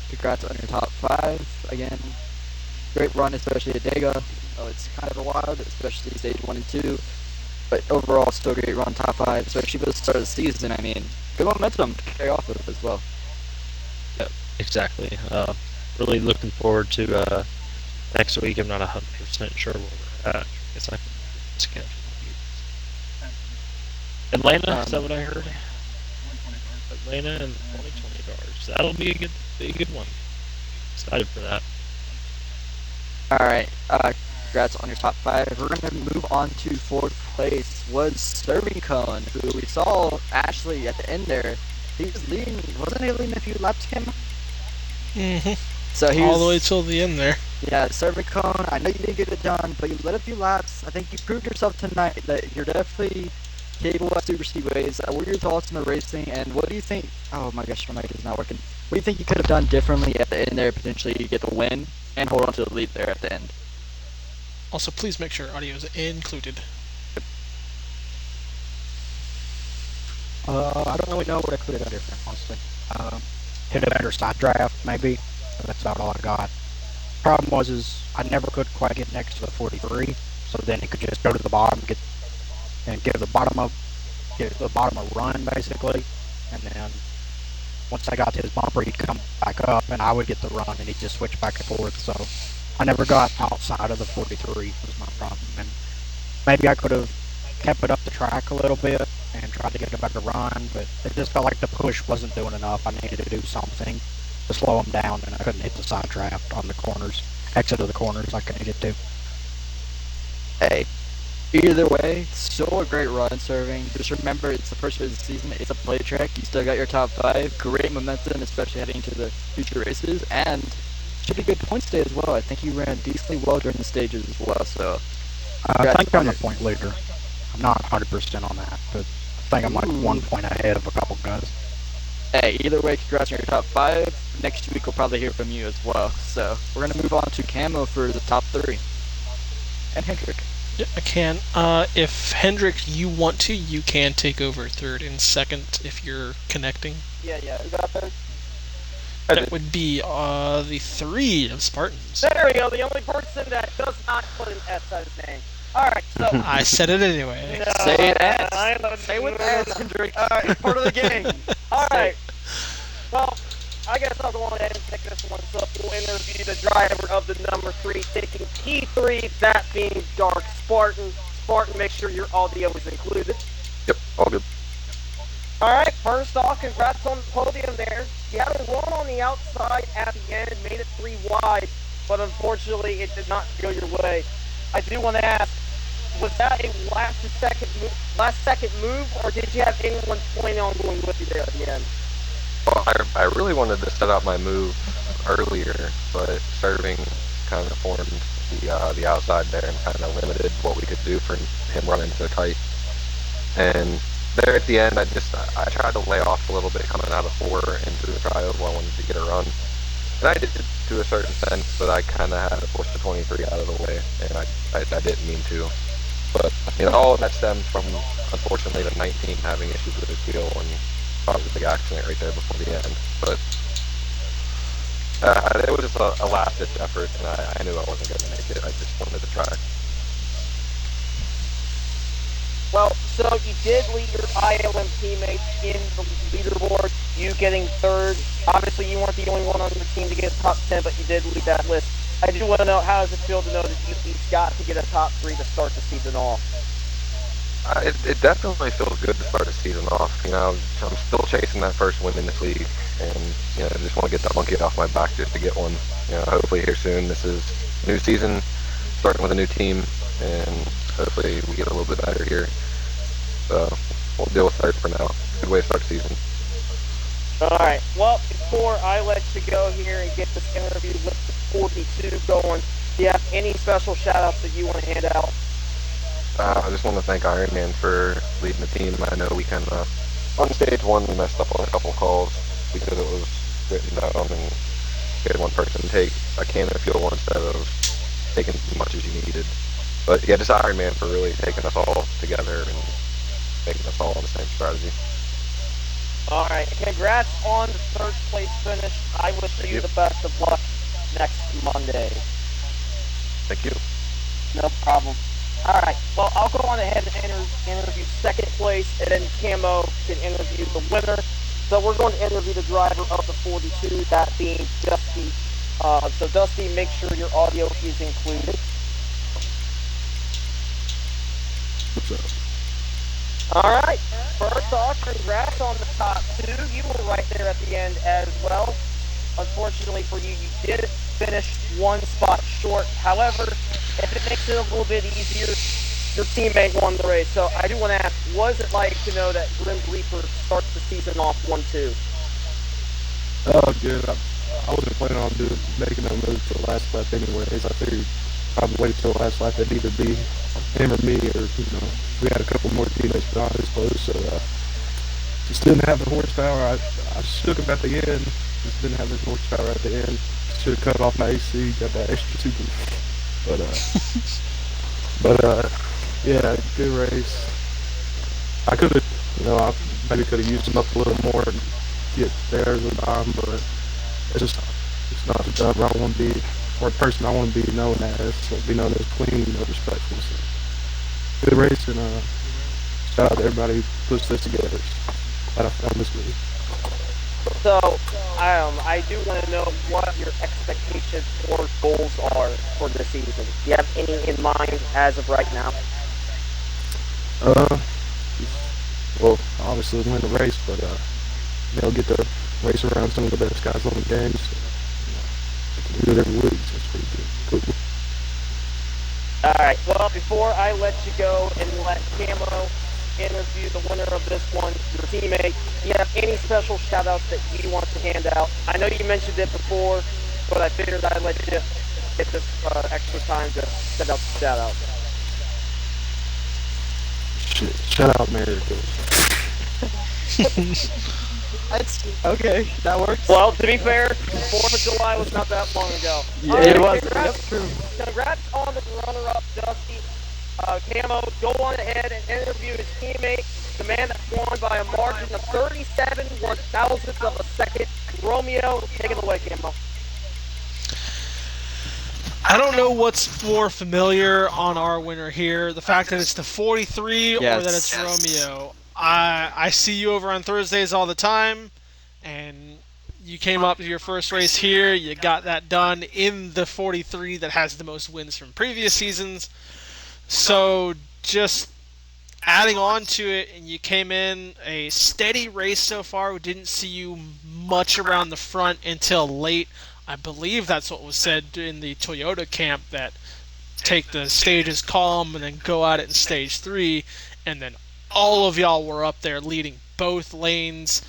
Congrats on your top 5. Again, great run, especially at Dega. Oh, it's kind of a wild, especially stage 1 and 2. But overall, still great run, top 5, especially for the start of the season. I mean, good momentum to carry off of as well. Yep, exactly. Really looking forward to next week. I'm not 100% sure where we're at. I guess I can schedule. Atlanta, is that what I heard? Atlanta and 2020 cars. That'll be a good one. Excited for that. Alright, congrats on your top 5. We're going to move on to 4th place was Serving Cone, who we saw actually at the end there. He was leading, wasn't he leading a few laps, Kim? Mm-hmm. So he All was, the way till the end there. yeah, Serving Cone, I know you didn't get it done, but you led a few laps. I think you proved yourself tonight that you're definitely capable at super speedways. What are your thoughts on the racing, and what do you think? Oh my gosh, my mic is not working. What do you think you could have done differently at the end there, potentially get the win and hold on to the lead there at the end? Also, please make sure audio is included. I don't really know what I could have done different, honestly. Hit a better side draft, maybe. But that's about all I got. Problem was, is I never could quite get next to the 43, so then he could just go to the bottom, give the bottom a run basically, and then once I got to his bumper, he'd come back up, and I would get the run, and he'd just switch back and forth. So I never got outside of the 43 was my problem, and maybe I could have kept it up the track a little bit and tried to get a better run, but it just felt like the push wasn't doing enough. I needed to do something to slow him down, and I couldn't hit the side draft on the corners, exit of the corners like I needed to. Hey, either way, still a great run serving. Just remember, it's the first race of the season. It's a play track. You still got your top 5. Great momentum, especially heading into the future races, and should be good points day as well. I think you ran decently well during the stages as well. So I think I'm the point leader. I'm not 100% on that, but I think I'm like 1 point ahead of a couple guys. Hey, either way, congrats on your top 5. Next week we'll probably hear from you as well. So we're gonna move on to Camo for the top 3. And Hendrick. Yeah, I can. If Hendrick, you want to, you can take over 3rd and 2nd if you're connecting. Yeah, who got there? That would be the 3 of Spartans. There we go, the only person that does not put an S on his name. Alright, so... I said it anyway. No, Say it S. I know, Say with S, Hendrick. Alright, part of the game. Alright. Well, I guess I'll go on ahead and pick this one. So we'll interview the driver of the number 3, taking P3, that being Dark Spartan. Spartan, make sure your audio is included. Yep, all good. Alright, first off, congrats on the podium there. You had a run on the outside at the end, made it 3 wide, but unfortunately it did not go your way. I do want to ask, was that a last second move, or did you have anyone planning on going with you there at the end? Well, I really wanted to set out my move earlier, but serving kind of formed the outside there and kind of limited what we could do for him running so tight. And there at the end, I tried to lay off a little bit coming out of 4 into the trioval. I wanted to get a run. And I did to a certain sense, but I kind of had to push the 23 out of the way, and I didn't mean to. But, all of that stems from, unfortunately, the 19 having issues with his wheel and caused a big accident right there before the end. But it was just a last-ditch effort, and I knew I wasn't going to make it. I just wanted to try. Well, so you did lead your ILM teammates in the leaderboard, you getting 3rd. Obviously, you weren't the only one on the team to get a top 10, but you did lead that list. I do want to know, how does it feel to know that you each got to get a top 3 to start the season off? It definitely feels good to start the season off. I'm still chasing that first win in this league, and I just want to get that monkey off my back just to get one. Hopefully here soon. This is a new season, starting with a new team, and hopefully we get a little bit better here. So we'll deal with 3rd for now. Good way to start the season. All right. Well, before I let you go here and get this interview with the 42 going, do you have any special shout-outs that you want to hand out? I just want to thank Iron Man for leading the team. I know we kind of, on stage one, we messed up on a couple calls because it was written down and we had one person take a can of fuel instead of taking as much as you needed. But yeah, just Iron Man for really taking us all together and making us all on the same strategy. All right. Congrats on the third place finish. I wish you the best of luck next Monday. Thank you. No problem. All right. Well, I'll go on ahead and interview second place, and then Camo can interview the winner. So we're going to interview the driver of the 42, that being Dusty. So Dusty, make sure your audio is included. What's up? All right. First off, congrats on the top two. You were right there at the end as well. Unfortunately for you, you did finish one spot short. However, if it makes it a little bit easier, your teammate won the race. So I do want to ask, what is it like to know that Grim Reaper starts the season off 1-2? Oh, good. I wasn't planning on making that move till the last lap anyways. I figured I'd wait till the last lap. It'd either be him or me, or, we had a couple more teammates behind us close, so just didn't have the horsepower. I shook him at the end. Just didn't have the horsepower at the end. Should have cut off my AC, got that extra super. Yeah, good race. I could have, I maybe could have used them up a little more and get there as a dime, but it's not the driver I want to be, or the person I want to be known as. So be known as clean, respectful. So good race, and shout out to everybody who puts this together. Glad I found this movie. So, I do want to know what your expectations or goals are for this season. Do you have any in mind as of right now? Well, obviously win the race, but get to race around some of the best guys on the game. So, we do it every week, so it's pretty good. Cool. All right. Well, before I let you go and let Camo interview the winner of this one, your teammate, do you have any special shout-outs that you want to hand out? I know you mentioned it before, but I figured I'd let you get this extra time to send out the shout-out. Shit, shout out America. Okay, that works. Well, to be fair, 4th of July was not that long ago. Yeah, Right, it was. Congrats on the runner-up, Dusty. Camo, go on ahead and interview his teammate, the man that won by a margin of 37 one-thousandths of a second. Romeo, take it away, Camo. I don't know what's more familiar on our winner here, the fact that it's the 43 or that it's Romeo. I see you over on Thursdays all the time, and you came up to your first race here, you got that done in the 43 that has the most wins from previous seasons. So just adding on to it, and you came in a steady race so far. We didn't see you much around the front until late. I believe that's what was said in the Toyota camp, that take the stages calm and then go at it in stage 3, and then all of y'all were up there leading both lanes,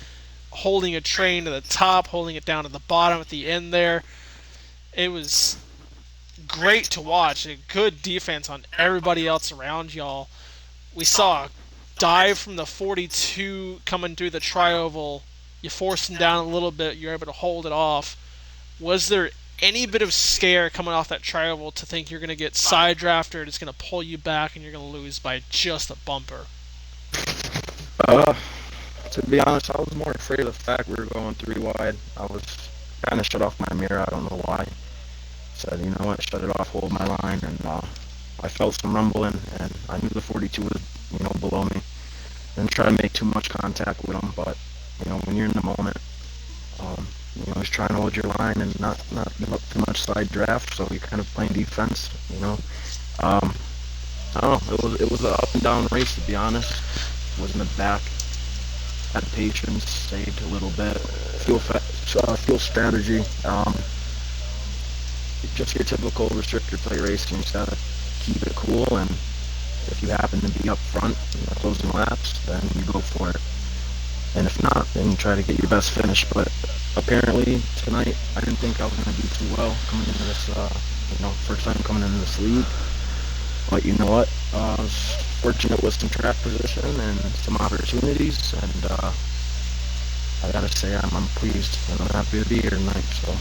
holding a train to the top, holding it down to the bottom at the end there. It was great to watch. A good defense on everybody else around y'all. We saw a dive from the 42 coming through the tri-oval. You forced him down a little bit. You're able to hold it off. Was there any bit of scare coming off that tri-oval to think you're going to get side drafted, it's going to pull you back, and you're going to lose by just a bumper? To be honest, I was more afraid of the fact we were going 3 wide. I was kind of shut off my mirror. I don't know why. Said, you know what, shut it off, hold my line, and I felt some rumbling, and I knew the 42 was, below me. Didn't try to make too much contact with him, but, when you're in the moment, just trying to hold your line and not give up too much side draft, so you're kind of playing defense, I don't know, it was an up and down race, to be honest. Was in the back, had patience, saved a little bit, fuel strategy, just your typical restrictor play racing. You just gotta keep it cool, and if you happen to be up front in the closing laps, then you go for it. and if not, then you try to get your best finish. But apparently tonight, I didn't think I was going to do too well coming into this, first time coming into this league. But you know what? I was fortunate with some track position and some opportunities, and I gotta say I'm pleased and I'm happy to be here tonight. So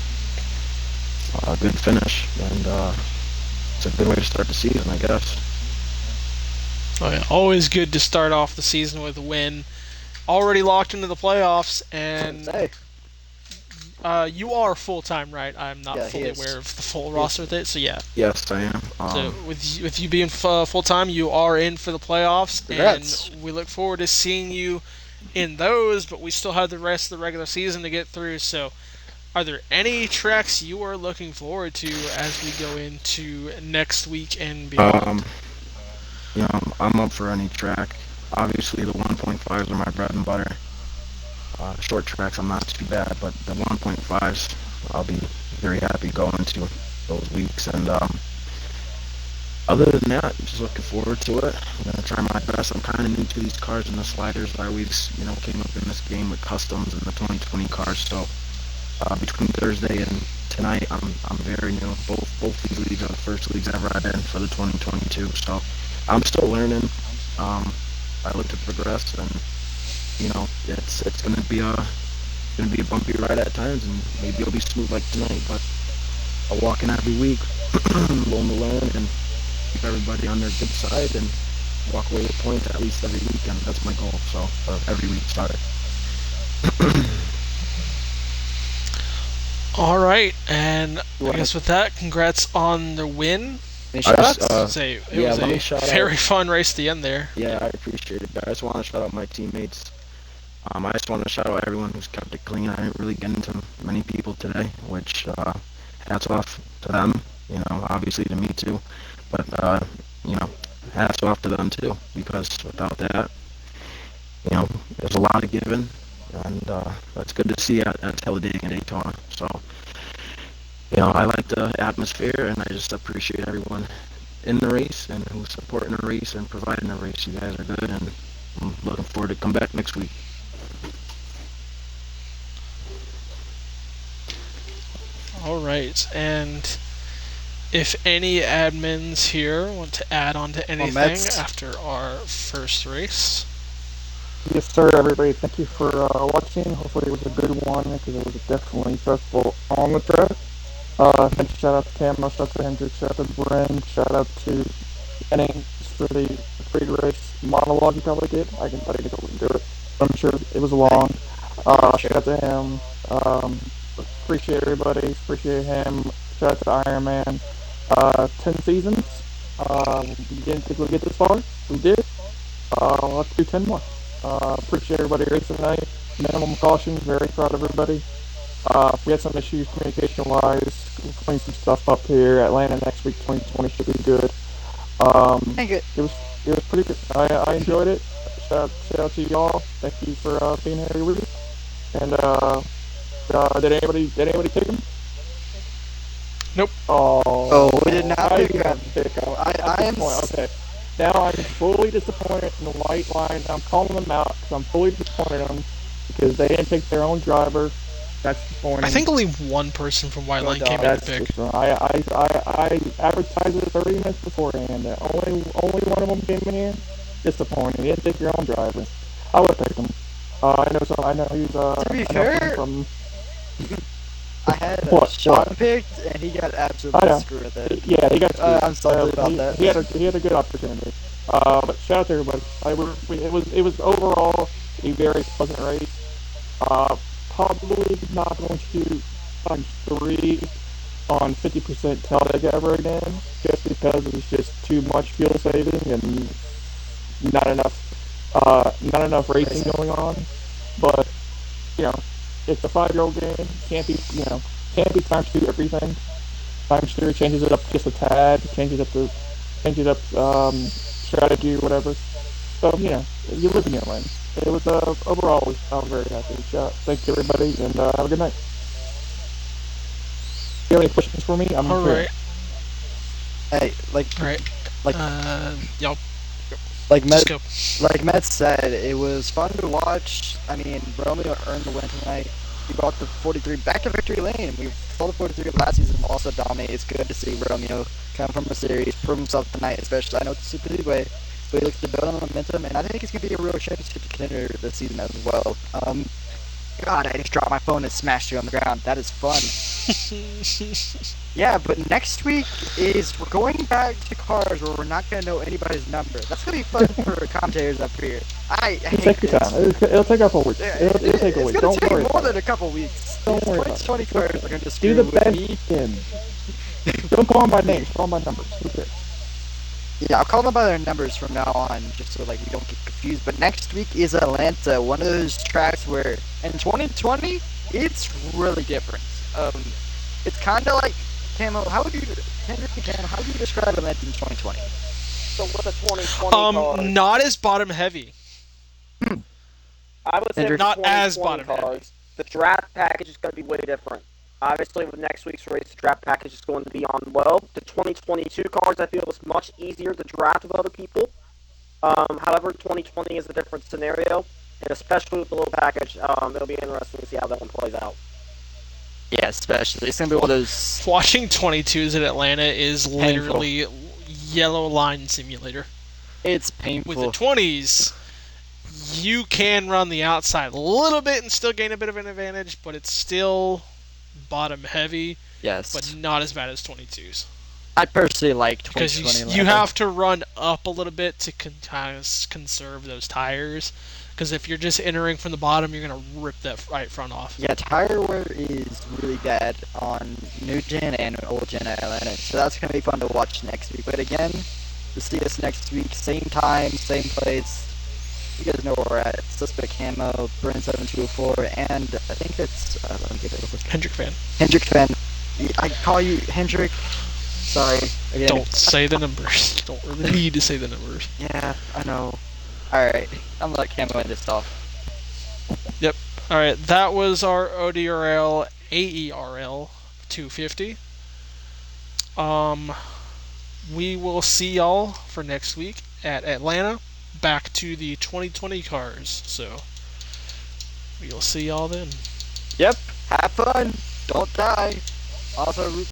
good finish, and it's a good way to start the season, I guess. Oh, yeah. Always good to start off the season with a win. Already locked into the playoffs, and Hey, you are full time, right? I'm not Yeah, he fully is. aware of the full He roster is. with it, so yeah. Yes, I am. So with you being full time, you are in for the playoffs, Congrats. and we look forward to seeing you in those. But we still have the rest of the regular season to get through. So, are there any tracks you are looking forward to as we go into next week and beyond? um, I'm up for any track. Obviously, the 1.5s are my bread and butter. Short tracks, I'm not too bad, but the 1.5s, I'll be very happy going to those weeks. And other than that, I'm just looking forward to it. I'm gonna try my best. I'm kind of new to these cars and the sliders. I always, came up in this game with customs and the 2020 cars. So between Thursday and tonight, I'm very new. Both these leagues are the first leagues ever I've been for the 2022. So I'm still learning. I look to progress, and it's gonna be a bumpy ride at times, and maybe it'll be smooth like tonight. But I walk in every week, willing to learn and keep everybody on their good side, and walk away with points at least every weekend. That's my goal. So every week, sorry. All right, and I wanna- guess with that, congrats on the win. Any I shoutouts? just, Say it yeah, was let me a shout very out. fun race at the end there. Yeah, I appreciate it, guys. I just want to shout out my teammates. I just want to shout out everyone who's kept it clean. I didn't really get into many people today, which hats off to them. Obviously to me too, but hats off to them too, because without that, there's a lot of giving, and that's good to see at Talladega and Daytona. So, I like the atmosphere, and I just appreciate everyone in the race and who's supporting the race and providing the race. You guys are good, and I'm looking forward to come back next week. All right, and if any admins here want to add on to anything Mets. after our first race. Yes, sir, everybody. Thank you for watching. Hopefully it was a good one because it was definitely stressful on the track. Thanks, shout out to Camo, shout out to Hendrix, shout out to Bren, shout out to Jennings for the pre-race monologue he probably did. I didn't go and do it. I'm sure it was long. Shout out to him. Appreciate everybody. Appreciate him. Shout out to Iron Man. 10 seasons. We didn't think we'd get this far. We did. Let's do 10 more. Appreciate everybody racing tonight. Minimum caution. Very proud of everybody. We had some issues communication-wise. We'll clean some stuff up here. Atlanta next week, 2020 should be good. Thank you. It was pretty good. I enjoyed it. Shout out to y'all. Thank you for being here every week. And did anybody pick him? Nope. Oh, we did not I pick got him. to pick him. I am. Okay. Now I'm fully disappointed in the white line. I'm calling them out because I'm fully disappointed in them because they didn't pick their own driver. That's disappointing. I think only one person from White Line came in to That's pick. I advertised it 30 minutes beforehand. Only one of them came in here. Disappointing. You didn't pick your own driver. I would have picked him. I know he's To be I know fair, him I had What? Sean What? picked, and he got I absolutely know. screwed with it. Yeah, he got. I'm sorry about he, that. He had a good opportunity. But shout out to everybody. It was overall a very pleasant race. Probably not going to shoot times 3 on 50% Talladega ever again, just because it was just too much fuel saving and not enough racing going on. But it's a 5-year-old game. Can't be times 2 everything. Times 3 changes it up just a tad, changes up strategy or whatever. So you live and you learn. It was overall I was very happy. Thank you everybody, and have a good night. Do you have any questions for me? I'm All here. right. Hey, All right. like Y'all. Like Just Met, go. like Met said, it was fun to watch. I mean, Romeo earned the win tonight. He brought the 43 back to victory lane. We saw the 43 last season also dominate. It's good to see Romeo come from a series, prove himself tonight, especially. I know it's a super leeway, but he looks to build on momentum, and I think he's going to be a real championship contender this season as well. God, I just dropped my phone and smashed it on the ground. That is fun. Yeah, but next week we're going back to cars where we're not going to know anybody's number. That's going to be fun for commentators up here. I hate Take your this. time. It'll take a couple weeks. Yeah, It'll take a week. It's going Don't to worry take more about than a couple weeks. Don't worry about 2020 it. cars are going to Do screw the with best me. you can. Don't call them by names. Call them by numbers. Who cares? Yeah, I'll call them by their numbers from now on, just so like we don't get confused. But next week is Atlanta, one of those tracks where in 2020 it's really different. It's kind of like Camo. Hendrick and Camo? How would you describe Atlanta in 2020? So with the 2020 cars, Not as bottom heavy. I would say Hendrick- with Not the as 2020 bottom cars, the draft package is going to be way different. Obviously, with next week's race, the draft package is going to be on low. The 2022 cars, I feel, is much easier to draft with other people. However, 2020 is a different scenario, and especially with the low package, it'll be interesting to see how that one plays out. Yeah, especially it's gonna be one of those. Watching 22s in Atlanta is literally yellow line simulator. It's With painful. the 20s, you can run the outside a little bit and still gain a bit of an advantage, but it's still bottom heavy, Yes, but not as bad as 22s. I personally like Because 2020. you have to run up a little bit to kind of conserve those tires. Because if you're just entering from the bottom, you're going to rip that right front off. Yeah, tire wear is really bad on new gen and old gen Atlanta, so that's gonna be fun to watch next week. But again, to see us next week, same time, same place. You guys know where we're at. Suspect Camo, Brent 7204, and I think it's let me get it real quick. Hendrick fan. Hendrick fan. I call you Hendrick. Sorry. Again. Don't say the numbers. Don't really need to say the numbers. Yeah, I know. Alright, I'm gonna let Camo end this off. Yep. Alright, that was our ODRL AERL 250. We will see y'all for next week at Atlanta. Back to the 2020 cars. So, we'll see y'all then. Yep, have fun. Don't die. Also, root